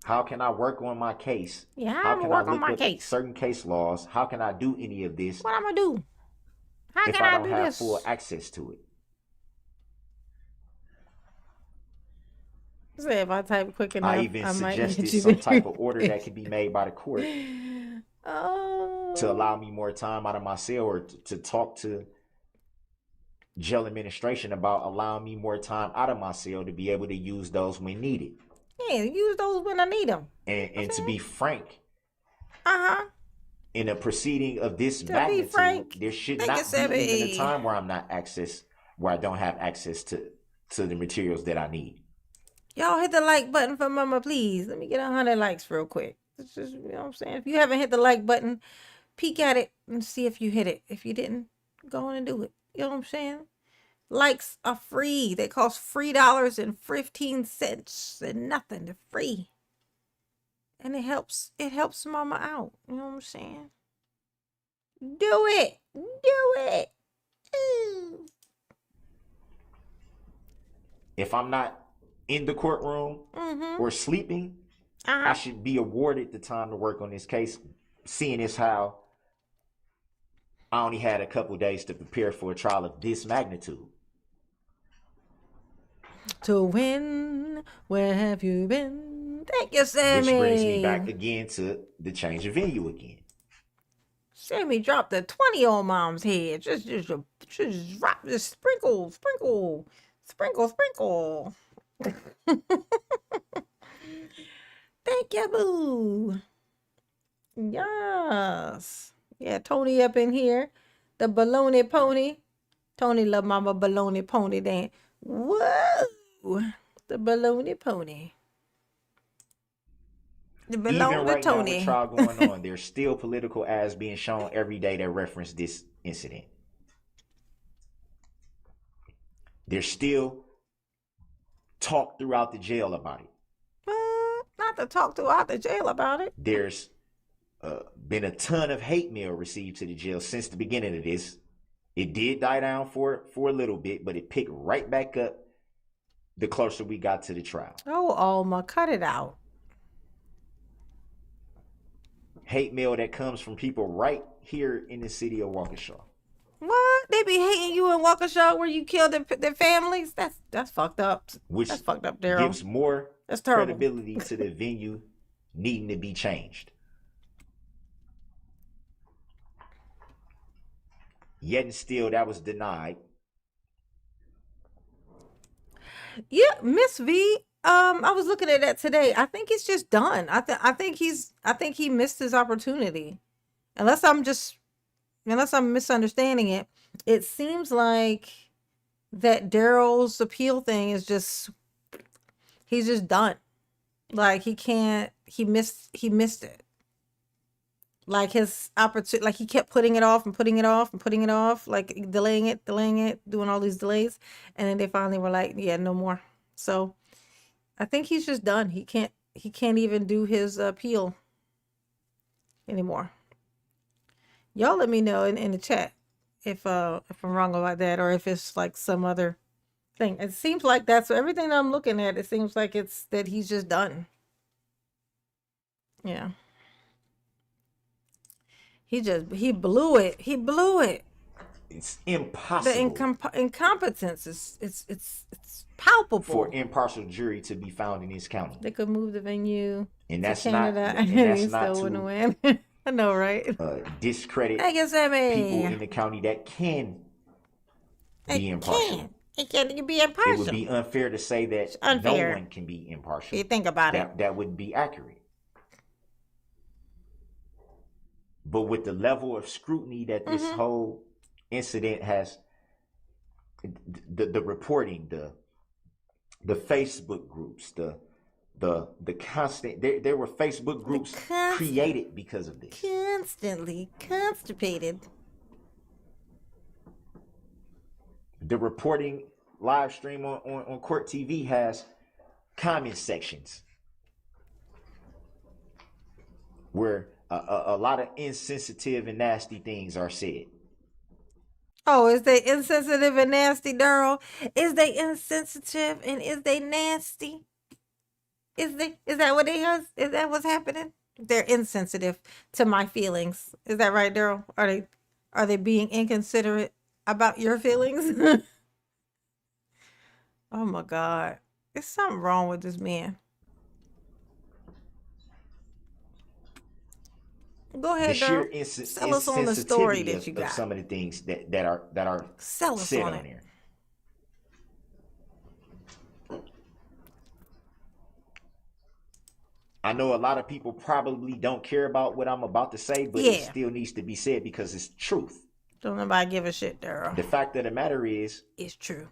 How can I work on my case? Yeah, How I'm can work I on look my up case. certain case laws? How can I do any of this What I'm gonna do? How if can I I don't do have this? full access to it? Say if I type quick enough, I even might suggested get you some there. type of order that could be made by the court Oh. to allow me more time out of my cell, or to talk to jail administration about allowing me more time out of my cell to be able to use those when needed. Yeah, use those when I need them. And to be frank, in a proceeding of this To be magnitude, frank, there should take not it, be even a Sebby. time where I don't have access to the materials that I need. Y'all hit the like button for mama, please. Let me get 100 likes real quick. It's just, you know what I'm saying? If you haven't hit the like button, peek at it and see if you hit it. If you didn't, go on and do it. You know what I'm saying? Likes are free. They cost $3.15 and nothing. They're free. And it helps mama out. You know what I'm saying? Do it. Do it. Ooh. If I'm not in the courtroom or sleeping, I should be awarded the time to work on this case, seeing as how I only had a couple days to prepare for a trial of this magnitude. To win, where have you been? Thank you, Sammy. Which brings me back again to the change of venue again. Sammy dropped a 20 on mom's head. Just drop, just sprinkle. Thank you, boo. Yes. Yeah, Tony up in here. The baloney pony. Tony love mama baloney pony then. Whoa. The baloney pony. The Even baloney right now Tony. with trial going on, there's still political ads being shown every day that reference this incident. There's still talk throughout the jail about it. Not to talk throughout the jail about it. There's been a ton of hate mail received to the jail since the beginning of this. It did die down for a little bit, but it picked right back up the closer we got to the trial. Oh, Alma, cut it out. Hate mail that comes from people right here in the city of Waukesha. What? They be hating you in Waukesha where you killed their families? That's fucked up. Which that's fucked up, Daryl. Gives more that's terrible. Credibility to the venue needing to be changed. Yet and still, that was denied. Yeah, Miss V. I was looking at that today. I think it's just done. I think he missed his opportunity. Unless I'm misunderstanding it. It seems like that Darrell's appeal thing is he's just done. Like he missed it. Like his opportunity, like he kept putting it off, like delaying it, doing all these delays. And then they finally were like, yeah, no more. So I think he's just done. He can't even do his appeal anymore. Y'all let me know in the chat if I'm wrong about that or if it's like some other thing. It seems like that's everything that I'm looking at. It seems like it's that he's just done. Yeah. He blew it. He blew it. It's impossible. The incompetence it's palpable for impartial jury to be found in this county. They could move the venue and that's to Canada, not and that's still not wouldn't win. I know, right? Discredit people in the county that can be impartial. It can be impartial. It would be unfair to say that no one can be impartial. You think about it. That wouldn't be accurate. But with the level of scrutiny that this whole incident has, the reporting, the Facebook groups, the constant, there were Facebook groups created because of this. Constantly constipated. The reporting live stream on Court TV has comment sections where a lot of insensitive and nasty things are said. Oh, is they insensitive and nasty, Darrell? Is they insensitive and is they nasty? Is that what it is? Is that what's happening? They're insensitive to my feelings. Is that right, Darrell? Are they being inconsiderate about your feelings? Oh my God. There's something wrong with this man. Go ahead, Darrell. Sell us on the story that you got. Of some of the things that are Sell us said on on it. there. I know a lot of people probably don't care about what I'm about to say, but it still needs to be said because it's truth. Don't nobody give a shit, Darrell. The fact of the matter is, it's true.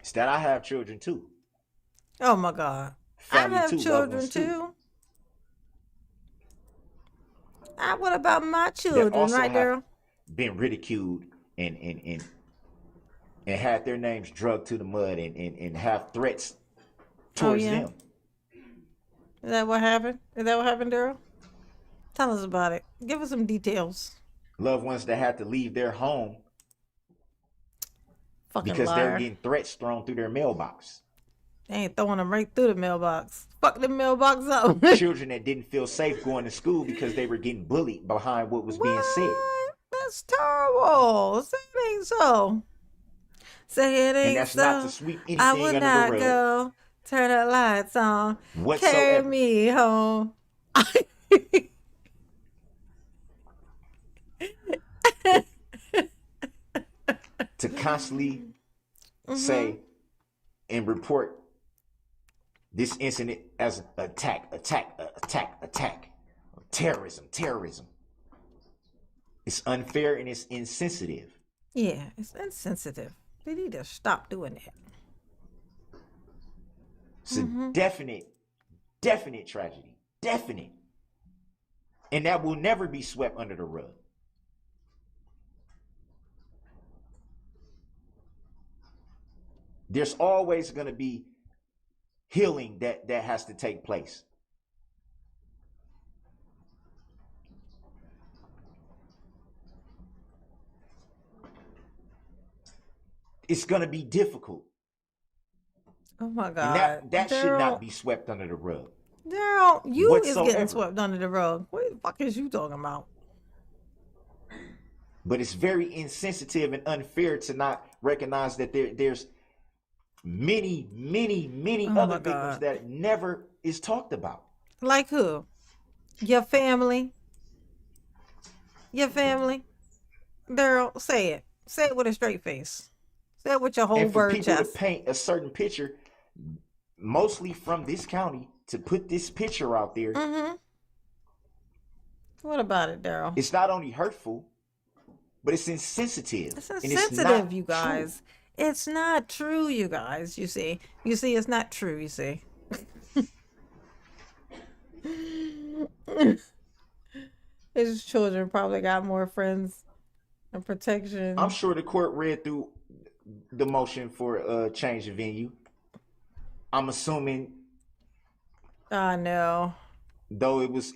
It's that I have children too. Oh my God. I Family have too, loved children ones too. too. What about my That children, also right, have girl? been ridiculed and and had their names drugged to the mud and have threats Oh towards yeah. them. Is that what happened? Is that what happened, Daryl? Tell us about it. Give us some details. Loved ones that had to leave their home Fucking because they were liar. getting threats thrown through their mailbox. They ain't throwing them right through the mailbox. Fuck the mailbox up. Children that didn't feel safe going to school because they were getting bullied behind what was being said. What? That's terrible. Say it ain't so. Say it And ain't that's not to so. sweep I anything would under the not rug go. Turn the lights on. Carry whatsoever. me home. To constantly say and report this incident as attack, terrorism. It's unfair and it's insensitive. Yeah, it's insensitive. They need to stop doing that. It's a definite tragedy. Definite. And that will never be swept under the rug. There's always going to be healing that has to take place. It's going to be difficult. Oh my And God. that should Daryl, not be swept under the rug Daryl, you is getting whatsoever. swept under the rug. What the fuck is you talking about? But it's very insensitive and unfair to not recognize that there's many Oh my other victims God. that never is talked about. Like who? Your family? Your family? Daryl, say it. Say it with a straight face. Say it with your whole And for bird people to chest. paint a certain picture, mostly from this county, to put this picture out there, What about it, Daryl? it's not only hurtful, but it's insensitive. It's And it's insensitive, not you true. guys. It's not true, you guys. You see, it's not true. You see. His children probably got more friends and I'm protection. sure the court read through the motion for change of venue. I'm assuming, I know. though it was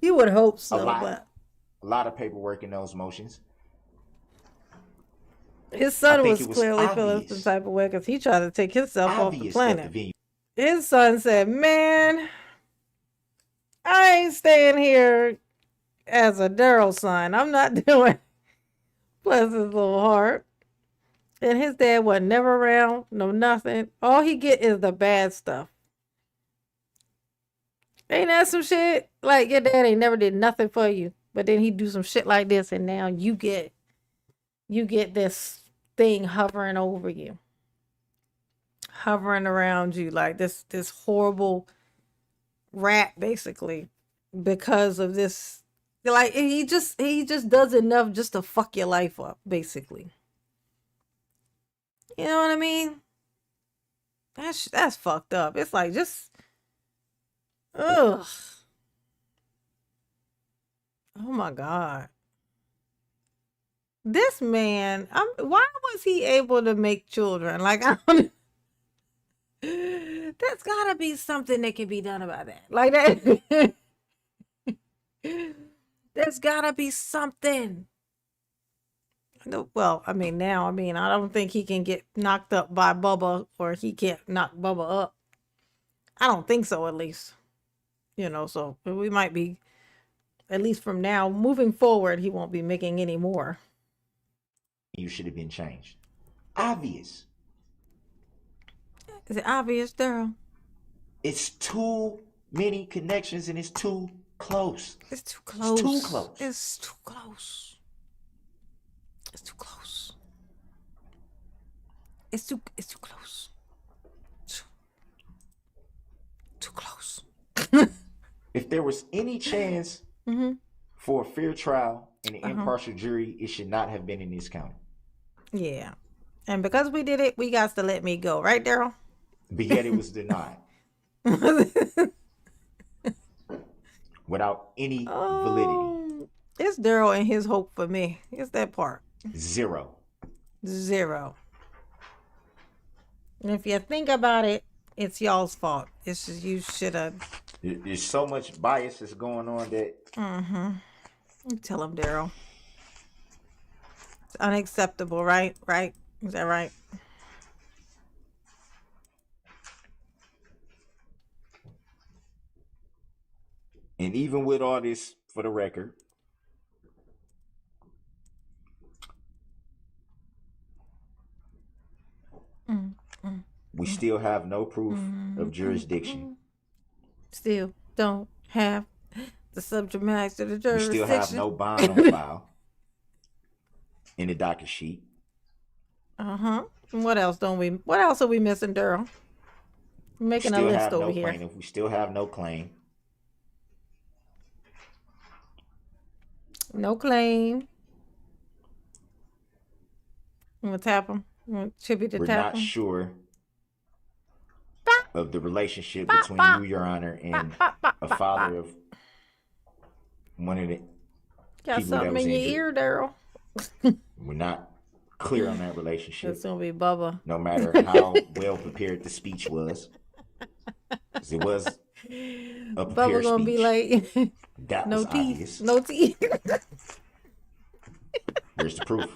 You would hope a so, lot but of paperwork in those motions. his I son think was it was clearly feeling some obvious, type of way because he tried to take himself off the obvious that the planet. venue. His son said, "Man, I ain't staying here as a Daryl son. I'm not doing." Bless his little heart. And his dad was never around, no nothing. All he get is the bad stuff. Ain't that some shit? Like your dad ain't never did nothing for you, but then he do some shit like this, and now you get this thing hovering over you, hovering around you like this horrible rat, basically, because of this. Like he just does enough just to fuck your life up, basically. You know what I mean? That's fucked up. It's like just ugh. Oh my God. This man, why was he able to make children? Like I don't there's gotta be something that can be done about that. Like that. There's gotta be something. Well, I mean, now, I don't think he can get knocked up by Bubba, or he can't knock Bubba up. I don't think so, at least. So we might be, at least from now, moving forward, he won't be making any more. You should have been changed. Obvious. Is it obvious, Daryl? It's too many connections and it's too close. It's too close. It's too close. It's too close. It's too close. It's too close. Too close. If there was any chance for a fair trial and an impartial jury, it should not have been in this county. Yeah. And because we did it, we got to let me go, right, Daryl? But yet it was denied without any validity. It's Daryl and his hope for me. It's that part. Zero. 0. And if you think about it, it's y'all's fault. It's just you should have. There's so much bias that's going on that Tell him, Daryl. It's unacceptable, right? Right? Is that right? and even with all this, for the record, we still have no proof of jurisdiction. Still don't have the subject matter of the We jurisdiction. still have no bond on file in the docket sheet. What else don't we? What else are we missing, Daryl? I'm making a Still list have over no here. plaintiff. We still have no claim. No claim. You want to tap him? You want Chippy to We're tap not him? sure of the relationship between you, Your Honor, and a father of one of the Got people that something was in your injured. ear, Daryl? We're not clear on that relationship. It's gonna be Bubba. No matter how well prepared the speech was. 'Cause it was a Bubba prepared gonna be speech. like, That no was teeth, obvious. no teeth, Here's the proof.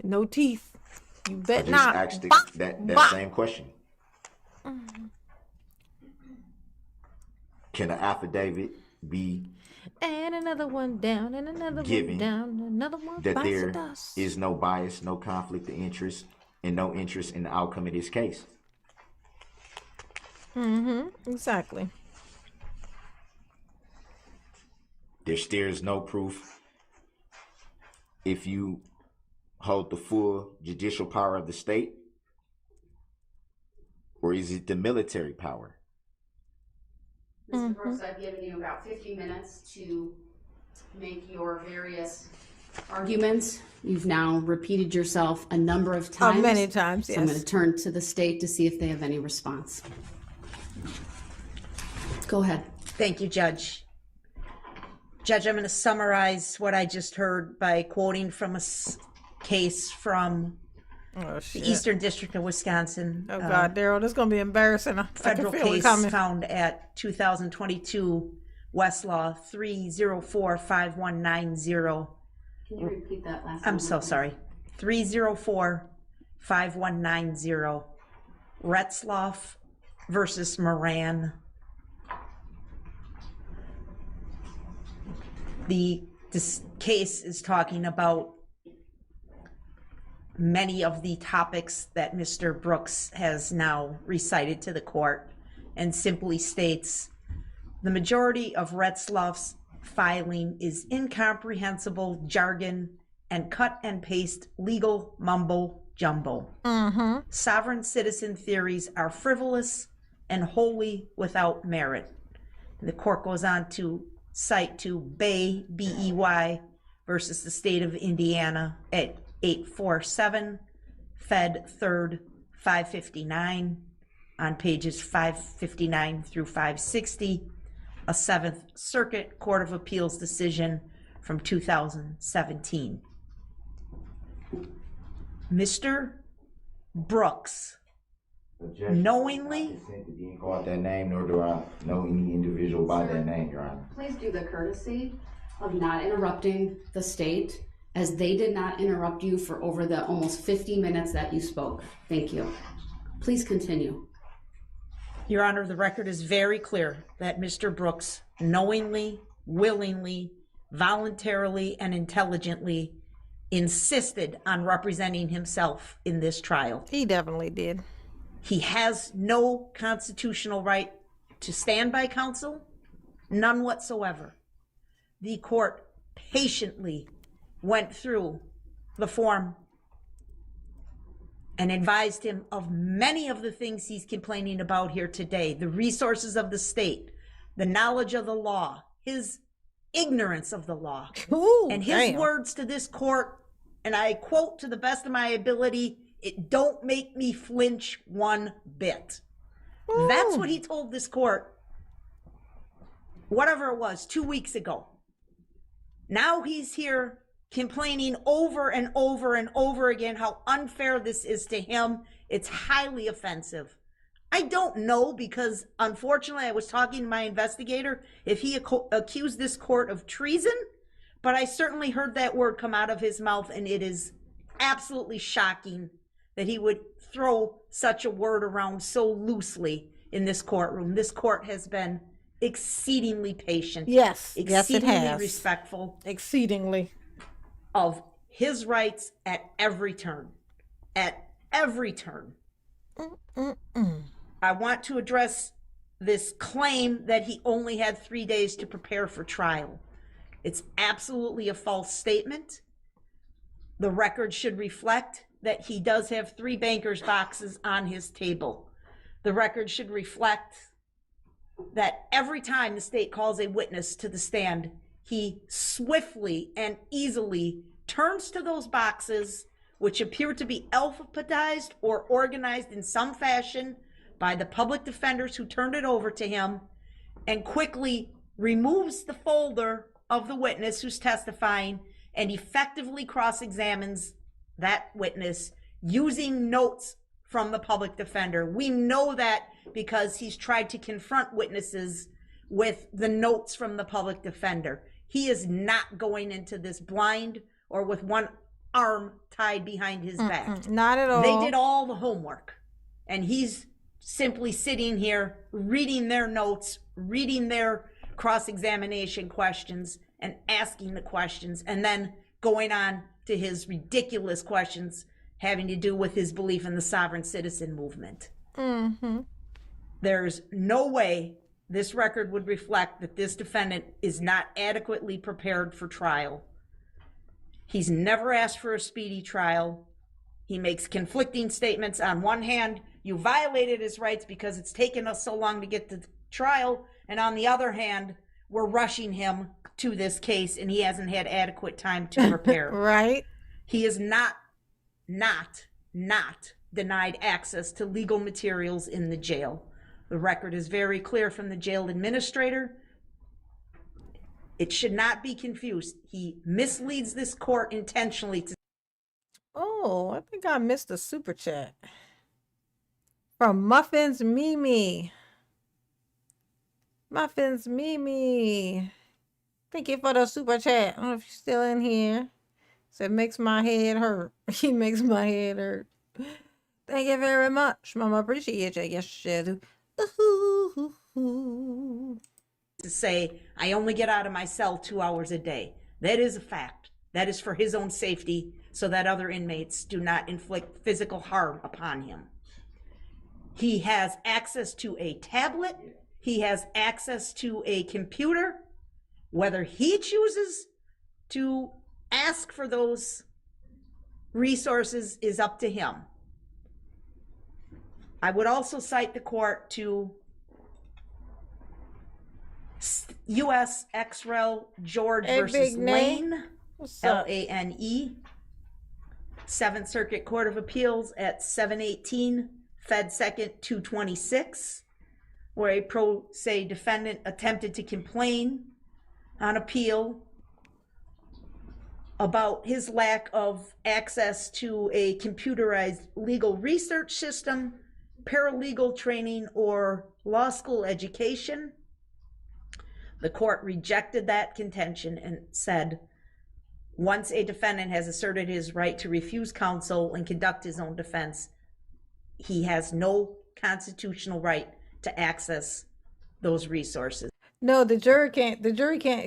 no teeth. You bet I just not. asked that Bah. same question. Can an affidavit be And another one down, and another Given one down, another one that bites the there dust. is no bias, no conflict of interest, and no interest in the outcome of this case? Exactly. There still is no proof if you hold the full judicial power of the state, or is it the military power? Mr. Brooks, I've given you about 50 minutes to make your various arguments. You've now repeated yourself a number of times. Many times, So I'm going yes. to turn to the state to see if they have any response. Go ahead. Thank you, Judge. Judge, I'm going to summarize what I just heard by quoting from a case from Oh the shit. Eastern District of Wisconsin. Oh God, Daryl, this is gonna be embarrassing. I Federal can feel it case coming. found at 2022 Westlaw 3045190. Can you repeat that last I'm one? so sorry. 3045190. Retzloff versus Moran. This case is talking about many of the topics that Mr. Brooks has now recited to the court, and simply states the majority of Retzloff's filing is incomprehensible jargon and cut and paste legal mumbo jumbo. Sovereign citizen theories are frivolous and wholly without merit. And the court goes on to cite to Bay, B-E-Y, versus the state of Indiana at 847 Fed 3rd 559 on pages 559 through 560, a Seventh Circuit Court of Appeals decision from 2017. Mr. Brooks knowingly, You didn't call out that name, nor do I know any individual by that name, Your Honor. Please do the courtesy of not interrupting the state, as they did not interrupt you for over the almost 50 minutes that you spoke. Thank you. Please continue. Your Honor, the record is very clear that Mr. Brooks knowingly, willingly, voluntarily, and intelligently insisted on representing himself in this trial. He definitely did. He has no constitutional right to stand by counsel, none whatsoever. The court patiently went through the form and advised him of many of the things he's complaining about here today: the resources of the state, the knowledge of the law, his ignorance of the law. Ooh, And his damn. words to this court and I quote, to the best of my ability, "It don't make me flinch one bit." That's what he told this court, whatever it was, 2 weeks ago. Now he's here complaining over and over and over again how unfair this is to him. It's highly offensive. I don't know, because unfortunately I was talking to my investigator if he accused this court of treason, but I certainly heard that word come out of his mouth, and it is absolutely shocking that he would throw such a word around so loosely in this courtroom. This court has been exceedingly patient. Yes, yes, it exceedingly has. respectful Exceedingly. of his rights at every turn. At every turn. I want to address this claim that he only had 3 days to prepare for trial. It's absolutely a false statement. The record should reflect that he does have 3 banker's boxes on his table. The record should reflect that every time the state calls a witness to the stand, he swiftly and easily turns to those boxes, which appear to be alphabetized or organized in some fashion by the public defenders who turned it over to him, and quickly removes the folder of the witness who's testifying and effectively cross-examines that witness using notes from the public defender. We know that because he's tried to confront witnesses with the notes from the public defender. He is not going into this blind or with one arm tied behind his back. Not at all. They did all the homework, and he's simply sitting here reading their notes, reading their cross-examination questions, and asking the questions, and then going on to his ridiculous questions having to do with his belief in the sovereign citizen movement. There's no way this record would reflect that this defendant is not adequately prepared for trial. He's never asked for a speedy trial. He makes conflicting statements. On one hand, you violated his rights because it's taken us so long to get to trial. And on the other hand, we're rushing him to this case and he hasn't had adequate time to prepare. Right. He is not denied access to legal materials in the jail. The record is very clear from the jail administrator. It should not be confused. He misleads this court intentionally to. Oh, I think I missed a super chat from Muffins Mimi. Muffins Mimi. Thank you for the super chat. I don't know if you're still in here. Said makes my head hurt. He makes my head hurt. Thank you very much, Mama. Appreciate you. Yes, you do. Ooh. To say, I only get out of my cell 2 hours a day. That is a fact. That is for his own safety, so that other inmates do not inflict physical harm upon him. He has access to a tablet. He has access to a computer. Whether he chooses to ask for those resources is up to him. I would also cite the court to U.S. ex-rel George versus Lane, Lane, 7th Circuit Court of Appeals at 718 Fed 2nd 226, where a pro se defendant attempted to complain on appeal about his lack of access to a computerized legal research system, paralegal training, or law school education. The court rejected that contention and said, once a defendant has asserted his right to refuse counsel and conduct his own defense, he has no constitutional right to access those resources. No, the jury can't,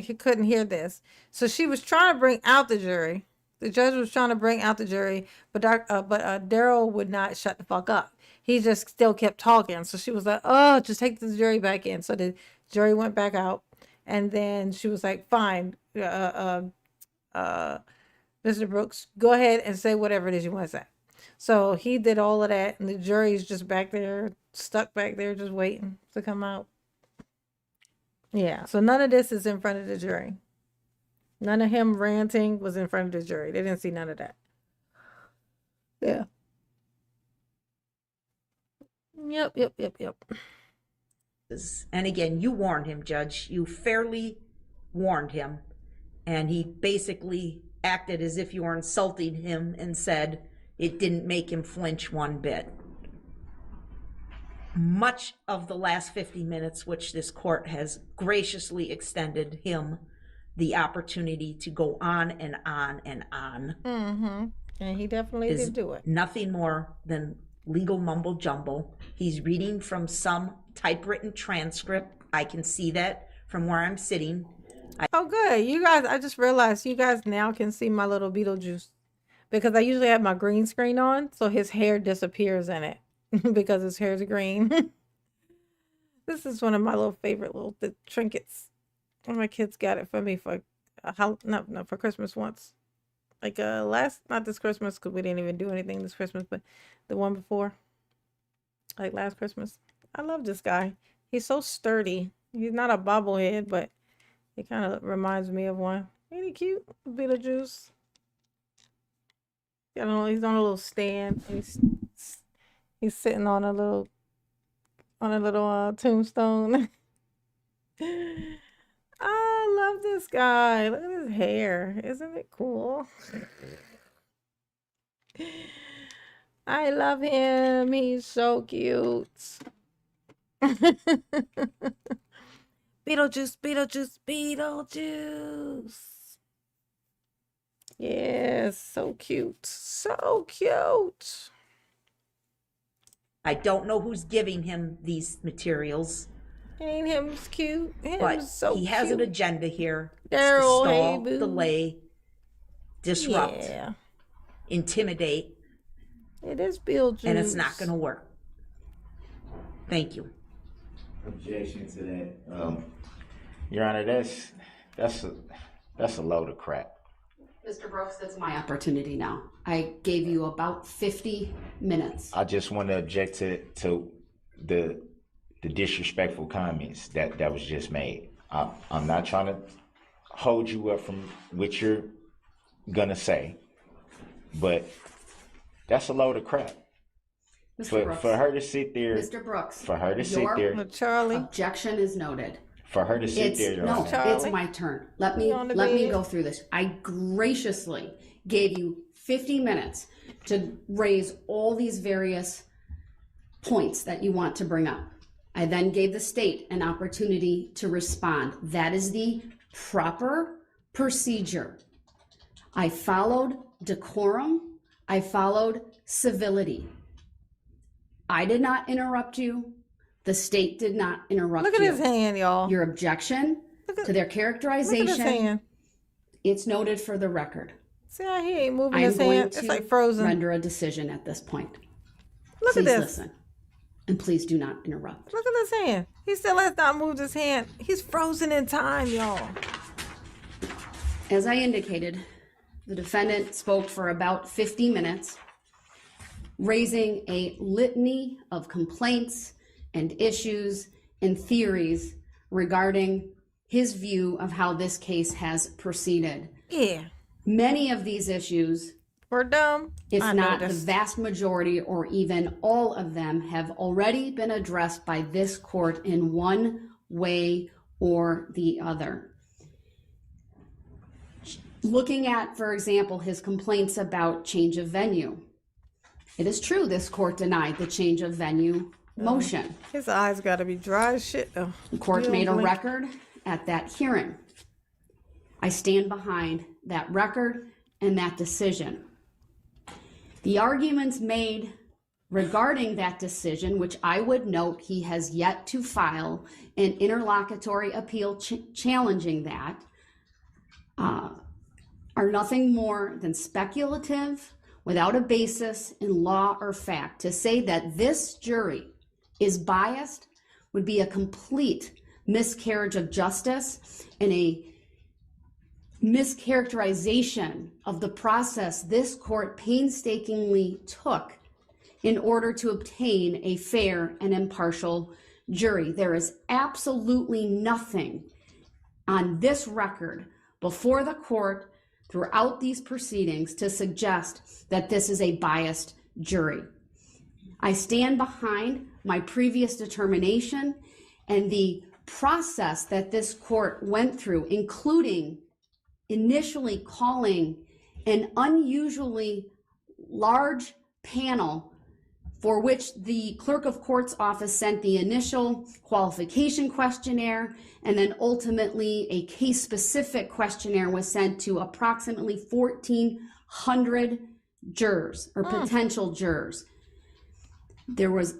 he couldn't hear this. So she was trying to bring out the jury. The judge was trying to bring out the jury, but Darrell would not shut the fuck up. He just still kept talking. So she was like, oh, just take the jury back in. So the jury went back out. And then she was like, fine, Mr. Brooks, go ahead and say whatever it is you want to say. So he did all of that. And the jury's just back there, stuck back there, just waiting to come out. Yeah, so none of this is in front of the jury. None of him ranting was in front of the jury. They didn't see none of that. Yep. And again, you warned him, Judge. You fairly warned him. And he basically acted as if you were insulting him and said it didn't make him flinch one bit. Much of the last 50 minutes, which this court has graciously extended him the opportunity to go on and on and on, And he definitely is did do it. nothing more than legal mumble jumble. He's reading from some typewritten transcript. I can see that from where I'm sitting. Oh, good. You guys, I just realized you guys now can see my little Beetlejuice because I usually have my green screen on, so his hair disappears in it because his hair's green. This is one of my little favorite little trinkets. One of my kids got it for me for for Christmas once. Like not this Christmas because we didn't even do anything this Christmas, but the one before, like last Christmas. I love this guy. He's so sturdy. He's not a bobblehead, but he kind of reminds me of one. Ain't he cute? Beetlejuice. He's on a little stand. He's sitting on a little tombstone. I love this guy. Look at his hair. Isn't it cool? I love him. He's so cute. Beetlejuice. Yes, so cute. So cute. I don't know who's giving him these materials, Ain't him cute? but So he has an cute. agenda here. It's to Darrell, hey, stall, boo. delay, disrupt, Yeah, intimidate, it is Beetlejuice. and it's not going to work. Thank you. Objection to that. Your Honor, that's a load of crap. Mr. Brooks, that's my opportunity now. I gave you about 50 minutes. I just want to object to the disrespectful comments that was just made. I'm not trying to hold you up from what you're gonna say, but that's a load of crap. Mr. Brooks, For her to sit there, Mr. Brooks, for her to sit your there, Charlie. objection is noted. for her to sit It's there, Your no, Honor. Charlie. it's my turn. Let me on the let me bed. go through this. I graciously gave you 50 minutes to raise all these various points that you want to bring up. I then gave the state an opportunity to respond. That is the proper procedure. I followed decorum. I followed civility. I did not interrupt you. The state did not interrupt Look at you. his hand, y'all. Your objection Look at- to their Look at his characterization, hand. it's noted for the record. See how he ain't moving I am his going hand? to It's like frozen. render a decision at this point. Look Please at this. listen. And please do not interrupt. Look at his hand. He still has not moved his hand. He's frozen in time, y'all. As I indicated, the defendant spoke for about 50 minutes, raising a litany of complaints and issues and theories regarding his view of how this case has proceeded. Yeah. Many of these issues, We're dumb. if I not the noticed. vast majority or even all of them, have already been addressed by this court in one way or the other. Looking at, for example, his complaints about change of venue. It is true this court denied the change of venue motion. His eyes got to be dry as shit, though. The court You don't made a blink. record at that hearing. I stand behind that record and that decision. The arguments made regarding that decision, which I would note he has yet to file an interlocutory appeal challenging that, are nothing more than speculative without a basis in law or fact. To say that this jury is biased would be a complete miscarriage of justice and a mischaracterization of the process this court painstakingly took in order to obtain a fair and impartial jury. There is absolutely nothing on this record before the court throughout these proceedings to suggest that this is a biased jury. I stand behind my previous determination and the process that this court went through, including initially calling an unusually large panel for which the clerk of court's office sent the initial qualification questionnaire, and then ultimately a case-specific questionnaire was sent to approximately 1,400 jurors or potential jurors. There was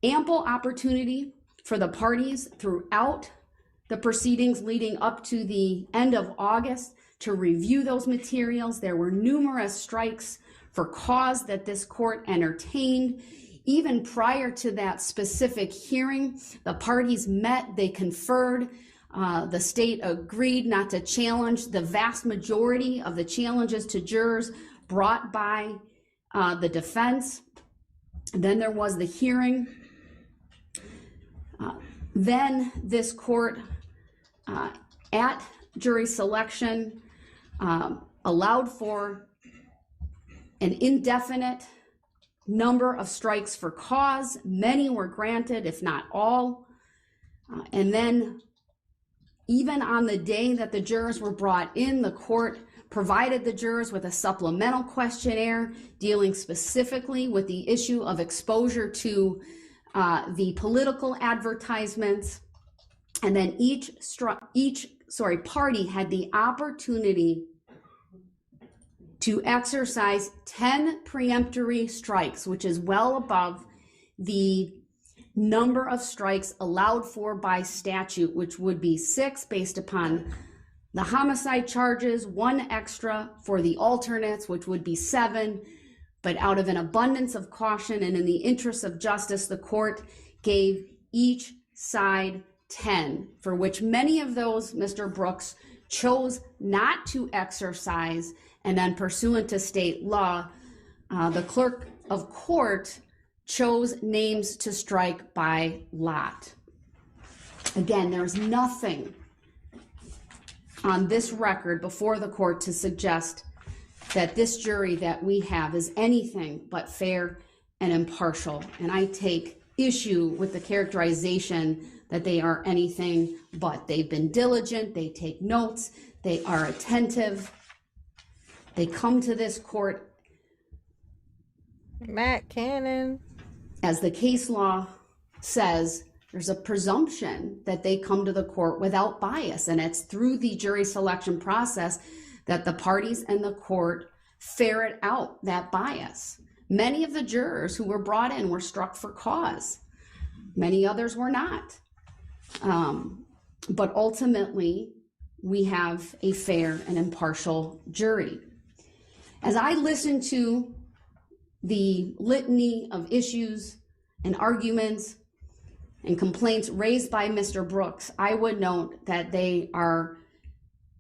ample opportunity for the parties throughout the proceedings leading up to the end of August to review those materials. There were numerous strikes for cause that this court entertained. Even prior to that specific hearing, the parties met, they conferred. The state agreed not to challenge the vast majority of the challenges to jurors brought by the defense. Then there was the hearing. Then this court, at jury selection, allowed for an indefinite number of strikes for cause. Many were granted, if not all. And then even on the day that the jurors were brought in, the court provided the jurors with a supplemental questionnaire dealing specifically with the issue of exposure to the political advertisements. And then each party had the opportunity to exercise 10 preemptory strikes, which is well above the number of strikes allowed for by statute, which would be 6 based upon the homicide charges, 1 extra for the alternates, which would be 7. But out of an abundance of caution and in the interest of justice, the court gave each side 10, for which many of those Mr. Brooks chose not to exercise. And then pursuant to state law, the clerk of court chose names to strike by lot. Again, there's nothing on this record before the court to suggest that this jury that we have is anything but fair and impartial. And I take issue with the characterization that they are anything but. They've been diligent, they take notes, they are attentive. They come to this court, Matt Cannon. as the case law says, there's a presumption that they come to the court without bias. And it's through the jury selection process that the parties and the court ferret out that bias. Many of the jurors who were brought in were struck for cause. Many others were not. But ultimately, we have a fair and impartial jury. As I listen to the litany of issues and arguments and complaints raised by Mr. Brooks, I would note that they are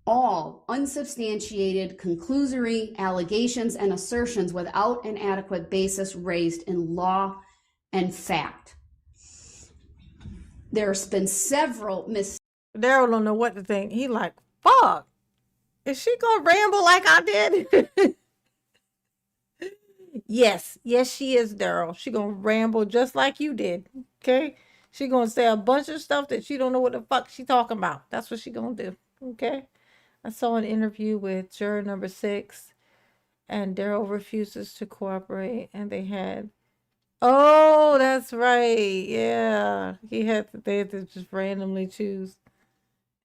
all unsubstantiated, conclusory allegations and assertions without an adequate basis raised in law and fact. There's been several Darrell don't know what to think. He like, fuck. Is she gonna ramble like I did? Yes, she is, Darrell. She gonna ramble just like you did. Okay? She gonna say a bunch of stuff that she don't know what the fuck she talking about. That's what she gonna do. Okay? I saw an interview with juror number 6, and Darrell refuses to cooperate, and they had, oh, that's right. Yeah. They had to just randomly choose.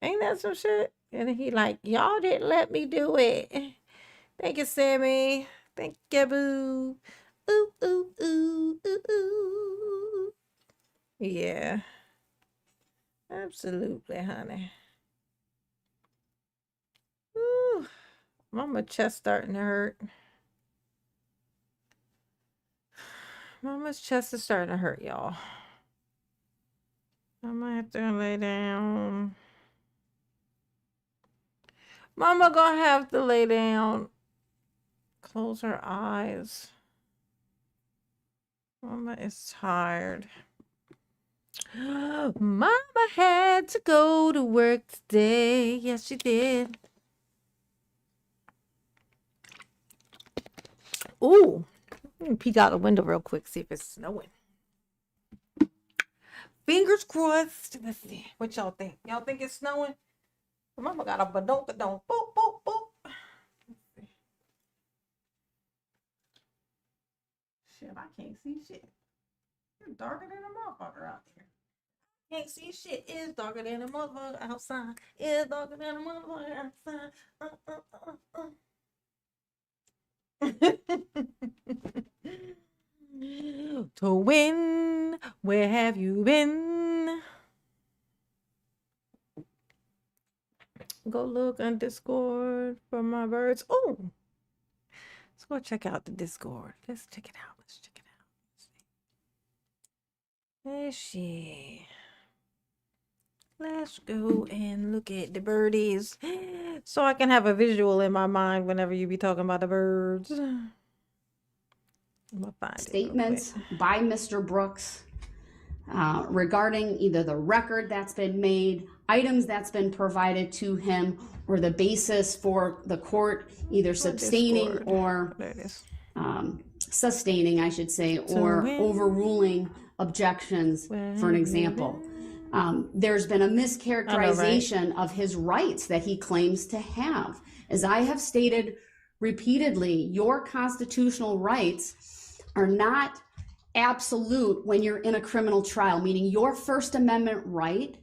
Ain't that some shit? And he like, y'all didn't let me do it. Thank you, Sammy. Thank you, boo. Ooh, ooh, ooh, ooh, ooh. Yeah. Absolutely, honey. Ooh. Mama chest starting to hurt. Mama's chest is starting to hurt, y'all. I might have to lay down. Mama gonna have to lay down. Close her eyes. Mama is tired. Mama had to go to work today. Yes, she did. Ooh. Let me peek out the window real quick, see if it's snowing. Fingers crossed. Let's see. What y'all think? Y'all think it's snowing? Mama got a badonka-don. Boop, boop, boop. Shit, I can't see shit. It's darker than a motherfucker out there. Can't see shit. It's darker than a motherfucker outside. It's darker than a motherfucker outside. To win, where have you been? Go look on Discord for my birds. Oh, let's go check out the Discord. Let's check it out. Let's check it out. Let's see. Let's go and look at the birdies so I can have a visual in my mind whenever you be talking about the birds. I'm gonna find Statements by Mr. Brooks regarding either the record that's been made, items that's been provided to him, or the basis for the court either sustaining or sustaining, I should say, or overruling objections, for an example. There's been a mischaracterization of his rights that he claims to have. As I have stated repeatedly, your constitutional rights are not absolute when you're in a criminal trial, meaning your First Amendment right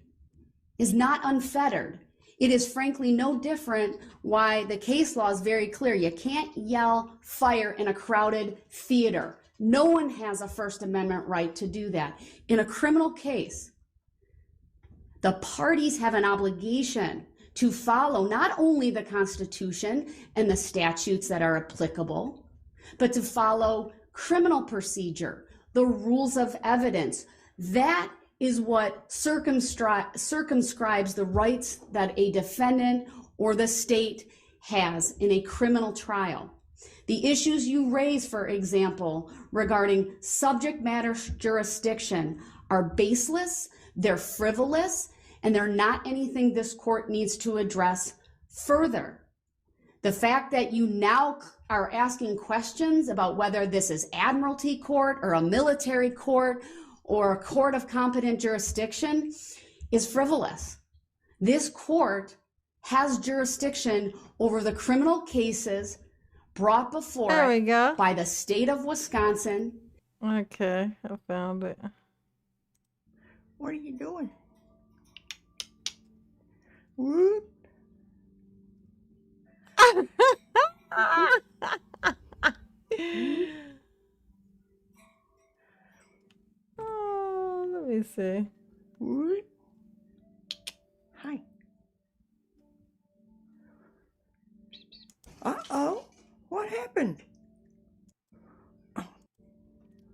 is not unfettered. It is frankly no different why the case law is very clear. You can't yell fire in a crowded theater. No one has a First Amendment right to do that. In a criminal case, the parties have an obligation to follow not only the Constitution and the statutes that are applicable, but to follow criminal procedure, the rules of evidence. That is what circumscribes the rights that a defendant or the state has in a criminal trial. The issues you raise, for example, regarding subject matter jurisdiction are baseless, they're frivolous, and they're not anything this court needs to address further. The fact that you now are asking questions about whether this is admiralty court or a military court or a court of competent jurisdiction is frivolous. This court has jurisdiction over the criminal cases brought before it by the state of Wisconsin. Okay, I found it. What are you doing? Whoop. Oh, let me see. Whoop. Hi. Uh-oh. What happened?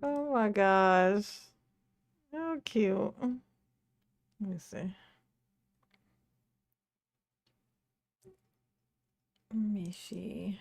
Oh my gosh. How cute. Let me see. Let me see.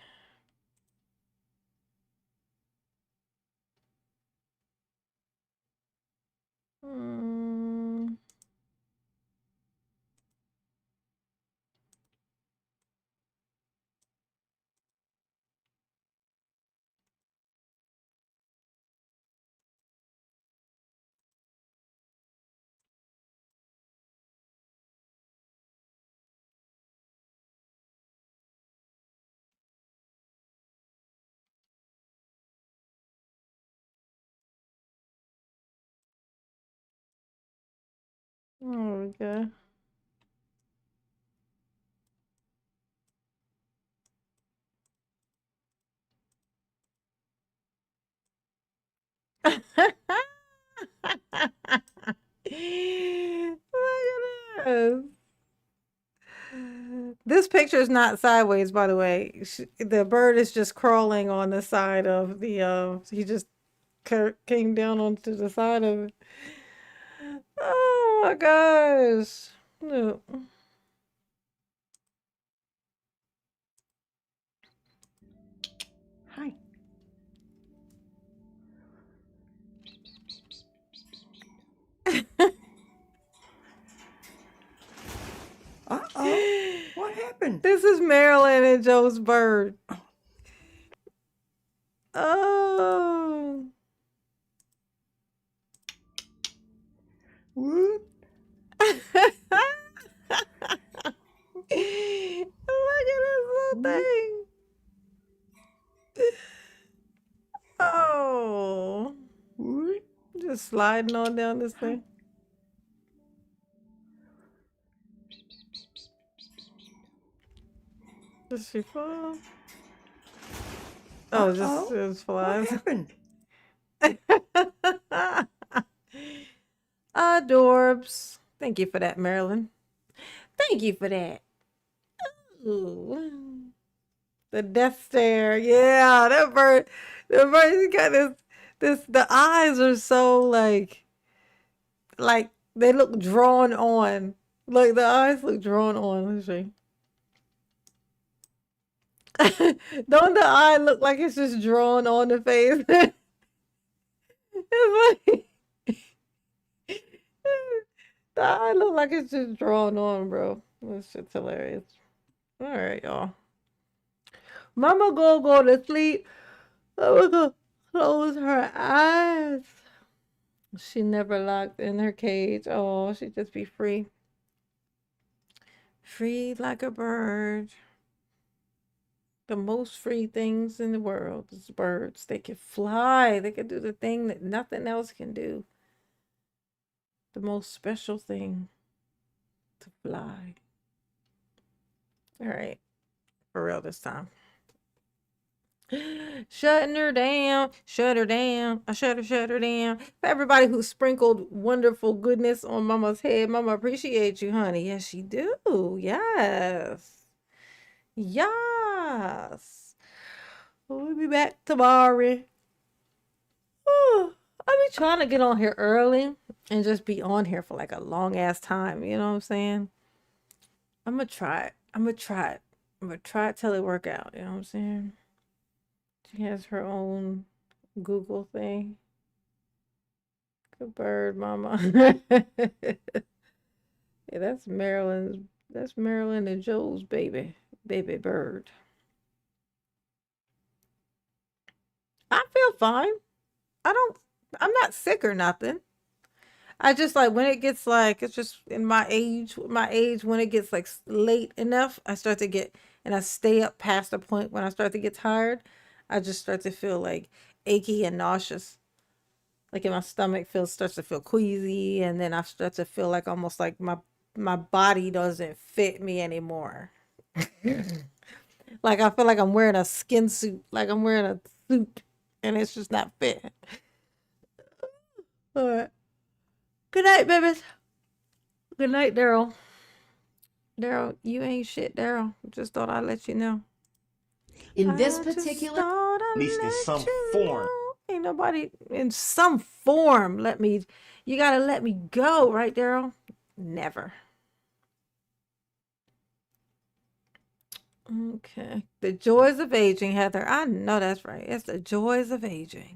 Oh, okay. Look at this. This picture is not sideways, by the way. The bird is just crawling on the side of the, he just came down onto the side of it. Oh my gosh. Look. Hi. Uh-oh. What happened? This is Marilyn and Joe's bird. Oh. Whoop. Look at this little thing. Oh, Whoop. just sliding on down this thing. Does she fall? Oh, just Uh-oh. it What flies. happened? Adorbs. Thank you for that, Marilyn. Thank you for that. Ooh. The death stare. Yeah, that bird. The bird got the eyes are so like they look drawn on. Like the eyes look drawn on. Let's see. Don't the eye look like it's just drawn on the face? It's like the eye look like it's just drawn on, bro. This shit's hilarious. All right, y'all. Mama go to sleep. Mama go close her eyes. She never locked in her cage. Oh, she just be free. Free like a bird. The most free things in the world is birds. They can fly. They can do the thing that nothing else can do. The most special thing to fly. All right. For real this time. Shutting her down. Shut her down. I shut her down. For everybody who sprinkled wonderful goodness on Mama's head, Mama appreciate you, honey. Yes, she do. Yes. Yes. We'll be back tomorrow. I'll be trying to get on here early and just be on here for like a long ass time. You know what I'm saying? I'm gonna try it. I'm gonna try it. I'm gonna try it till it work out. You know what I'm saying? She has her own Google thing. Good bird, Mama. Yeah, that's Marilyn's. That's Marilyn and Joe's baby bird. I feel fine. I'm not sick or nothing. I just like when it gets like, it's just in my age, when it gets like late enough, I start to get, and I stay up past the point when I start to get tired, I just start to feel like achy and nauseous. Like in my stomach starts to feel queasy, and then I start to feel like almost like my body doesn't fit me anymore. Like I feel like I'm wearing a skin suit, like I'm wearing a suit, and it's just not fitting. All right. Good night, babies. Good night, Daryl. Daryl, you ain't shit, Daryl. Just thought I'd let you know. In this I just particular, thought I'd At least in let some you form. know. Ain't nobody in some form you gotta let me go, right, Daryl? Never. Okay. The joys of aging, Heather. I know that's right. It's the joys of aging.